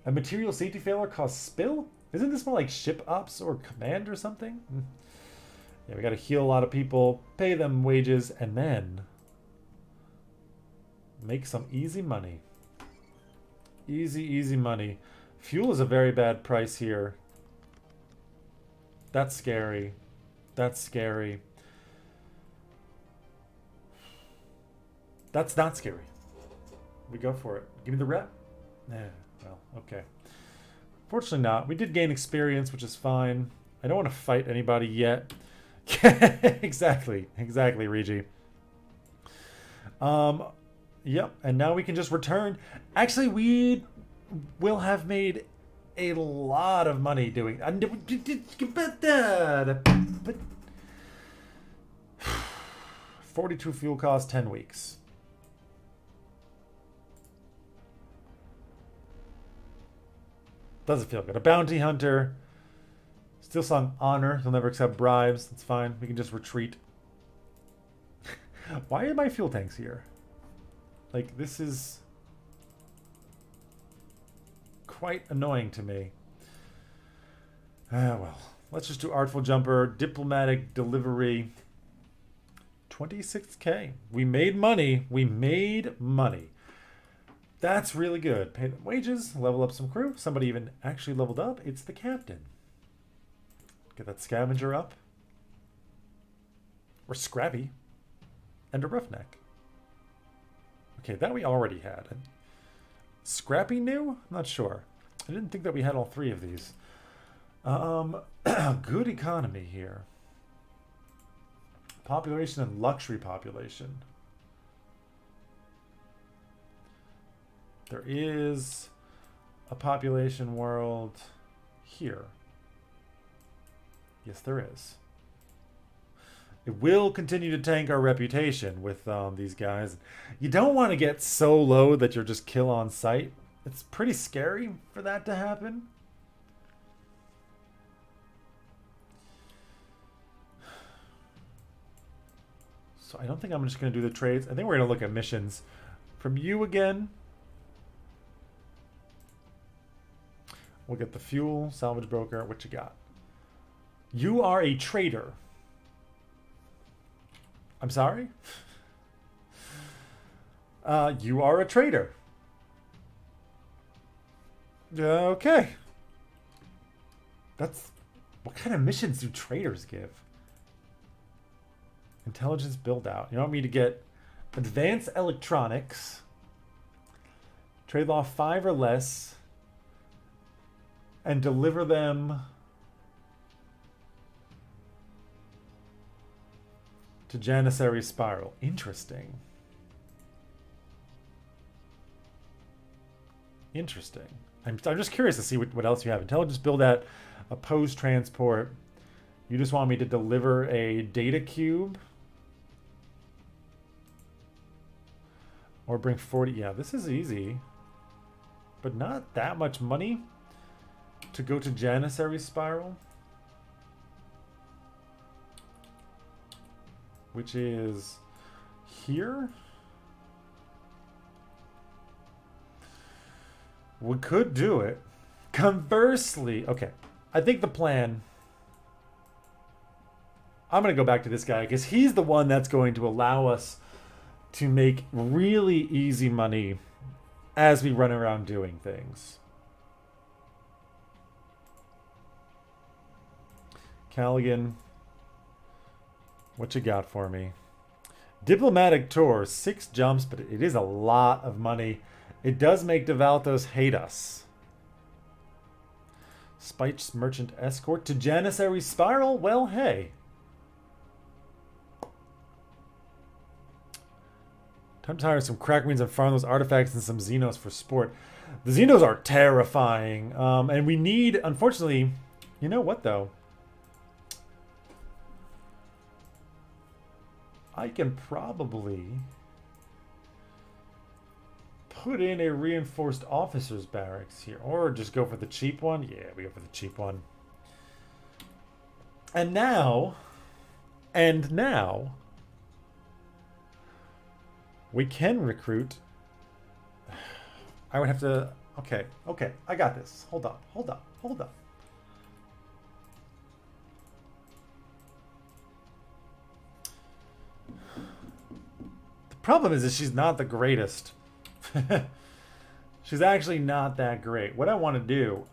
A material safety failure caused spill? Isn't this more like ship ops or command or something? Yeah, we gotta heal a lot of people, pay them wages, and then make some easy money. Easy money. Fuel is a very bad price here. That's scary. That's scary. That's not scary. We go for it. Give me the rep. Yeah, well, okay. Fortunately not. We did gain experience, which is fine. I don't want to fight anybody yet. Exactly, Regi. Yep, and now we can just return. Actually, we will have made a lot of money doing... 42 fuel cost, 10 weeks. Doesn't feel good. A bounty hunter. Still some honor. He'll never accept bribes. That's fine. We can just retreat. Why are my fuel tanks here? Like, this is quite annoying to me. Well, let's just do Artful Jumper. Diplomatic Delivery. 26k. We made money. We made money. That's really good. Pay them wages, level up some crew. Somebody even actually leveled up. It's the captain. Get that scavenger up. Or Scrappy. And a roughneck. Okay, that we already had. Scrappy new? I'm not sure. I didn't think that we had all three of these. Good economy here. Population and luxury population. There is a population world here. Yes, there is. It will continue to tank our reputation with these guys. You don't want to get so low that you're just kill on sight. It's pretty scary for that to happen. So I don't think I'm just going to do the trades. I think we're going to look at missions. From you again. We'll get the fuel, salvage broker. What you got? You are a trader. I'm sorry? You are a trader. Okay. That's... What kind of missions do traders give? Intelligence build out. You want me to get advanced electronics, trade law 5 or less, and deliver them to Janissary Spiral. Interesting. Interesting. I'm just curious to see what else you have. Intelligence build out, oppose transport. You just want me to deliver a data cube? Or bring 40. Yeah, this is easy. But not that much money to go to Janissary Spiral. Which is here. We could do it. Conversely, okay. I think the plan... I'm going to go back to this guy because he's the one that's going to allow us to make really easy money as we run around doing things. Callaghan, what you got for me? Diplomatic tour, 6 jumps, but it is a lot of money. It does make Devaltos hate us. Spikes merchant escort to Janissary Spiral? Well, hey. Time to hire some crackmeans and farm those artifacts and some Xenos for sport. The Xenos are terrifying. And we need, unfortunately, you know what though? I can probably put in a reinforced officers barracks here. Or just go for the cheap one. Yeah, we go for the cheap one. And now, we can recruit. I would have to... Okay, I got this. Hold up. The problem is that she's not the greatest. She's actually not that great. What I want to do...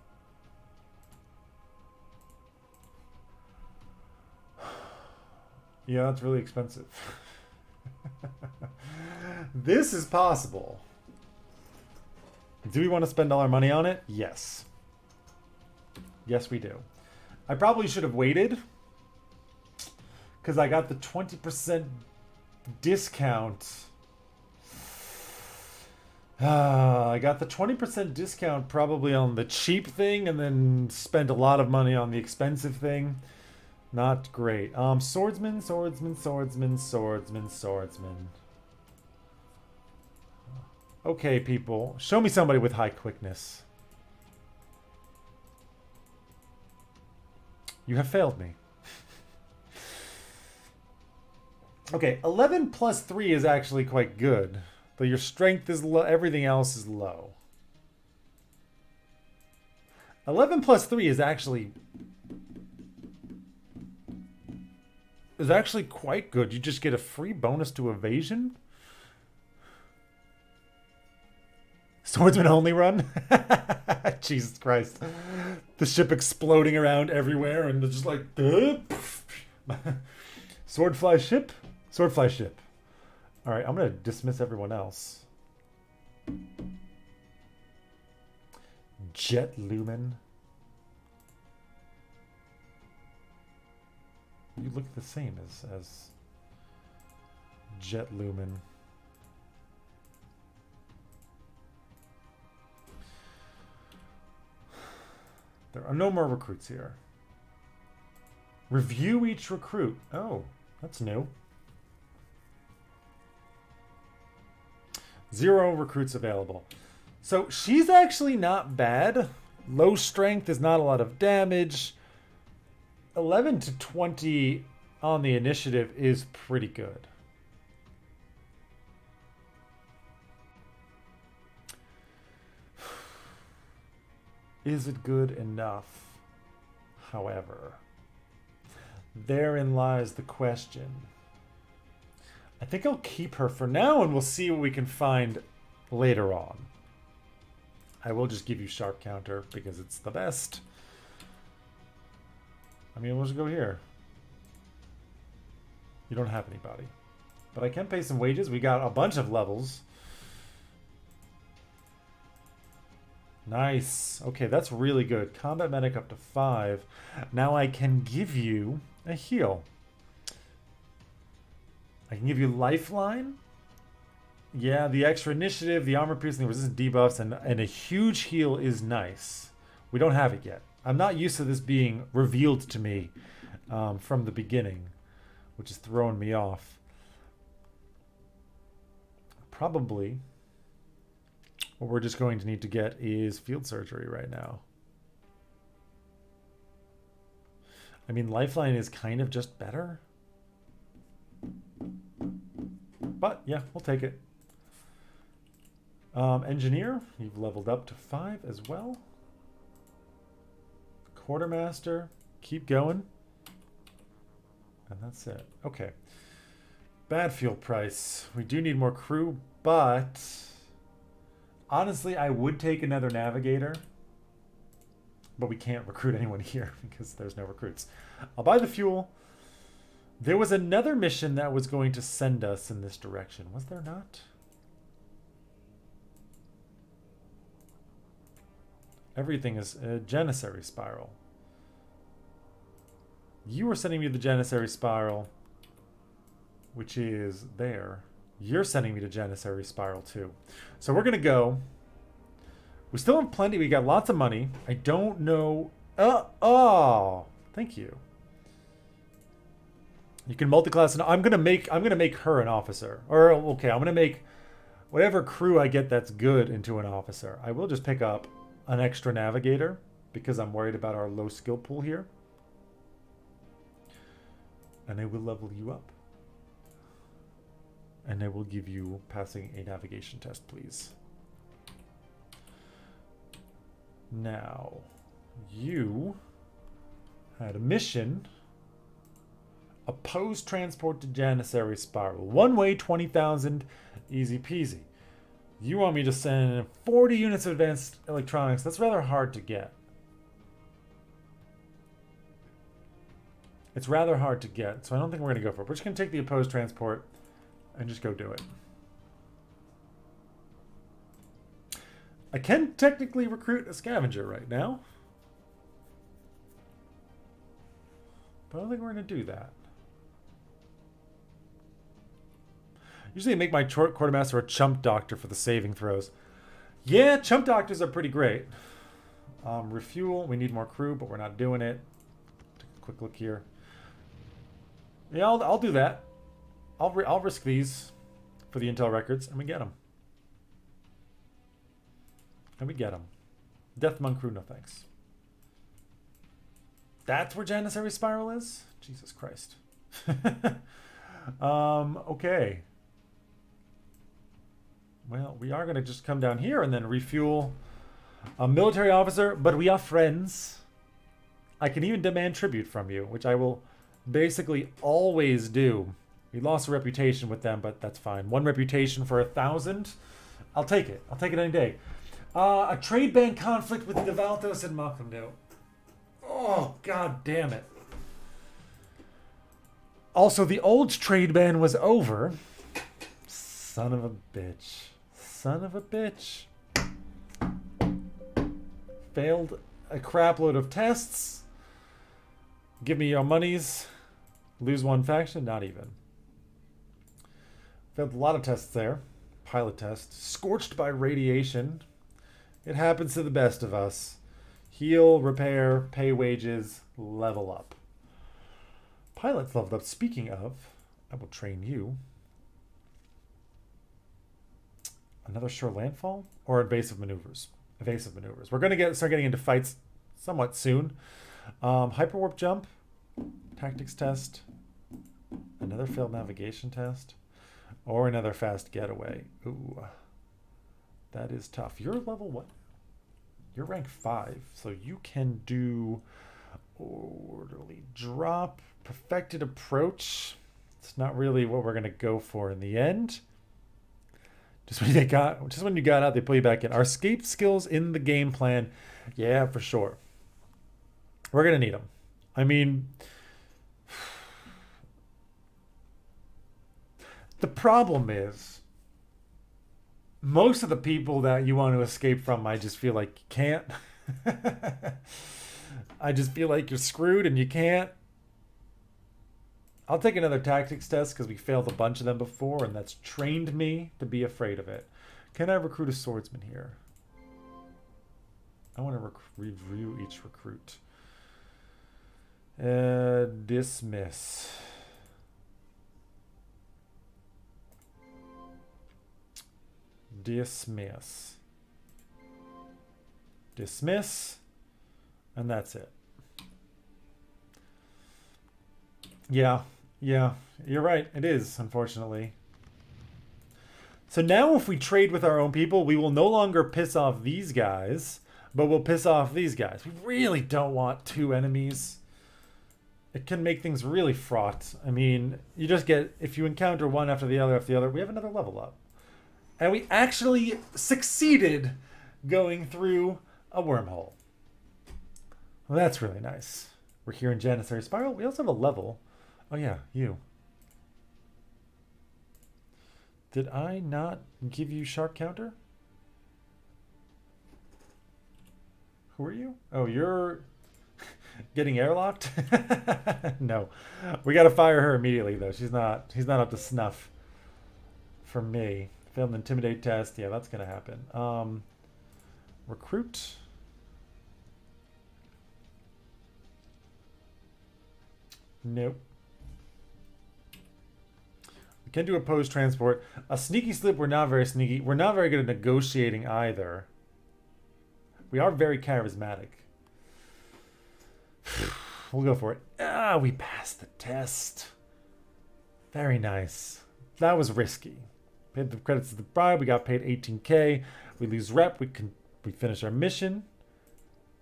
Yeah, that's really expensive. This is possible. Do we want to spend all our money on it? Yes. Yes, we do. I probably should have waited because I got the 20% discount. I got the 20% discount probably on the cheap thing and then spent a lot of money on the expensive thing. Not great. Swordsman. Okay, people. Show me somebody with high quickness. You have failed me. Okay, 11 plus 3 is actually quite good. Though your strength is low, everything else is low. 11 plus 3 is actually quite good. You just get a free bonus to evasion. Swordsman only run? Jesus Christ. The ship exploding around everywhere and just like... Swordfly ship? Swordfly ship. Alright, I'm going to dismiss everyone else. Jet Lumen. You look the same as Jet Lumen. There are no more recruits here. Review each recruit. Oh, that's new. 0 recruits available. So she's actually not bad. Low strength is not a lot of damage. 11 to 20 on the initiative is pretty good. Is it good enough? However, therein lies the question. I think I'll keep her for now and we'll see what we can find later on. I will just give you sharp counter because it's the best. I mean, we'll just go here. You don't have anybody. But I can pay some wages. We got a bunch of levels. Nice. Okay, that's really good. Combat medic up to 5. Now I can give you a heal. I can give you lifeline. Yeah, the extra initiative, the armor piercing, the resistance debuffs, and a huge heal is nice. We don't have it yet. I'm not used to this being revealed to me from the beginning, which is throwing me off. Probably what we're just going to need to get is field surgery right now. I mean, lifeline is kind of just better. But yeah, we'll take it. Engineer, you've leveled up to 5 as well. Quartermaster, keep going. And that's it. Okay. Bad fuel price. We do need more crew, but honestly, I would take another navigator. But we can't recruit anyone here because there's no recruits. I'll buy the fuel. There was another mission that was going to send us in this direction. Was there not? Everything is a Janissary spiral. You were sending me the Janissary spiral, which is there. You're sending me to Janissary spiral too. So we're going to go. We still have plenty. We got lots of money. I don't know. Oh, thank you. You can multiclass, and I'm gonna make her an officer. Or okay, I'm gonna make whatever crew I get that's good into an officer. I will just pick up an extra navigator because I'm worried about our low skill pool here. And I will level you up. And I will give you passing a navigation test, please. Now, you had a mission. Oppose transport to Janissary spiral. One way, 20,000, easy peasy. You want me to send 40 units of advanced electronics. That's rather hard to get. It's rather hard to get, so I don't think we're going to go for it. We're just going to take the opposed transport and just go do it. I can technically recruit a scavenger right now, but I don't think we're going to do that. Usually I make my quartermaster a chump doctor for the saving throws. Yeah, chump doctors are pretty great. Refuel, we need more crew, but we're not doing it. Take a quick look here. Yeah, I'll do that. I'll risk these for the intel records, and we get them. And we get them. Death Monk crew, no thanks. That's where Janissary Spiral is? Jesus Christ. Okay. Well, we are going to just come down here and then refuel a military officer, but we are friends. I can even demand tribute from you, which I will basically always do. We lost a reputation with them, but that's fine. 1 reputation for 1,000. I'll take it. I'll take it any day. A trade ban conflict with Devaltos and Makamdo. Oh, god damn it. Also, the old trade ban was over. Son of a bitch. Son of a bitch. Failed a crapload of tests. Give me your monies. Lose 1 faction? Not even. Failed a lot of tests there. Pilot test. Scorched by radiation. It happens to the best of us. Heal, repair, pay wages, level up. Pilot's leveled up. Speaking of, I will train you. Another sure landfall or evasive maneuvers? Evasive maneuvers. We're going to start getting into fights somewhat soon. Hyperwarp jump, tactics test, another failed navigation test, or another fast getaway. Ooh, that is tough. You're level what? You're rank 5, so you can do orderly drop, perfected approach. It's not really what we're going to go for in the end. Just when you got out, they pull you back in. Are escape skills in the game plan? Yeah, for sure. We're gonna need them. I mean, the problem is most of the people that you want to escape from, I just feel like you can't. I just feel like you're screwed and you can't. I'll take another tactics test because we failed a bunch of them before, and that's trained me to be afraid of it. Can I recruit a swordsman here? I want to review each recruit. Dismiss. Dismiss. Dismiss. And that's it. Yeah, you're right. It is, unfortunately. So now if we trade with our own people, we will no longer piss off these guys, but we'll piss off these guys. We really don't want two enemies. It can make things really fraught. I mean, you just get, if you encounter one after the other, we have another level up. And we actually succeeded going through a wormhole. Well, that's really nice. We're here in Janissary Spiral. We also have a level. Oh yeah, you. Did I not give you shark counter? Who are you? Oh, you're getting airlocked? No. We gotta fire her immediately though. She's not up to snuff for me. Failed an intimidate test. Yeah, that's gonna happen. Recruit. Nope. We can do opposed transport. A sneaky slip, we're not very sneaky. We're not very good at negotiating either. We are very charismatic. We'll go for it. Ah, we passed the test. Very nice. That was risky. Paid the credits of the bribe. We got paid 18K. We lose rep. We finish our mission.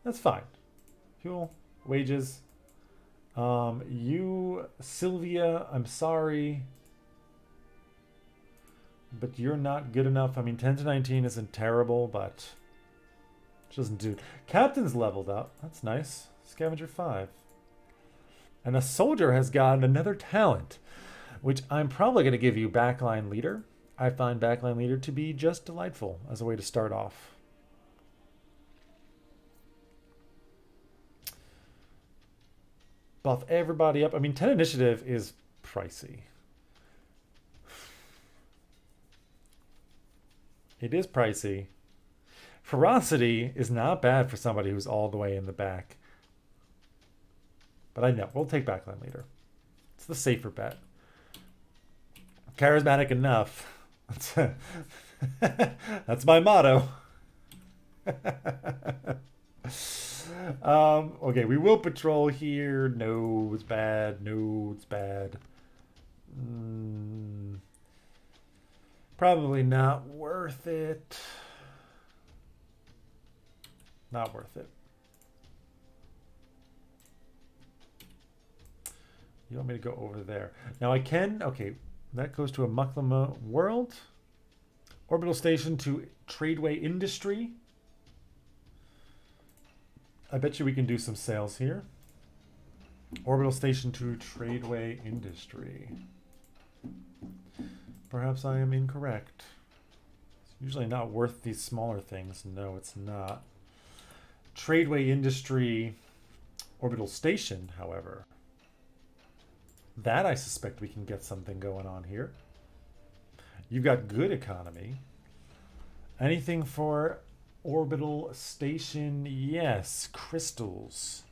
That's fine. Fuel, wages. You, Sylvia, I'm sorry, but you're not good enough. I mean, 10 to 19 isn't terrible, but it doesn't do. Captain's leveled up. That's nice. Scavenger 5. And a soldier has got another talent, which I'm probably going to give you backline leader. I find backline leader to be just delightful as a way to start off. Buff everybody up. I mean, 10 initiative is pricey. It is pricey. Ferocity is not bad for somebody who's all the way in the back. But I know. We'll take backline leader. It's the safer bet. Charismatic enough. That's my motto. Okay, we will patrol here. No, it's bad. No, it's bad. Probably not worth it. Not worth it. You want me to go over there? Now I can. Okay, that goes to a Muklama world. Orbital station to Tradeway Industry. I bet you we can do some sales here. Orbital station to Tradeway Industry. Perhaps I am incorrect. It's usually not worth these smaller things. No, it's not. Tradeway Industry Orbital Station, however. That I suspect we can get something going on here. You've got good economy. Anything for Orbital Station? Yes. Crystals.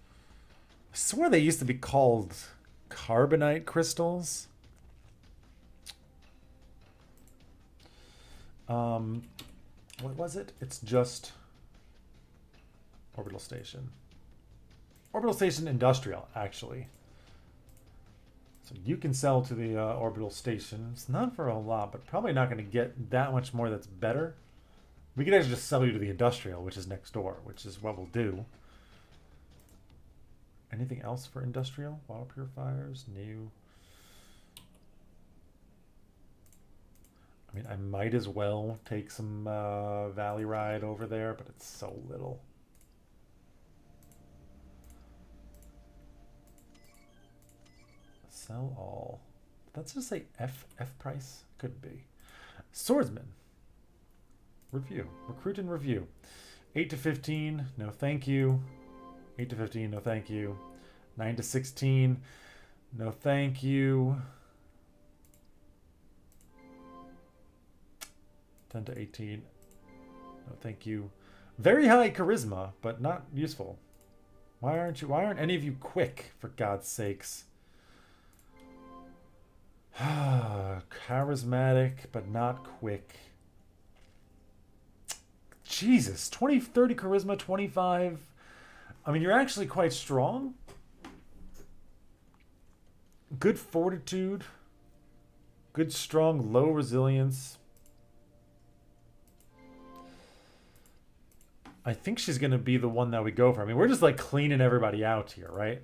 I swear they used to be called carbonite crystals. What was it? It's just Orbital Station. Orbital Station Industrial, actually. So you can sell to the Orbital Station. It's not for a lot, but probably not going to get that much more that's better. We could actually just sell you to the Industrial, which is next door, which is what we'll do. Anything else for Industrial? Water purifiers? New. I mean, I might as well take some Valley Ride over there, but it's so little. Sell all. That's just say F price? Could be. Swordsman. Review. Recruit and review. 8 to 15. No thank you. 8 to 15. No thank you. 9 to 16. No thank you. 10 to 18. No thank you. Very high charisma, but not useful. Why aren't any of you quick, for God's sakes? Charismatic, but not quick. Jesus, 20, 30 charisma, 25. I mean, you're actually quite strong. Good fortitude. Good, strong, low resilience. I think she's going to be the one that we go for. I mean, we're just like cleaning everybody out here, right?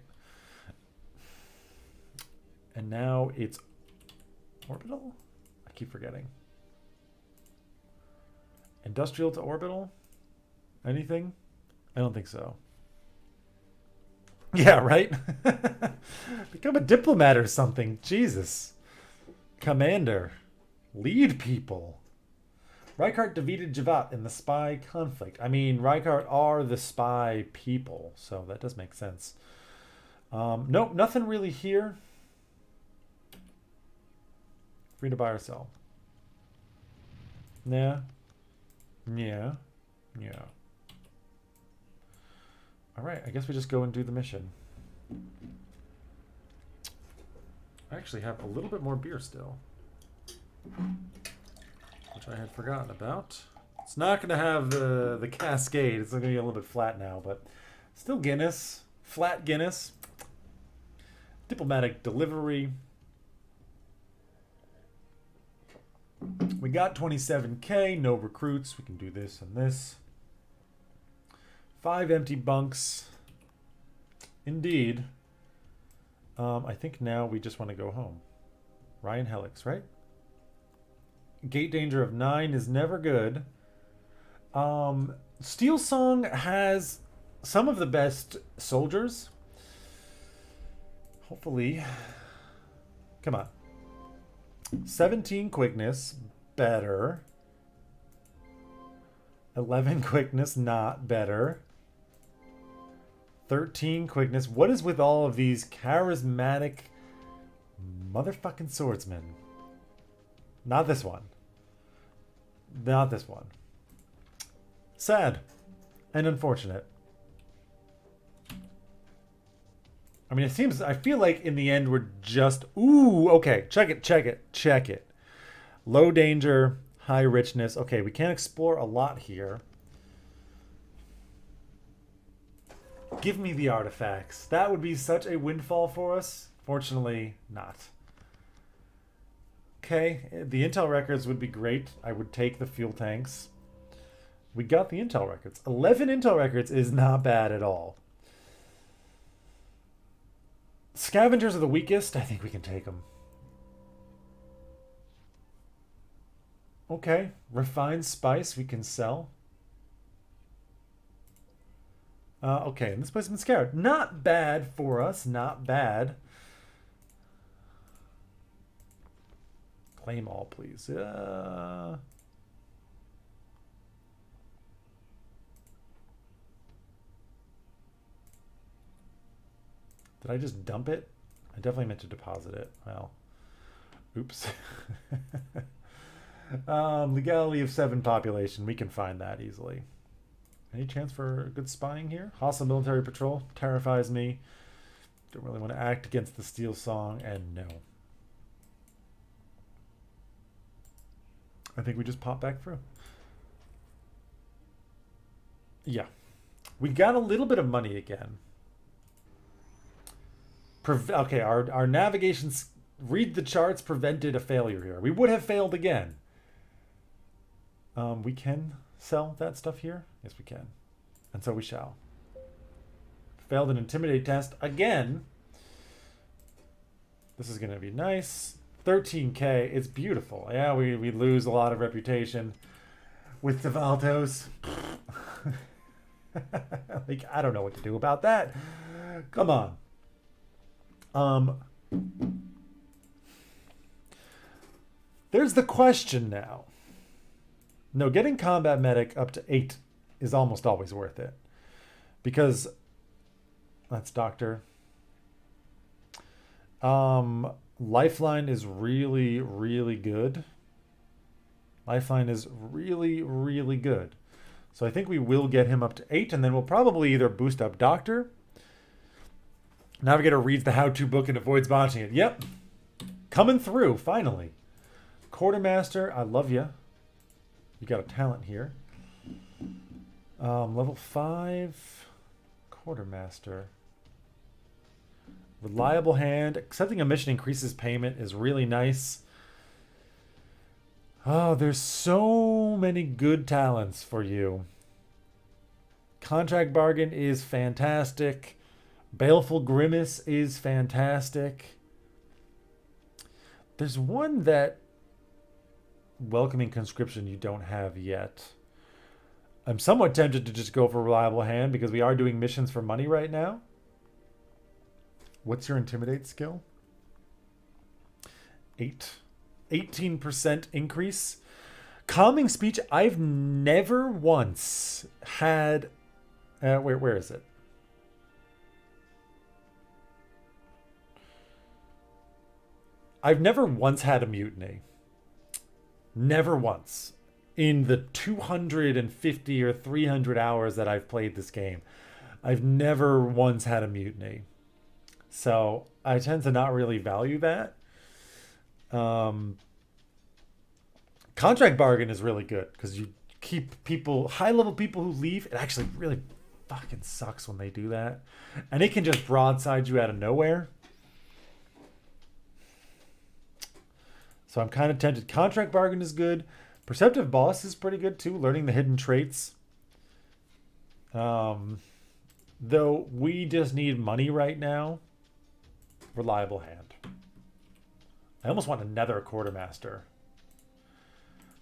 And now it's orbital? I keep forgetting. Industrial to orbital? Anything? I don't think so. Yeah, right? Become a diplomat or something. Jesus. Commander. Lead people. Rykart defeated Javat in the spy conflict. I mean, Rykart are the spy people, so that does make sense. Nope, nothing really here. Free to buy or sell. Nah. Yeah. Yeah. Alright, I guess we just go and do the mission. I actually have a little bit more beer still, which I had forgotten about. It's not going to have the Cascade. It's going to be a little bit flat now, but still Guinness. Flat Guinness. Diplomatic delivery. We got 27k, no recruits. We can do this and this. 5 empty bunks. Indeed. I think now we just want to go home. Ryan Helix, right? Gate danger of 9 is never good. Steel Song has some of the best soldiers. Hopefully. Come on. 17 quickness, better. 11 quickness, not better. 13 quickness. What is with all of these charismatic motherfucking swordsmen? Not this one. Not this one. Sad and unfortunate. I mean, it seems, I feel like in the end we're just, ooh, okay, check it, check it, check it. Low danger, high richness. Okay, we can't explore a lot here. Give me the artifacts. That would be such a windfall for us. Fortunately, not. Okay, the intel records would be great. I would take the fuel tanks. We got the intel records. 11 intel records is not bad at all. Scavengers are the weakest. I think we can take them. Okay, refined spice we can sell. Okay, and this place has been scoured. Not bad for us, not bad. Claim all, please. Did I just dump it? I definitely meant to deposit it. Well, oops. Legality of 7 population. We can find that easily. Any chance for good spying here? Hostile military patrol terrifies me. Don't really want to act against the Steel Song, and no. I think we just pop back through. Yeah. We got a little bit of money again. Okay, our navigations, read the charts, prevented a failure here. We would have failed again. We can sell that stuff here? Yes, we can. And so we shall. Failed an intimidate test again. This is going to be nice. 13K. It's beautiful. Yeah, we lose a lot of reputation with Devaltos. Like, I don't know what to do about that. Come on. There's the question now. No, getting combat medic up to 8 is almost always worth it. Because that's doctor. Lifeline is really, really good. Lifeline is really, really good. So I think we will get him up to 8, and then we'll probably either boost up doctor. Navigator reads the how-to book and avoids botching it. Yep. Coming through, finally. Quartermaster, I love you. You got a talent here. Level 5. Quartermaster. Reliable hand. Accepting a mission increases payment is really nice. Oh, there's so many good talents for you. Contract bargain is fantastic. Baleful grimace is fantastic. There's one that welcoming conscription you don't have yet. I'm somewhat tempted to just go for reliable hand because we are doing missions for money right now. What's your intimidate skill? 8. 18% increase. Calming speech, I've never once had... where is it? I've never once had a mutiny. Never once. In the 250 or 300 hours that I've played this game, I've never once had a mutiny. So I tend to not really value that. Contract bargain is really good because you keep people, high-level people who leave. It actually really fucking sucks when they do that. And it can just broadside you out of nowhere. So I'm kind of tempted. Contract bargain is good. Perceptive boss is pretty good too. Learning the hidden traits. Though we just need money right now. Reliable hand. I almost want another quartermaster.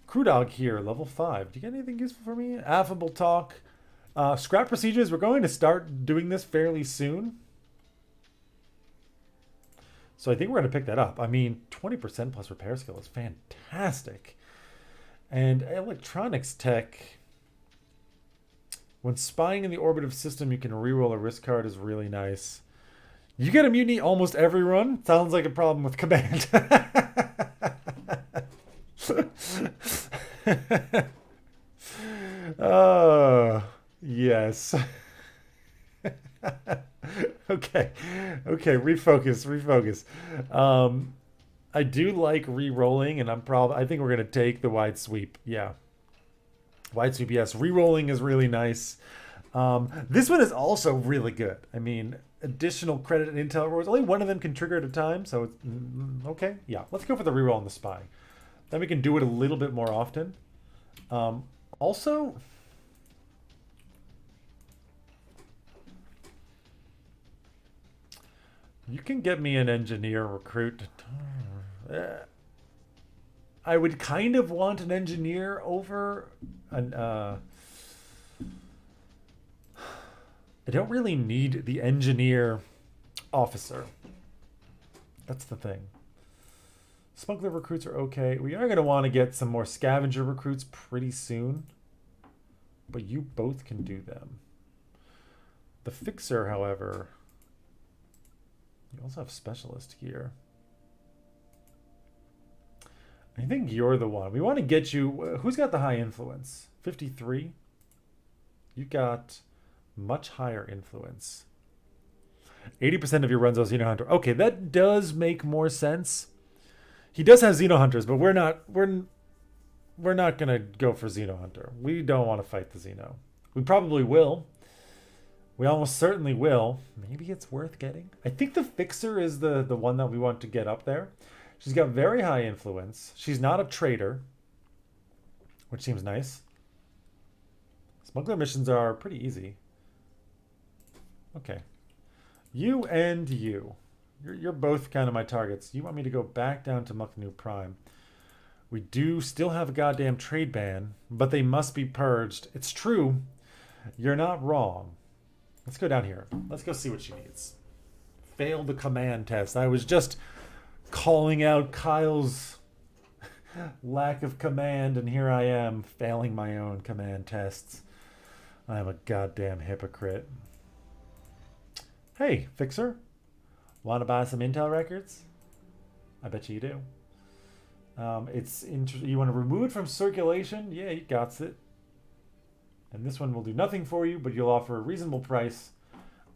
Crew dog here, level 5. Do you get anything useful for me? Affable talk. Scrap procedures. We're going to start doing this fairly soon. So I think we're going to pick that up. I mean, 20% plus repair skill is fantastic. And electronics tech. When spying in the orbit of system, you can reroll a risk card is really nice. You get a mutiny almost every run. Sounds like a problem with command. Oh, yes. Okay, refocus. I do like re-rolling, and I think we're gonna take the wide sweep. Yeah, wide sweep. Yes, re-rolling is really nice. This one is also really good. I mean, additional credit and intel rewards. Only one of them can trigger at a time, so it's okay. Yeah, let's go for the re-roll on the spy. Then we can do it a little bit more often. Also. You can get me an engineer recruit. I would kind of want an engineer over an... I don't really need the engineer officer. That's the thing. Smuggler recruits are okay. We are going to want to get some more scavenger recruits pretty soon. But you both can do them. The fixer, however... You also have specialist here. I think you're the one. We want to get you... Who's got the high influence? 53? You got much higher influence. 80% of your runs are Xeno Hunter. Okay, that does make more sense. He does have Xeno Hunters, but we're not gonna go for Xeno Hunter. We don't want to fight the Xeno. We probably will. We almost certainly will. Maybe it's worth getting. I think the fixer is the one that we want to get up there. She's got very high influence. She's not a traitor, which seems nice. Smuggler missions are pretty easy. Okay. You and you. You're both kind of my targets. You want me to go back down to Mucknu Prime. We do still have a goddamn trade ban, but they must be purged. It's true. You're not wrong. Let's go down here. Let's go see what she needs. Failed the command test. I was just calling out Kyle's lack of command, and here I am failing my own command tests. I am a goddamn hypocrite. Hey, Fixer. Want to buy some Intel records? I bet you do. You want to remove it from circulation? Yeah, you got it. And this one will do nothing for you, but you'll offer a reasonable price.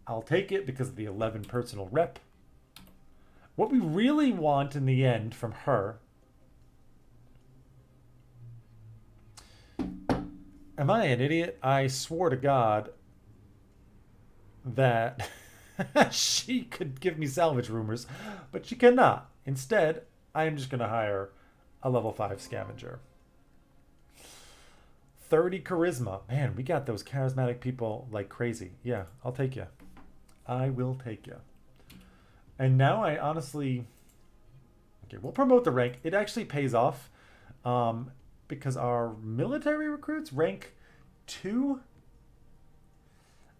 I'll take it because of the 11 personal rep. What we really want in the end from her... Am I an idiot? I swore to God that she could give me salvage rumors, but she cannot. Instead, I am just going to hire a level 5 scavenger. 30 charisma. Man, we got those charismatic people like crazy. Yeah, I'll take you. I will take you. And now I honestly... Okay, we'll promote the rank. It actually pays off because our military recruits rank 2.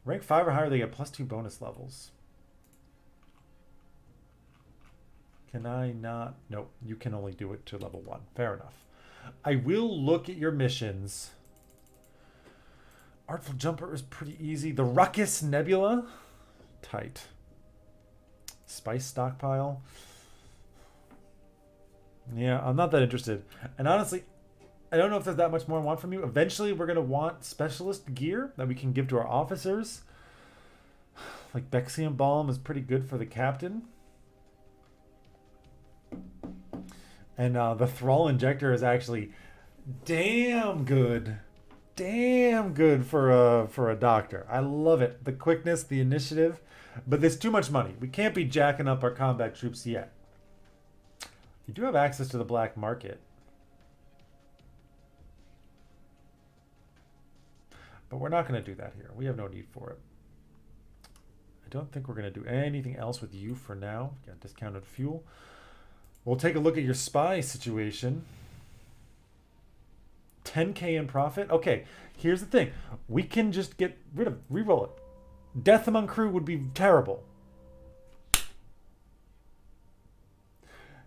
Rank 5 or higher, they get +2 bonus levels. Can I not? Nope, you can only do it to level 1. Fair enough. I will look at your missions. Artful Jumper is pretty easy. The Ruckus Nebula? Tight. Spice Stockpile? Yeah, I'm not that interested. And honestly, I don't know if there's that much more I want from you. Eventually, we're going to want specialist gear that we can give to our officers. Like Bexium Balm is pretty good for the captain. And the Thrall Injector is actually damn good. Damn good for a doctor. I love it. The quickness, the initiative. But there's too much money. We can't be jacking up our combat troops yet. You do have access to the black market. But we're not going to do that here. We have no need for it. I don't think we're going to do anything else with you for now. Got discounted fuel. We'll take a look at your spy situation. 10k in profit. Okay, here's the thing. We can just get rid of, reroll it. Death among crew would be terrible.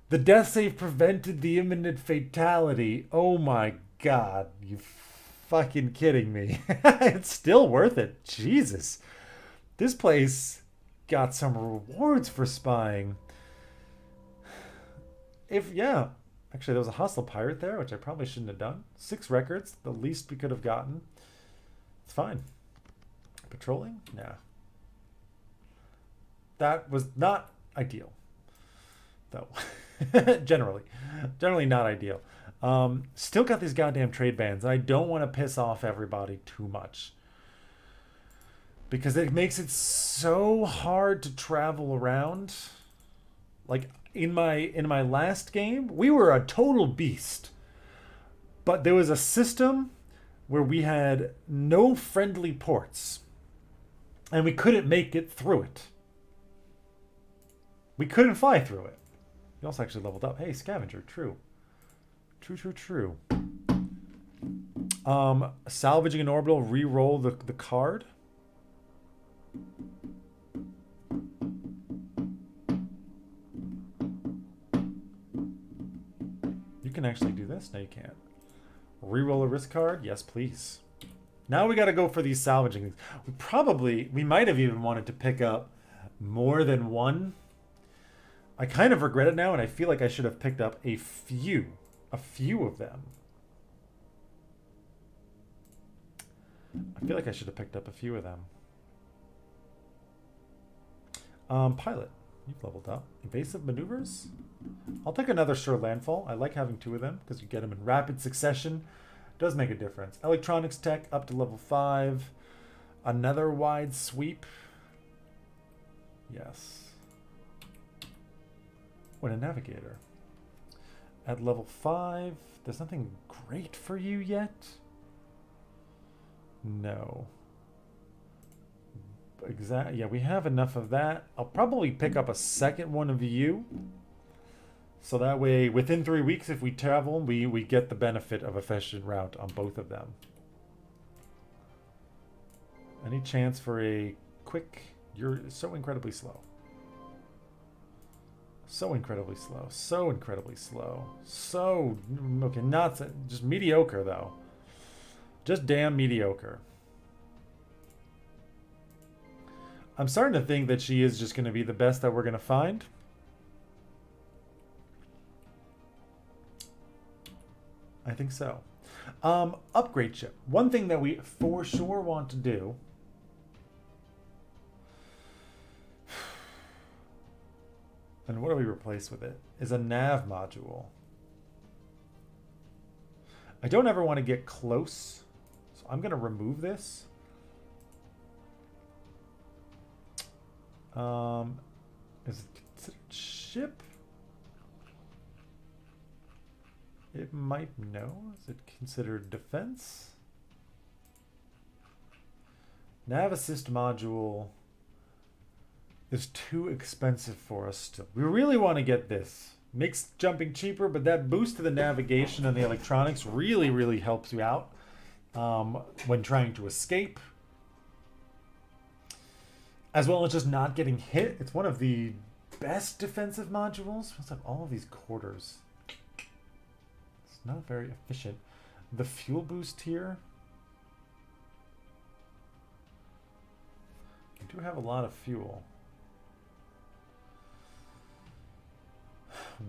The death save prevented the imminent fatality. Oh my god, you fucking kidding me. It's still worth it. Jesus. This place got some rewards for spying. Yeah. Actually, there was a hostile pirate there, which I probably shouldn't have done. 6 records, the least we could have gotten. It's fine. Patrolling? Nah. That was not ideal. Though. Generally not ideal. Still got these goddamn trade bans. I don't want to piss off everybody too much. Because it makes it so hard to travel around. Like, in my last game, we were a total beast. But there was a system where we had no friendly ports. And we couldn't make it through it. We couldn't fly through it. We also actually leveled up. Hey, scavenger, true. True. Salvaging an orbital, re-roll the card. You can actually do this? No, you can't. Reroll a risk card? Yes, please. Now we got to go for these salvaging things. We might have even wanted to pick up more than one. I kind of regret it now, and I feel like I should have picked up a few of them. I feel like I should have picked up a few of them. Pilot, you've leveled up. Evasive maneuvers? I'll take another sure landfall. I like having 2 of them because you get them in rapid succession. Does make a difference. Electronics tech up to level 5. Another wide sweep. Yes. What a navigator. At level 5, there's nothing great for you yet? No. exactly. Yeah, we have enough of that. I'll probably pick up a second one of you. So that way, within 3 weeks, if we travel, we get the benefit of efficient route on both of them. Any chance for a quick... You're so incredibly slow. So incredibly slow. So incredibly slow. So... Okay, not... Just mediocre, though. Just damn mediocre. I'm starting to think that she is just going to be the best that we're going to find. I think so. Upgrade ship. One thing that we for sure want to do... And what do we replace with it? Is a nav module. I don't ever want to get close, so I'm going to remove this. Is it considered ship? It might, no. Is it considered defense? Nav assist module is too expensive for us still. We really want to get this. Makes jumping cheaper, but that boost to the navigation and the electronics really, really helps you out when trying to escape. As well as just not getting hit. It's one of the best defensive modules. Let's have all of these quarters. It's not very efficient. The fuel boost here. We do have a lot of fuel.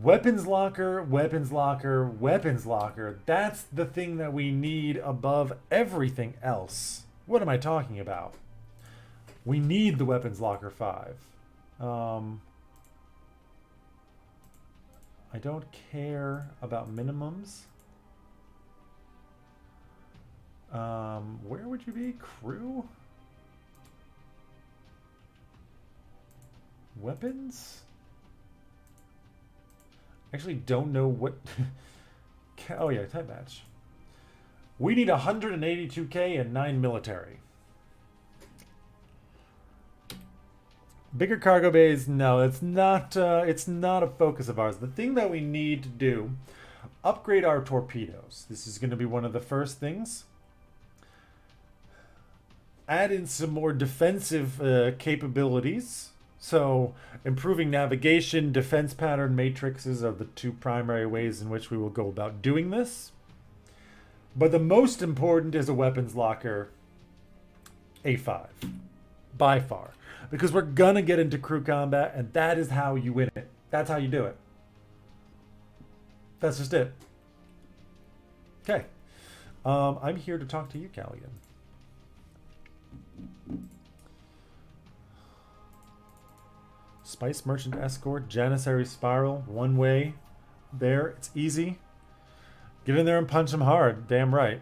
Weapons locker, weapons locker, weapons locker. That's the thing that we need above everything else. What am I talking about? We need the weapons locker 5. I don't care about minimums. Where would you be? Crew? Weapons? Actually don't know what... Oh yeah, type match. We need 182k and 9 military. Bigger cargo bays, no, it's not a focus of ours. The thing that we need to do, upgrade our torpedoes. This is going to be one of the first things. Add in some more defensive capabilities. So, improving navigation, defense pattern matrices are the two primary ways in which we will go about doing this. But the most important is a weapons locker A5. By far. Because we're going to get into crew combat, and that is how you win it. That's how you do it. That's just it. Okay. I'm here to talk to you, Calligan. Spice Merchant Escort, Janissary Spiral, one way. There, it's easy. Get in there and punch them hard. Damn right.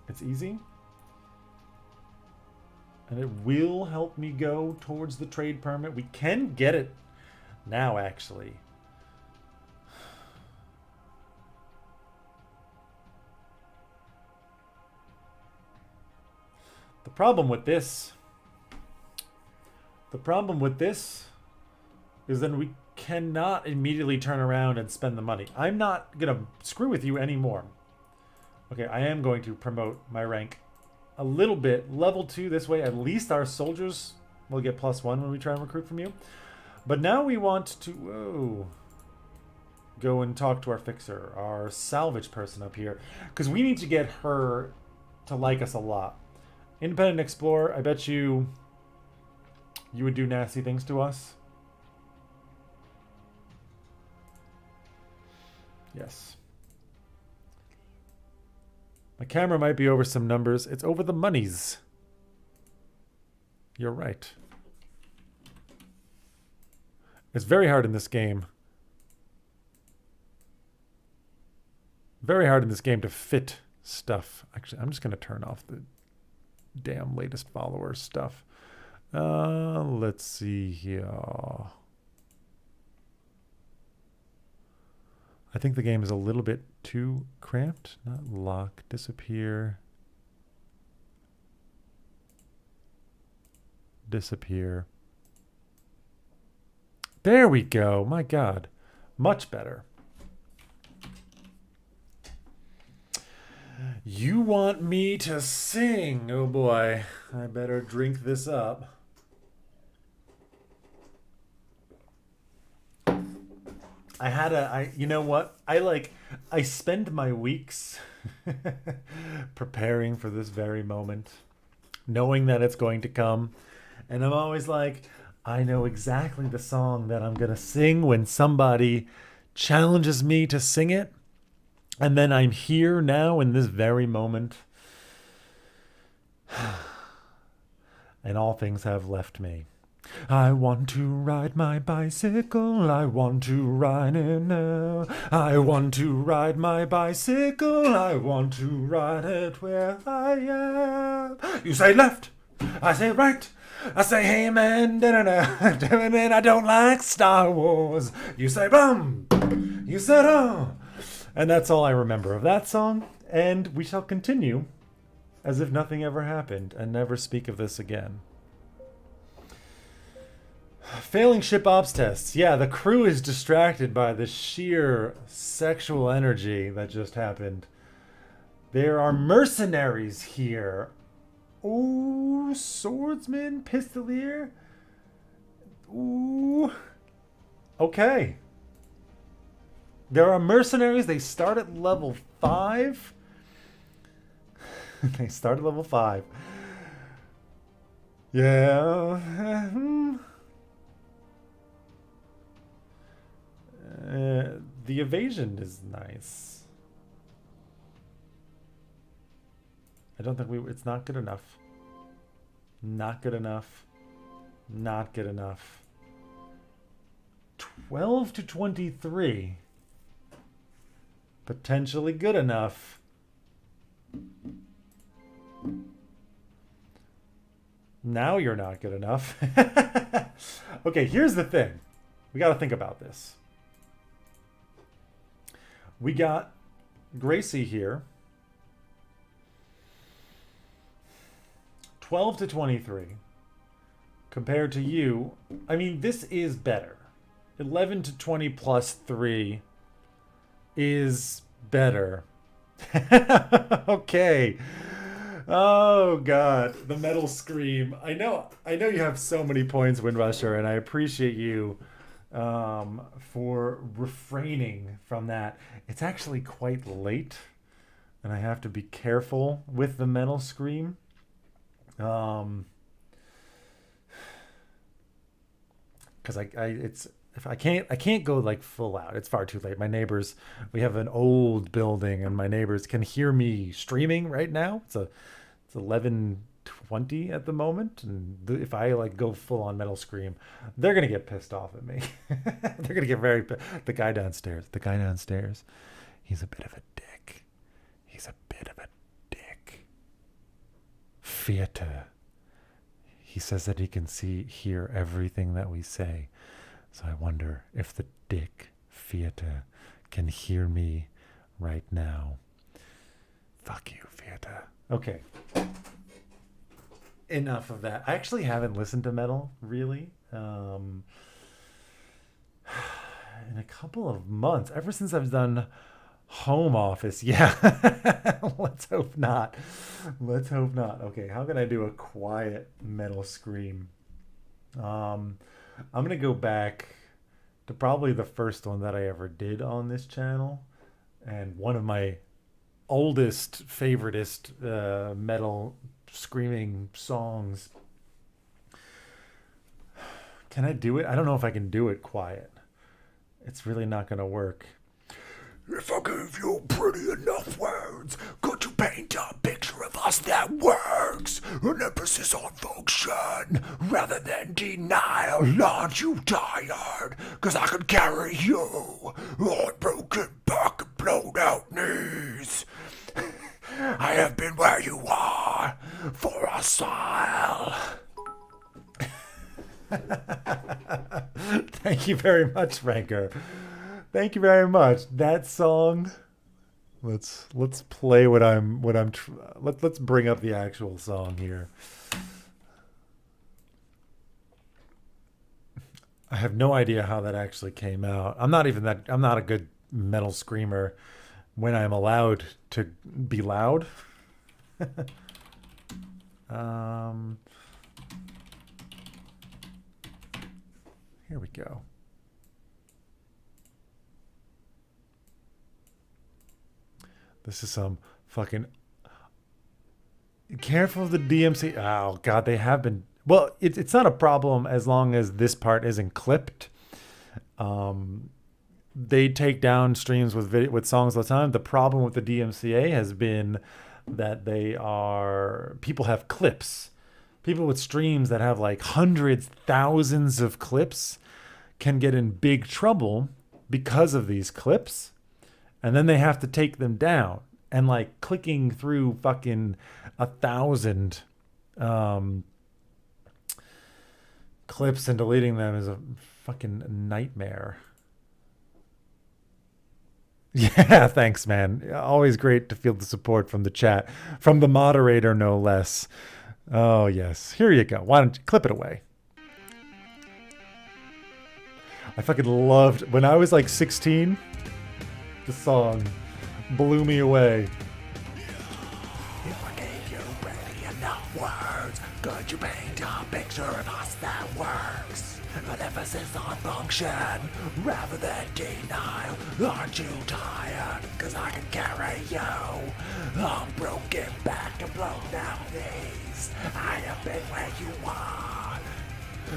It's easy. And it will help me go towards the trade permit. We can get it now, actually. The problem with this is then we cannot immediately turn around and spend the money. I'm not going to screw with you anymore. Okay, I am going to promote my rank a little bit. Level 2 this way. At least our soldiers will get +1 when we try and recruit from you. But now we want to go and talk to our fixer, our salvage person up here. Because we need to get her to like us a lot. Independent Explorer, I bet you would do nasty things to us. Yes. My camera might be over some numbers. It's over the monies. You're right. It's very hard in this game. Very hard in this game to fit stuff. Actually, I'm just going to turn off the damn latest follower stuff. Let's see here. I think the game is a little bit too cramped. Not lock, disappear. disappear. There we go. My God. Much better. You want me to sing? Oh boy. I better drink this up. You know what? I spend my weeks preparing for this very moment, knowing that it's going to come. And I'm always like, I know exactly the song that I'm going to sing when somebody challenges me to sing it. And then I'm here now in this very moment. And all things have left me. I want to ride my bicycle, I want to ride it now. I want to ride my bicycle, I want to ride it where I am. You say left, I say right, I say hey man, da-da-da, I don't like Star Wars. You say bum, you said oh. And that's all I remember of that song, and we shall continue as if nothing ever happened and never speak of this again. Failing ship ops tests. Yeah, the crew is distracted by the sheer sexual energy that just happened. There are mercenaries here. Ooh, swordsman, pistolier. Ooh. Okay. There are mercenaries. They start at level 5. They start at level 5. Yeah. The evasion is nice. I don't think it's not good enough. Not good enough. Not good enough. 12 to 23. Potentially good enough. Now you're not good enough. Okay, here's the thing. We got to think about this. We got Gracie here. 12 to 23. Compared to you, I mean, this is better. 11 to 20 plus 3 is better. Okay. Oh God, the metal scream. I know you have so many points, Windrusher, and I appreciate you for refraining from that. It's actually quite late, and I have to be careful with the metal scream. Because I can't go like full out. It's far too late. My neighbors, we have an old building, and my neighbors can hear me streaming right now. It's 11:20 at the moment, and if I like go full on metal scream, they're gonna get pissed off at me. They're gonna get very the guy downstairs. He's a bit of a dick. Theater. He says that he can hear everything that we say. So I wonder if the dick theater can hear me right now. Fuck you, theater. Okay. Enough of that. I actually haven't listened to metal, really. In a couple of months. Ever since I've done home office. Yeah. Let's hope not. Okay, how can I do a quiet metal scream? I'm going to go back to probably the first one that I ever did on this channel. And one of my oldest, favoritist metal screaming songs. Can I do it? I don't know if I can do it quiet. It's really not going to work. If I gave you pretty enough words, could you paint a picture of us that works? An emphasis on function rather than denial. Aren't you tired? 'Cause I can carry you on broken back and blown out knees. I have been where you are for a while. Thank you very much, Franker. Thank you very much. That song. Let's play let's bring up the actual song here. I have no idea how that actually came out. I'm not a good metal screamer when I'm allowed to be loud. um, Here we go. This is some fucking. Careful of the DMC. Oh god, they have been. Well, it's not a problem as long as this part isn't clipped. They take down streams with songs all the time. The problem with the DMCA has been that people have clips. People with streams that have like hundreds, thousands of clips can get in big trouble because of these clips. And then they have to take them down. And like clicking through fucking 1,000 clips and deleting them is a fucking nightmare. Yeah, thanks, man. Always great to feel the support from the chat, from the moderator, no less. Oh, yes. Here you go. Why don't you clip it away? I fucking loved, when I was like 16, the song blew me away. If I gave you barely enough words, could you paint a picture of us that works? An emphasis on function rather than denial. Aren't you tired? Cause I can carry you. I'm broken back and blown out knees. I have been where you are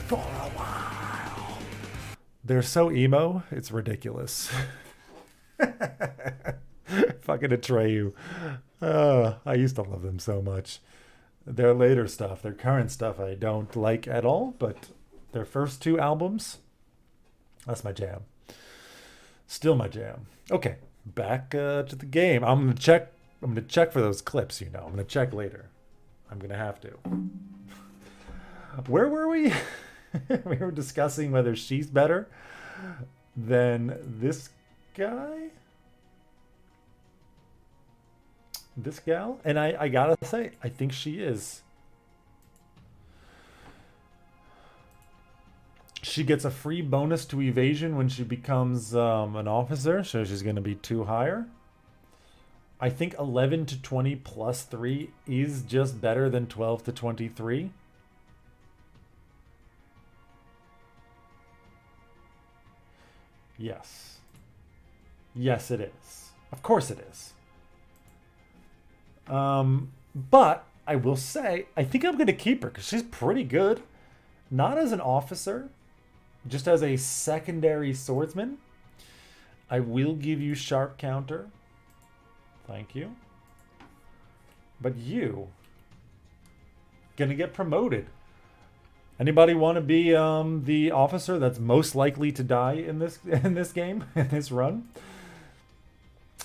for a while. They're so emo, it's ridiculous. Fucking Atreyu. I used to love them so much. Their later stuff, their current stuff, I don't like at all, but their first two albums, that's my jam. Still my jam. Okay, back to the game. I'm gonna check for those clips. I'm gonna check later. I'm gonna have to. Where were we? We were discussing whether she's better than this guy. This gal, and I gotta say, I think she is. She gets a free bonus to evasion when she becomes an officer, so she's going to be 2 higher. I think 11 to 20 plus 3 is just better than 12 to 23. Yes. Yes, it is. Of course it is. But I will say, I think I'm going to keep her because she's pretty good. Not as an officer, just as a secondary swordsman. I will give you sharp counter. Thank you. But you gonna get promoted. Anybody want to be the officer that's most likely to die in this game, in this run?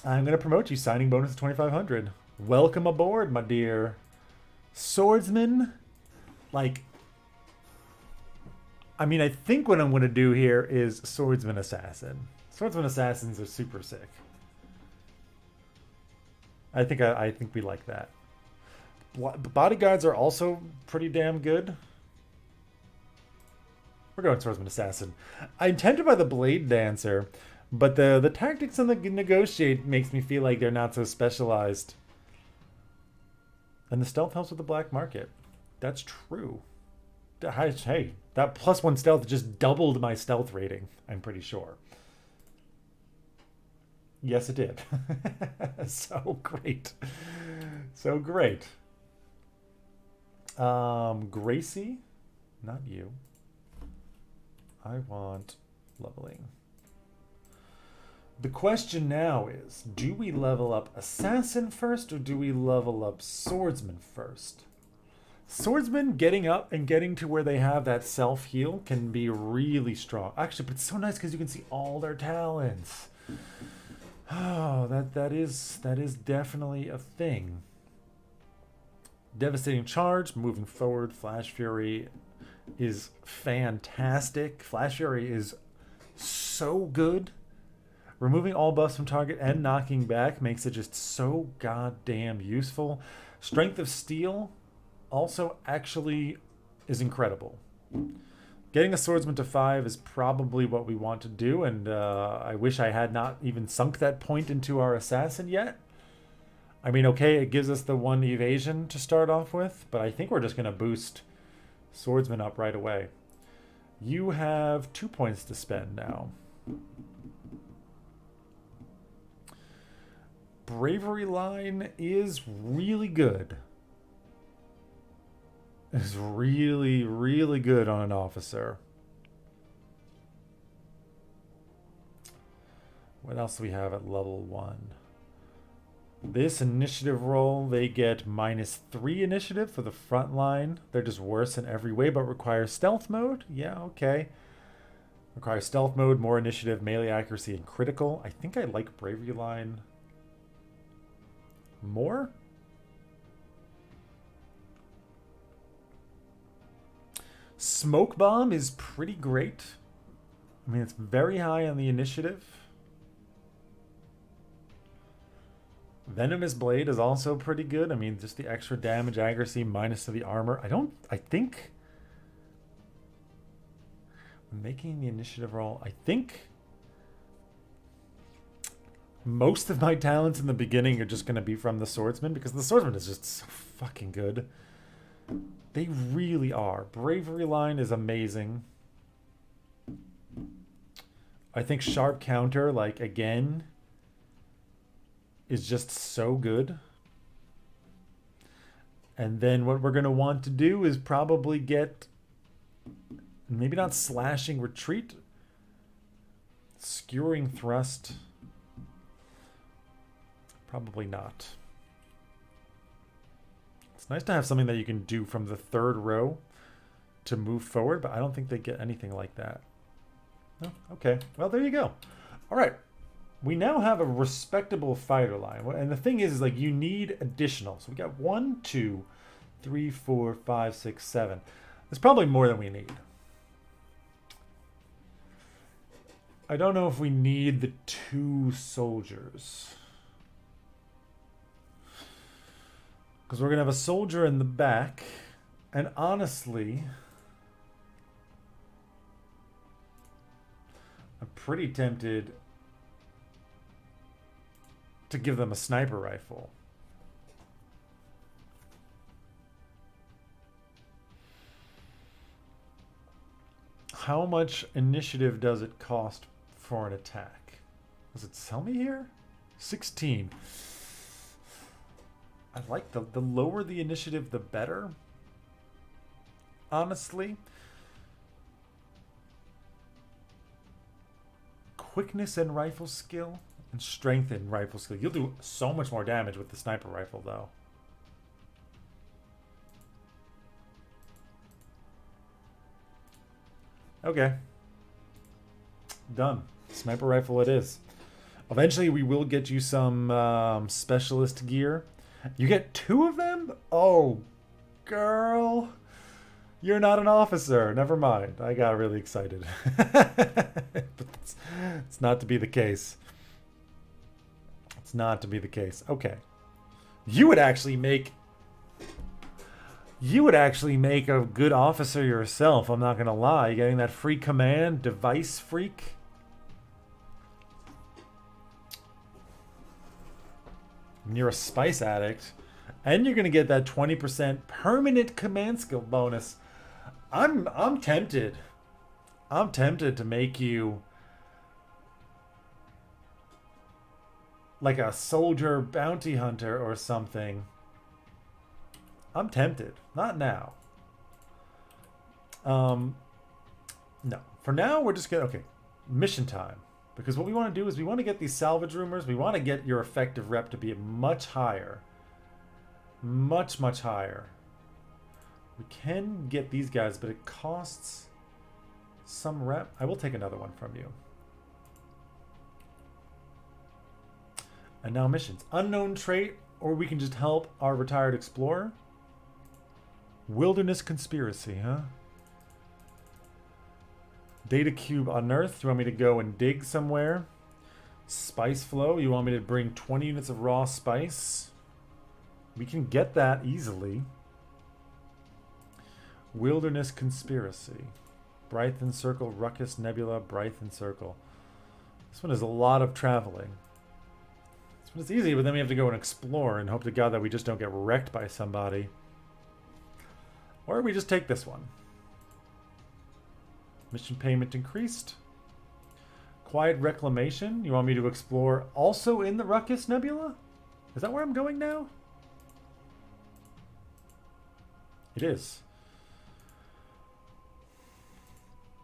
I'm gonna promote you. Signing bonus 2,500. Welcome aboard, my dear swordsman. Like, I mean, I think what I'm going to do here is Swordsman Assassin. Swordsman Assassins are super sick. I think we like that. Bodyguards are also pretty damn good. We're going Swordsman Assassin. I'm tempted by the Blade Dancer, but the tactics and the negotiate makes me feel like they're not so specialized. And the stealth helps with the black market. That's true. Hey, that +1 stealth just doubled my stealth rating, I'm pretty sure. Yes, it did. So great. So great. Gracie? Not you. I want leveling. The question now is, do we level up Assassin first or do we level up Swordsman first? Swordsmen getting up and getting to where they have that self-heal can be really strong. Actually, but it's so nice because you can see all their talents. Oh, that is definitely a thing. Devastating Charge, moving forward. Flash Fury is fantastic. Flash Fury is so good. Removing all buffs from target and knocking back makes it just so goddamn useful. Strength of Steel also actually is incredible. Getting a swordsman to 5 is probably what we want to do, and I wish I had not even sunk that point into our assassin yet. I mean, okay, it gives us the 1 evasion to start off with, but I think we're just going to boost swordsman up right away. You have 2 points to spend now. Bravery line is really good. It's really, really good on an officer. What else do we have at level 1? This initiative roll, they get -3 initiative for the front line. They're just worse in every way, but require stealth mode. Yeah, okay. Require stealth mode, more initiative, melee accuracy, and critical. I think I like bravery line more. Smoke bomb is pretty great. I mean, it's very high on the initiative. Venomous blade is also pretty good. I mean, just the extra damage, accuracy, minus to the armor. I think making the initiative roll, I think most of my talents in the beginning are just going to be from the swordsman, because the swordsman is just so fucking good. They really are. Bravery line is amazing. I think sharp counter, like, again, is just so good. And then what we're going to want to do is probably get, maybe not slashing retreat, skewering thrust. Probably not. It's nice to have something that you can do from the 3rd row to move forward, but I don't think they get anything like that. Oh, okay, well, there you go. All right, we now have a respectable fighter line. And the thing is like, you need additional. So we got 1, 2, 3, 4, 5, 6, 7. There's probably more than we need. I don't know if we need the 2 soldiers. Because we're going to have a soldier in the back. And honestly, I'm pretty tempted to give them a sniper rifle. How much initiative does it cost for an attack? Does it tell me here? 16. I like the lower the initiative, the better. Honestly. Quickness and rifle skill. And strength and rifle skill. You'll do so much more damage with the sniper rifle, though. Okay. Done. Sniper rifle it is. Eventually, we will get you some specialist gear. You get 2 of them? Oh, girl. You're not an officer. Never mind. I got really excited. But it's not to be the case. It's not to be the case. Okay. You would actually make a good officer yourself, I'm not going to lie. Getting that free command, device freak. And you're a spice addict. And you're going to get that 20% permanent command skill bonus. I'm tempted. I'm tempted to make you like a soldier bounty hunter or something. I'm tempted. Not now. No. For now, we're just going to... Okay. Mission time. Because what we want to do is we want to get these salvage rumors. We want to get your effective rep to be much higher. Much, much higher. We can get these guys, but it costs some rep. I will take another one from you. And now missions. Unknown trait, or we can just help our retired explorer. Wilderness conspiracy, huh? Data cube unearthed. You want me to go and dig somewhere? Spice flow. You want me to bring 20 units of raw spice? We can get that easily. Wilderness conspiracy. Brython Circle, Ruckus Nebula, Brython Circle. This one is a lot of traveling. This one is easy, but then we have to go and explore and hope to God that we just don't get wrecked by somebody. Or we just take this one. Mission payment increased. Quiet Reclamation. You want me to explore also in the Ruckus Nebula? Is that where I'm going now? It is.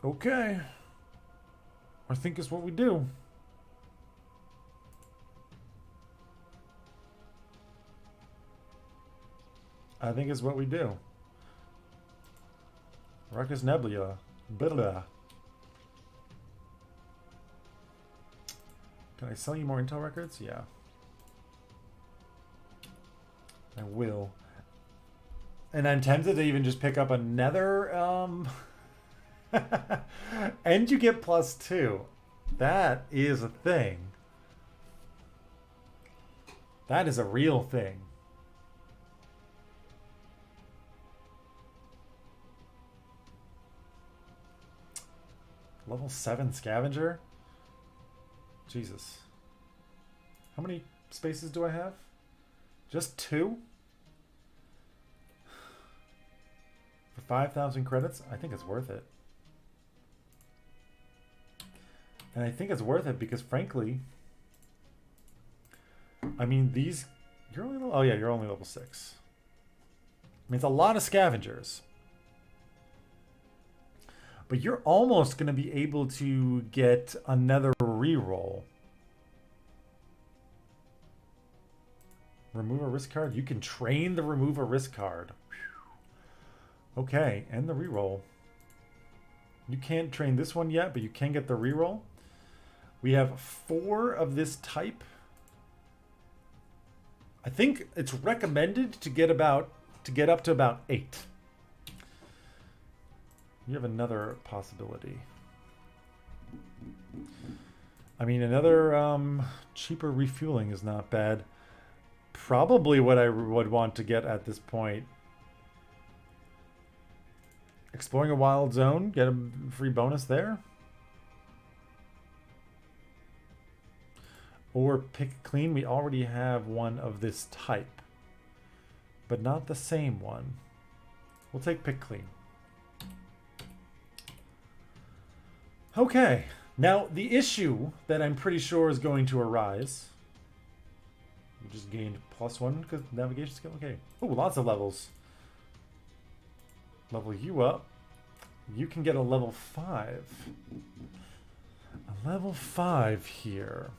Okay. I think it's what we do. I think it's what we do. Ruckus Nebula. Blah. Can I sell you more intel records? Yeah. I will. And I'm tempted to even just pick up another and you get +2. That is a thing. That is a real thing. Level 7 scavenger? Jesus. How many spaces do I have? Just 2? For 5,000 credits? I think it's worth it. And I think it's worth it because, frankly, I mean, these... You're only... Oh, yeah, you're only level 6. I mean, it's a lot of scavengers. But you're almost going to be able to get another reroll. Remove a risk card? You can train the remove a risk card. Whew. Okay, and the reroll. You can't train this one yet, but you can get the reroll. We have 4 of this type. I think it's recommended to get up to about 8. You have another possibility. I mean, another cheaper refueling is not bad. Probably what I would want to get at this point. Exploring a wild zone, get a free bonus there. Or pick clean. We already have one of this type, but not the same one. We'll take pick clean. Okay, now the issue that I'm pretty sure is going to arise. We just gained +1 because navigation skill. Okay. Oh, lots of levels. Level you up. You can get a level 5. A level 5 here.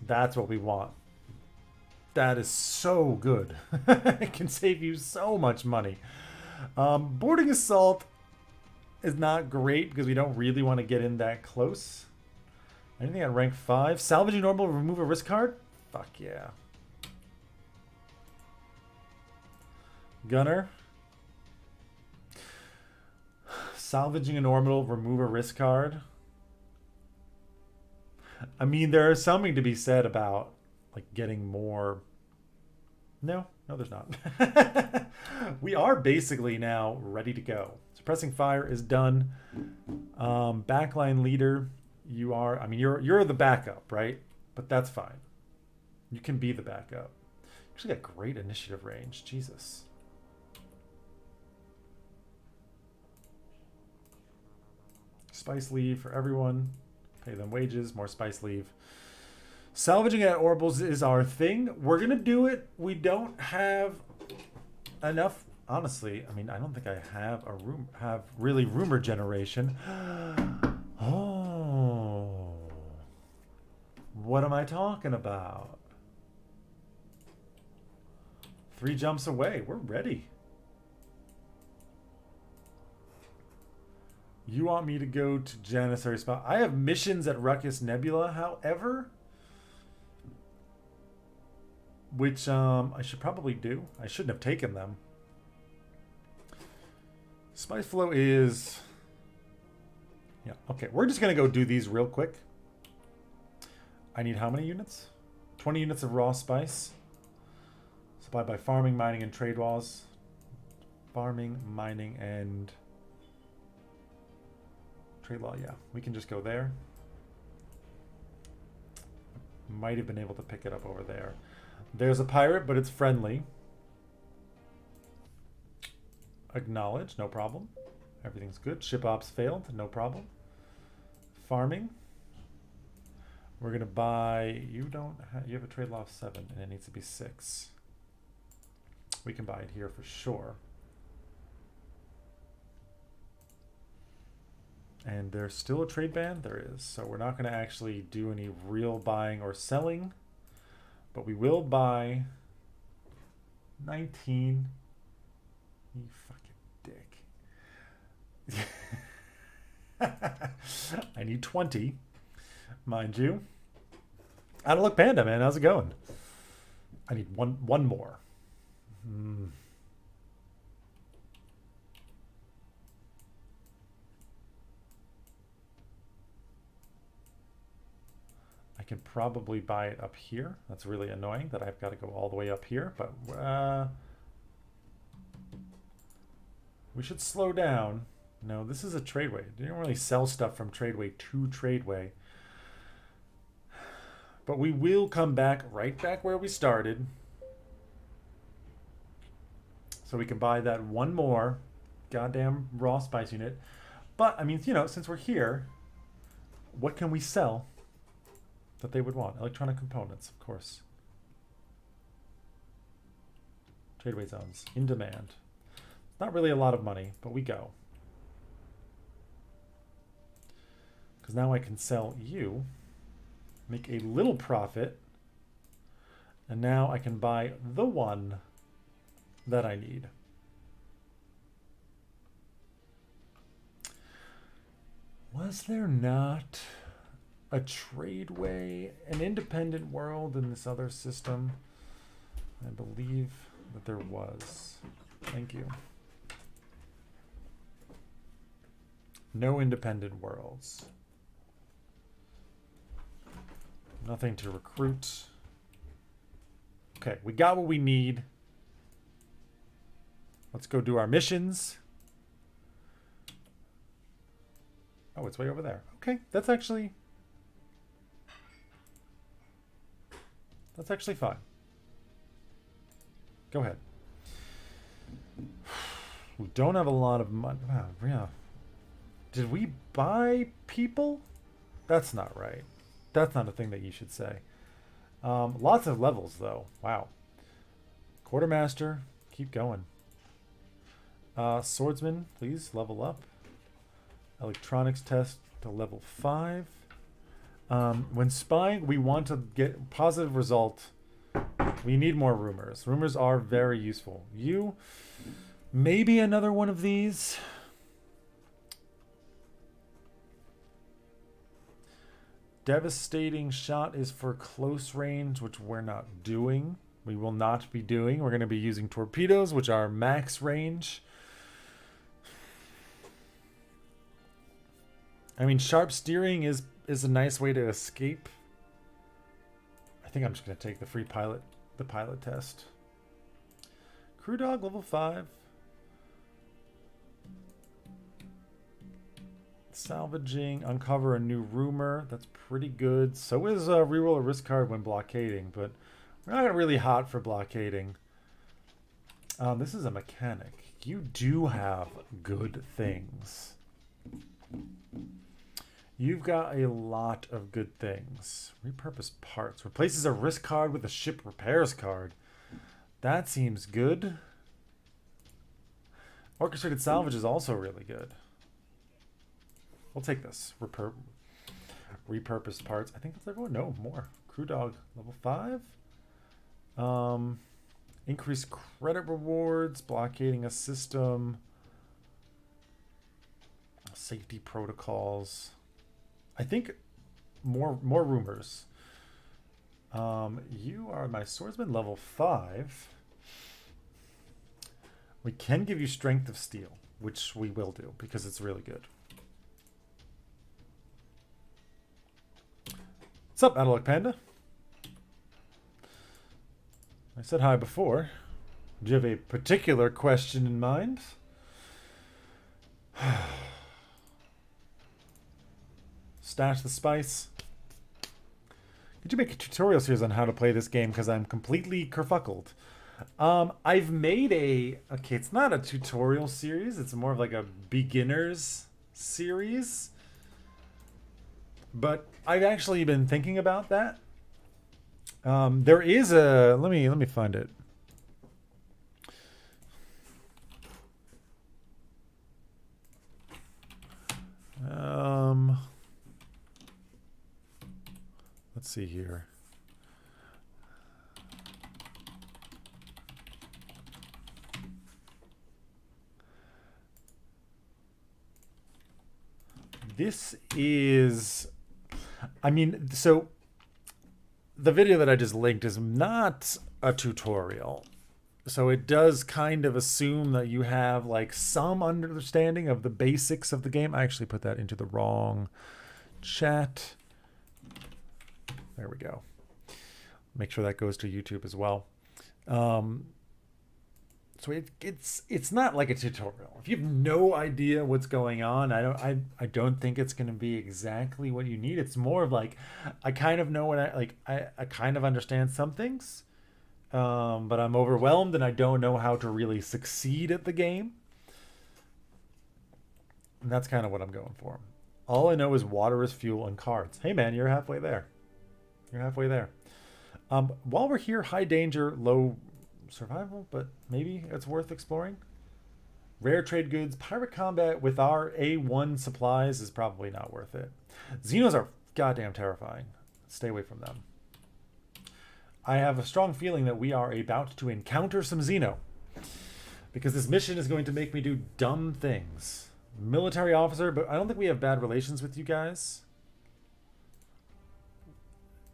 That's what we want. That is so good. It can save you so much money. Boarding Assault is not great because we don't really want to get in that close. Anything at rank 5? Salvaging normal, remove a risk card? Fuck yeah. Gunner. Salvaging an orbital, remove a risk card. I mean, there is something to be said about like getting more. No, there's not. We are basically now ready to go. Suppressing fire is done. Backline leader, you are. I mean, you're the backup, right? But that's fine. You can be the backup. You actually got great initiative range. Jesus. Spice leave for everyone. Pay them wages. More spice leave. Salvaging at orbals is our thing. We're gonna do it. We don't have enough. Honestly, I mean, I don't think I have really rumor generation. Oh, what am I talking about? 3 jumps away. We're ready. You want me to go to Janissary spot? I have missions at Ruckus Nebula, however, which I should probably do. I shouldn't have taken them. Spice flow is... Yeah, okay. We're just going to go do these real quick. I need how many units? 20 units of raw spice. Supplied by farming, mining, and trade walls. Farming, mining, and Trade law, yeah. We can just go there. Might have been able to pick it up over there. There's a pirate, but it's friendly. Acknowledge, no problem. Everything's good. Ship ops failed, no problem. Farming. We're gonna buy. You don't. You have a trade law of 7, and it needs to be 6. We can buy it here for sure. And there's still a trade ban? There is. So we're not going to actually do any real buying or selling. But we will buy 19. You fucking dick. I need 20. Mind you. Outlook Panda, man. How's it going? I need one more. I can probably buy it up here. That's really annoying that I've got to go all the way up here, but we should slow down. No, this is a tradeway. You don't really sell stuff from tradeway to tradeway. But we will come back right back where we started. So we can buy that one more goddamn raw spice unit. But, I mean, you know, since we're here, what can we sell that they would want? Electronic components, of course. Tradeway zones, in demand. Not really a lot of money, but we go. Because now I can sell you, make a little profit, and now I can buy the one that I need. Was there not a tradeway, an independent world in this other system? I believe that there was. Thank you. No independent worlds. Nothing to recruit. Okay, we got what we need. Let's go do our missions. Oh, it's way over there. Okay, that's actually fine. Go ahead. We don't have a lot of money. Wow, yeah. Did we buy people? That's not right. That's not a thing that you should say. Lots of levels, though. Wow. Quartermaster, keep going. Swordsman, please level up. Electronics test to level 5. When spying, we want to get positive result. We need more rumors. Rumors are very useful. You, maybe another one of these. Devastating shot is for close range, which we're not doing. We will not be doing. We're going to be using torpedoes, which are max range. I mean, sharp steering is a nice way to escape. I think I'm just going to take the free pilot, the pilot test. Crew dog level 5. Salvaging, uncover a new rumor. That's pretty good. So is reroll a risk card when blockading, but we're not really hot for blockading. This is a mechanic. You do have good things. You've got a lot of good things. Repurpose parts. Replaces a risk card with a ship repairs card. That seems good. Orchestrated salvage is also really good. We'll take this. Repurposed parts. I think that's everyone. No, more. Crew dog level 5. Increase credit rewards. Blockading a system. Safety protocols. I think more rumors. You are my swordsman level 5. We can give you strength of steel, which we will do because it's really good. What's up, Outlook Panda? I said hi before. Do you have a particular question in mind? stash the spice. Could you make a tutorial series on how to play this game? Because I'm completely kerfuckled. I've made okay, it's not a tutorial series. It's more of like a beginner's series. But I've actually been thinking about that. There is a, let me find it. Let's see here. This is, I mean, so the video that I just linked is not a tutorial. So it does kind of assume that you have like some understanding of the basics of the game. I actually put that into the wrong chat. There we go. Make sure that goes to YouTube as well. So it's not like a tutorial. If you have no idea what's going on, I don't think it's going to be exactly what you need. It's more of like, I kind of know what I kind of understand some things, but I'm overwhelmed and I don't know how to really succeed at the game. And that's kind of what I'm going for. All I know is water is fuel and cards. Hey man, you're halfway there. You're halfway there. While we're here, high danger, low survival, but maybe it's worth exploring. Rare trade goods, pirate combat with our A1 supplies is probably not worth it. Xenos are goddamn terrifying. Stay away from them. I have a strong feeling that we are about to encounter some Xeno, because this mission is going to make me do dumb things. Military officer, but I don't think we have bad relations with you guys.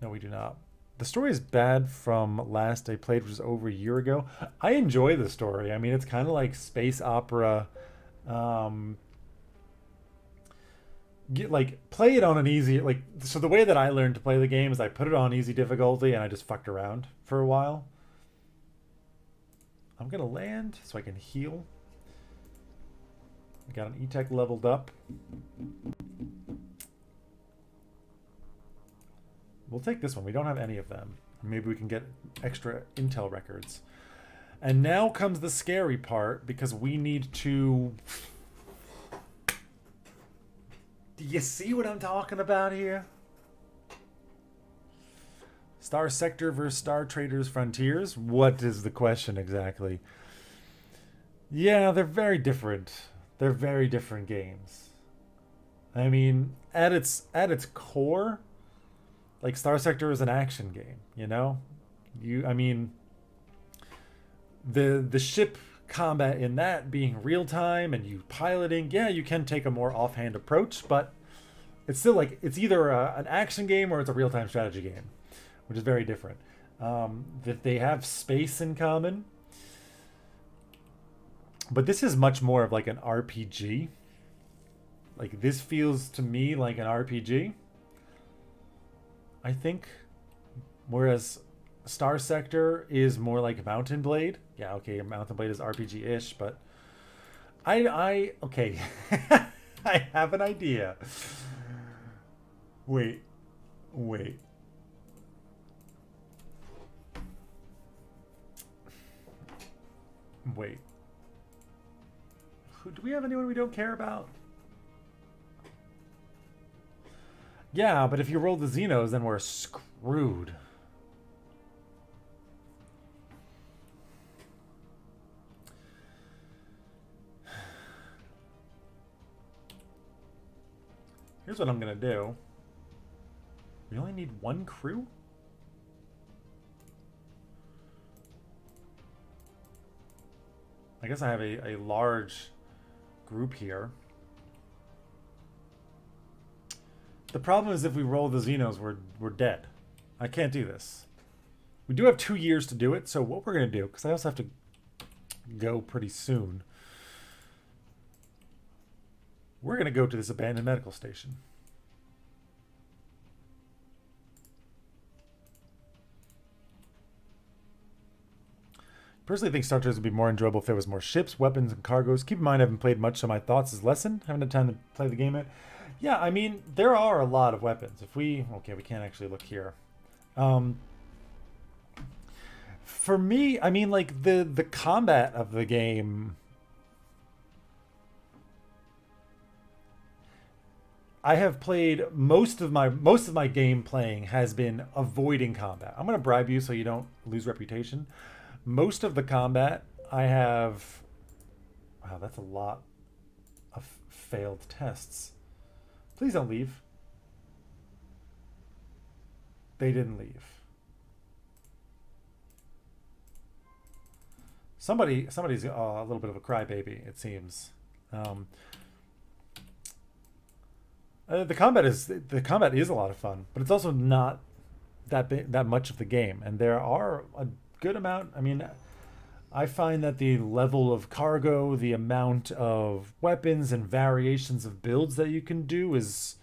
No, we do not. The story is bad from last I played, which was over a year ago. I enjoy the story. I mean, it's kind of like space opera. Play it on an easy, so the way that I learned to play the game is I put it on easy difficulty and I just fucked around for a while. I'm going to land so I can heal. I got an E-Tech leveled up. We'll take this one. We don't have any of them. Maybe we can get extra intel records. And now comes the scary part, because we need to... Do you see what I'm talking about here? Star Sector versus Star Traders Frontiers? What is the question exactly? Yeah, they're very different. They're very different games. I mean, at its core... Like, Star Sector is an action game, you know? The ship combat in that being real-time and you piloting, yeah, you can take a more offhand approach, but it's still like, it's either an action game or it's a real-time strategy game, which is very different. That they have space in common, but this is much more of like an RPG. Like, this feels to me like an RPG. I think, whereas Star Sector is more like Mountain Blade. Yeah, okay, Mountain Blade is RPG-ish, but okay, I have an idea. Wait. Do we have anyone we don't care about? Yeah, but if you roll the Xenos, then we're screwed. Here's what I'm going to do. We only need one crew? I guess I have a large group here. The problem is if we roll the Xenos, we're dead. I can't do this. We do have 2 years to do it, so what we're going to do, because I also have to go pretty soon, we're going to go to this abandoned medical station. Personally, I think Star Traders would be more enjoyable if there was more ships, weapons, and cargoes. Keep in mind, I haven't played much, so my thoughts is lessened. Haven't had time to play the game yet. Yeah, I mean, there are a lot of weapons. If we... Okay, we can't actually look here. Um, for me, I mean, like, the combat of the game... I have played most of my game playing has been avoiding combat. I'm going to bribe you so you don't lose reputation. Most of the combat I have... Wow, that's a lot of failed tests. Please don't leave. They didn't leave. Somebody's a little bit of a crybaby, it seems. The combat is a lot of fun, but it's also not that much of the game, and there are a good amount. I mean, I find that the level of cargo, the amount of weapons and variations of builds that you can do is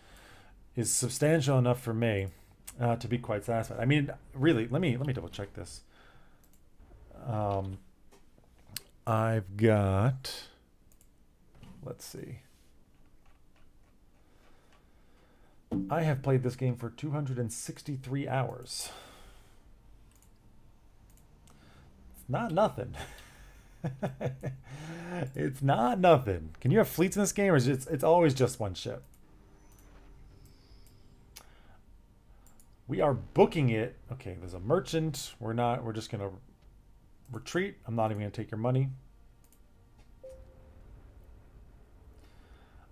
substantial enough for me to be quite satisfied. I mean, really, let me double check this. I've got, let's see. I have played this game for 263 hours. It's not nothing. It's not nothing. Can you have fleets in this game, or is it's always just one ship? We are booking it. Okay, there's a merchant. We're just gonna retreat. I'm not even gonna take your money.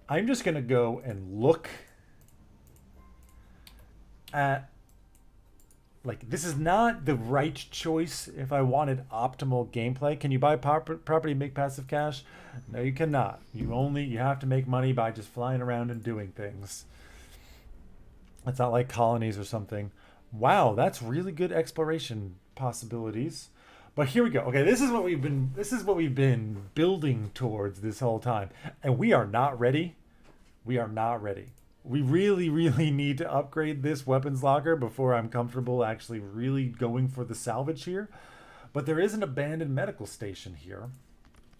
I'm just gonna go and look at, like, this is not the right choice if I wanted optimal gameplay. Can you buy property and make passive cash? No, you cannot. You have to make money by just flying around and doing things. It's not like colonies or something. Wow, that's really good exploration possibilities. But here we go. Okay, this is what we've been building towards this whole time. And we are not ready. We are not ready. We really, really need to upgrade this weapons locker before I'm comfortable actually really going for the salvage here. But there is an abandoned medical station here.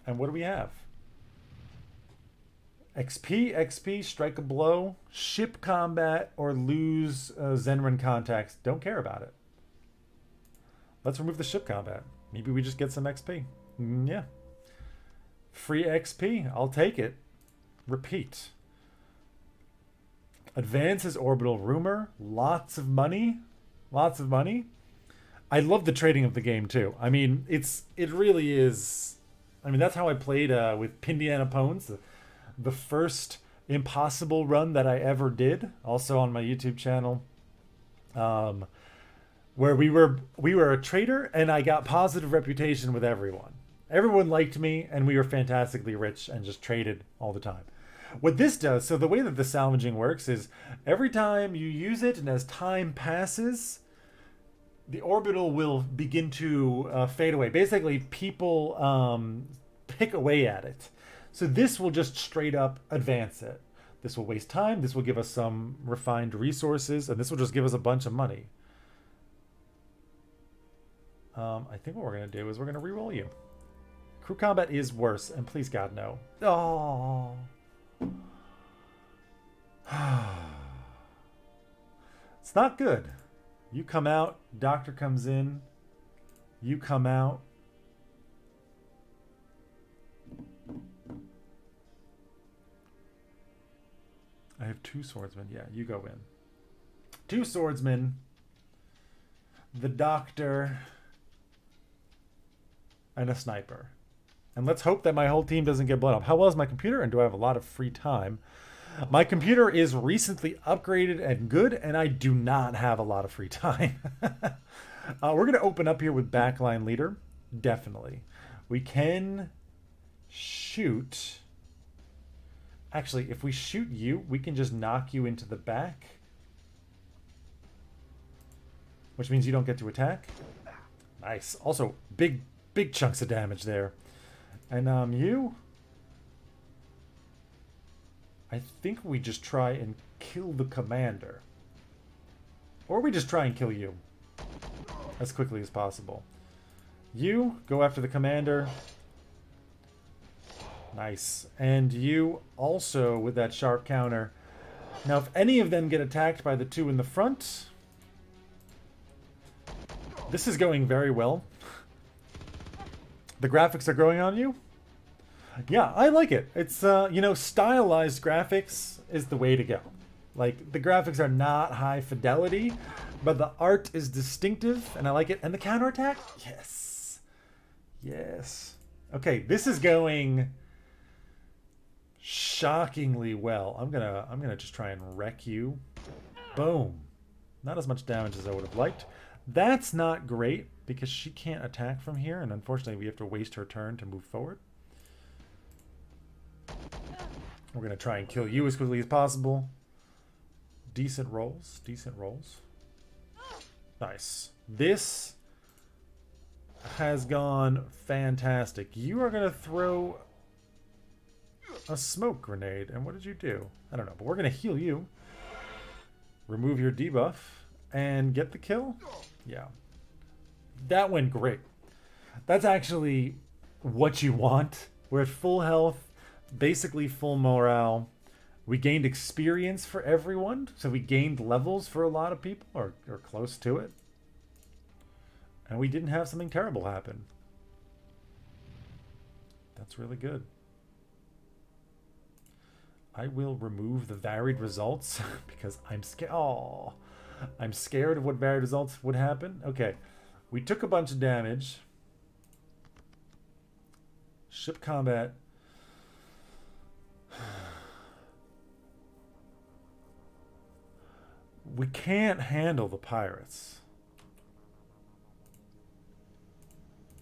And what do we have? XP, strike a blow, ship combat, or lose Zenran contacts. Don't care about it. Let's remove the ship combat. Maybe we just get some XP. Yeah. Free XP. I'll take it. Repeat. Advances orbital rumor. Lots of money. Lots of money. I love the trading of the game too. I mean, it really is. I mean, that's how I played with Pindiana Pones, the first impossible run that I ever did. Also on my YouTube channel, where we were a trader, and I got positive reputation with everyone. Everyone liked me, and we were fantastically rich and just traded all the time. What this does, so the way that the salvaging works is every time you use it and as time passes, the orbital will begin to fade away. Basically, people pick away at it. So this will just straight up advance it. This will waste time. This will give us some refined resources, and this will just give us a bunch of money. I think what we're going to do is we're going to reroll you. Crew combat is worse, and please God, no. Oh. It's not good. You come out, doctor comes in, you come out. I have 2 swordsmen. Yeah, you go in. 2 swordsmen, the doctor, and a sniper. And let's hope that my whole team doesn't get blown up. How well is my computer, and do I have a lot of free time? My computer is recently upgraded and good, and I do not have a lot of free time. We're going to open up here with backline leader. Definitely. We can shoot. Actually, if we shoot you, we can just knock you into the back. Which means you don't get to attack. Nice. Also, big chunks of damage there. And you... I think we just try and kill the commander. Or we just try and kill you. As quickly as possible. You, go after the commander. Nice. And you also, with that sharp counter, Now, if any of them get attacked by the two in the front, this is going very well. The graphics are growing on you. Yeah, I like it. It's, you know, stylized graphics is the way to go. Like, the graphics are not high fidelity, but the art is distinctive, and I like it. And the counterattack? Yes. Yes. Okay, this is going shockingly well. I'm gonna just try and wreck you. Boom. Not as much damage as I would have liked. That's not great, because she can't attack from here, and unfortunately we have to waste her turn to move forward. We're going to try and kill you as quickly as possible. Decent rolls. Decent rolls. Nice. This has gone fantastic. You are going to throw a smoke grenade. And what did you do? I don't know, but we're going to heal you. Remove your debuff and get the kill. Yeah. That went great. That's actually what you want. We're at full health. Basically full morale. We gained experience for everyone, so we gained levels for a lot of people, or close to it. And we didn't have something terrible happen. That's really good. I will remove the varied results because I'm scared. Oh, I'm scared of what varied results would happen. Okay, we took a bunch of damage. Ship combat. We can't handle the pirates.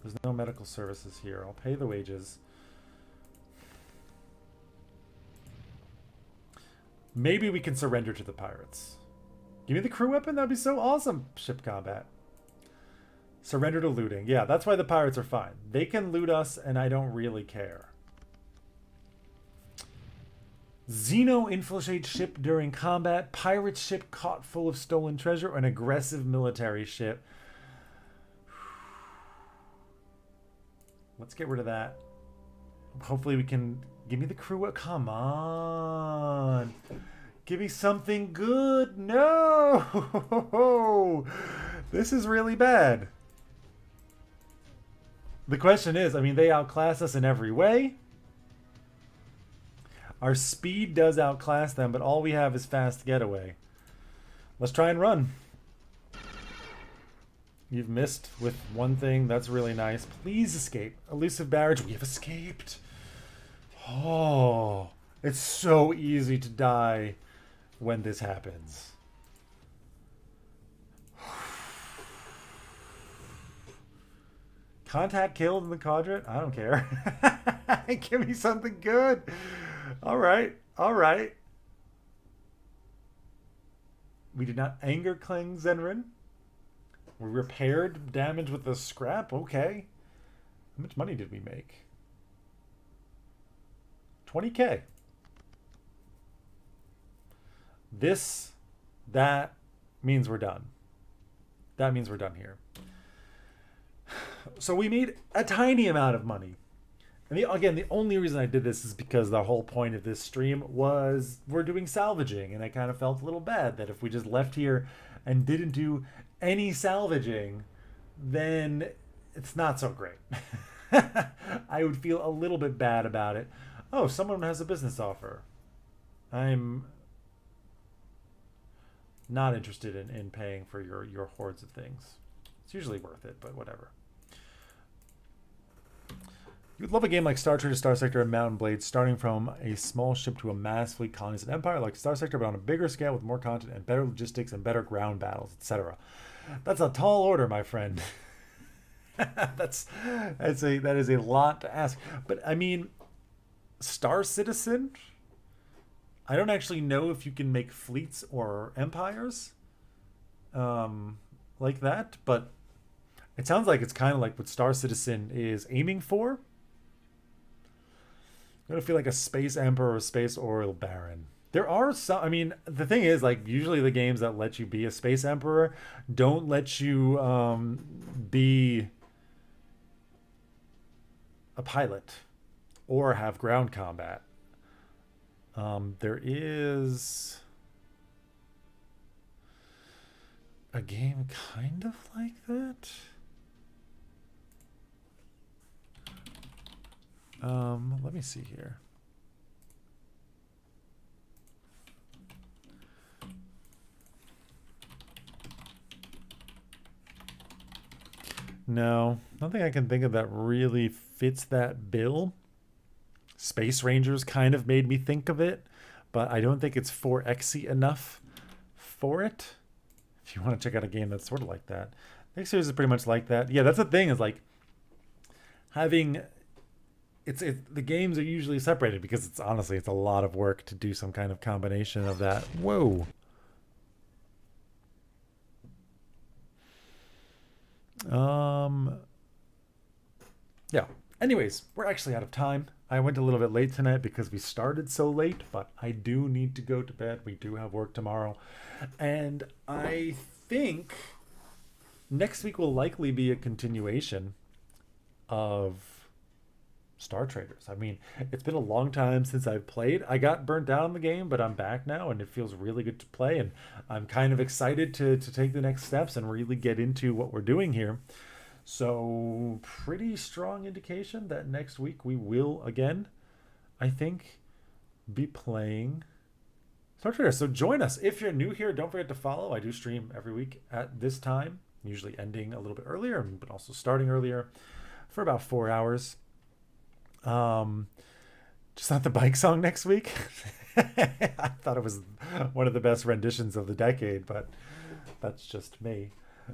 There's no medical services here. I'll pay the wages. Maybe we can surrender to the pirates. Give me the crew weapon? That'd be so awesome. Ship combat. Surrender to looting. Yeah, that's why the pirates are fine. They can loot us, and I don't really care. Xeno infiltrate ship during combat. Pirate ship caught full of stolen treasure. An aggressive military ship. Let's get rid of that. Hopefully we can... Give me the crew. Come on. Give me something good. No. This is really bad. The question is, I mean, they outclass us in every way. Our speed does outclass them, but all we have is fast getaway. Let's try and run. You've missed with one thing. That's really nice. Please escape. Elusive barrage. We have escaped. Oh, it's so easy to die when this happens. Contact killed in the quadrant? I don't care. Give me something good. All right. All right. We did not anger Kling Zenrin. We repaired damage with the scrap. Okay. How much money did we make? 20K. That means we're done. That means we're done here. So we made a tiny amount of money. And again, the only reason I did this is because the whole point of this stream was we're doing salvaging. And I kind of felt a little bad that if we just left here and didn't do any salvaging, then it's not so great. I would feel a little bit bad about it. Oh, someone has a business offer. I'm not interested in paying for your hordes of things. It's usually worth it, but whatever. You'd love a game like Star Trek, Star Sector, and Mountain Blade, starting from a small ship to a mass fleet colonies and empire like Star Sector, but on a bigger scale with more content and better logistics and better ground battles, etc. That's a tall order, my friend. that is a lot to ask. But I mean, Star Citizen, I don't actually know if you can make fleets or empires like that, but it sounds like it's kind of like what Star Citizen is aiming for. I'm going to feel like a space emperor or space oil baron. There are some, I mean, the thing is, like, usually the games that let you be a space emperor don't let you be a pilot or have ground combat. There is a game kind of like that. Let me see here. No, nothing I can think of that really fits that bill. Space Rangers kind of made me think of it, but I don't think it's 4X-y enough for it. If you want to check out a game that's sort of like that. Next series is pretty much like that. Yeah, that's the thing, is like having the games are usually separated because it's honestly it's a lot of work to do some kind of combination of that. Whoa. Yeah. Anyways, we're actually out of time. I went a little bit late tonight because we started so late, but I do need to go to bed. We do have work tomorrow. And I think next week will likely be a continuation of Star Traders. I mean, it's been a long time since I've played. I got burnt out on the game, but I'm back now and it feels really good to play. And I'm kind of excited to take the next steps and really get into what we're doing here. So pretty strong indication that next week we will again, I think, be playing Star Traders. So join us. If you're new here, don't forget to follow. I do stream every week at this time, usually ending a little bit earlier, but also starting earlier for about 4 hours. Just not the bike song next week. I thought it was one of the best renditions of the decade, but that's just me.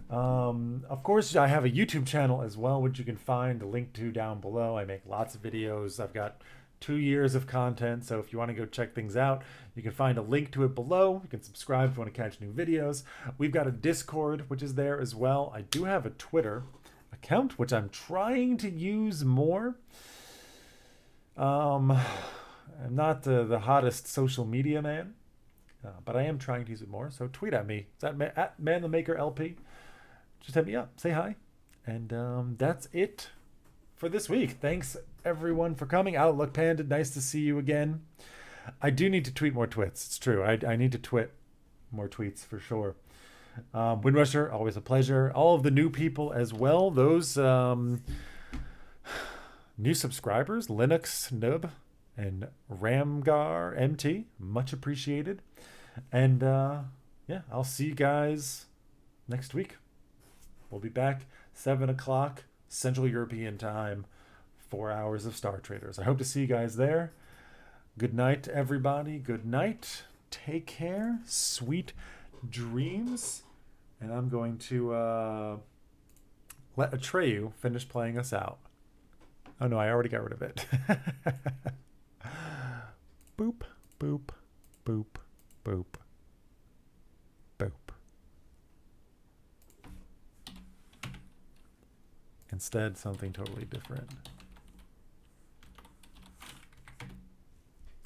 Of course, I have a YouTube channel as well, which you can find the link to down below. I make lots of videos. I've got 2 years of content, so if you want to go check things out, you can find a link to it below. You can subscribe if you want to catch new videos. We've got a Discord, which is there as well. I do have a Twitter account, which I'm trying to use more. I'm not the hottest social media man, but I am trying to use it more. So tweet at me. It's at ManTheMakerLP. Just hit me up, say hi, and that's it for this week. Thanks everyone for coming. Outlook Panda, nice to see you again. I do need to tweet more twits. It's true. I need to twit more tweets for sure. Windrusher, always a pleasure. All of the new people as well. Those new subscribers, Linux Nub and Ramgar MT, much appreciated. And yeah, I'll see you guys next week. We'll be back 7 o'clock Central European time, 4 hours of Star Traders. I hope to see you guys there. Good night, everybody. Good night. Take care. Sweet dreams. And I'm going to let Atreyu finish playing us out. Oh no, I already got rid of it. Boop, boop, boop, boop, boop. Instead, something totally different.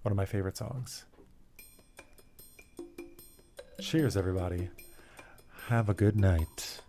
One of my favorite songs. Cheers, everybody. Have a good night.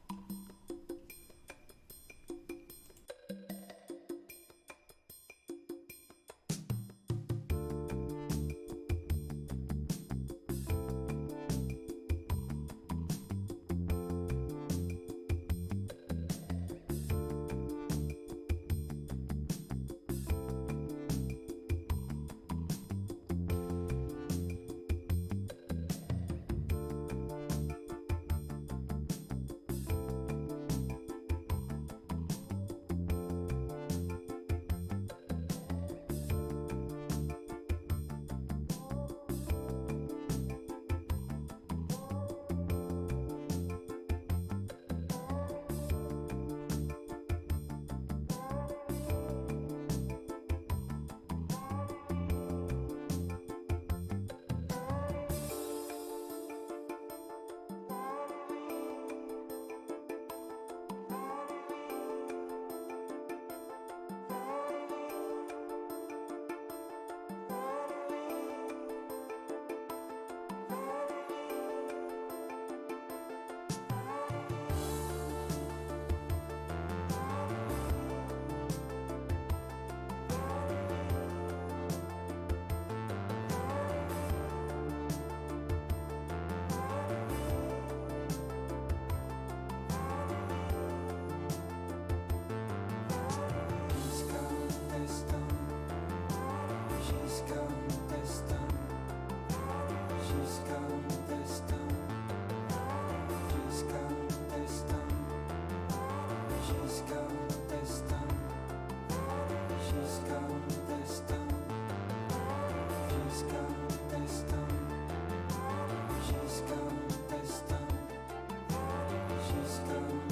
system.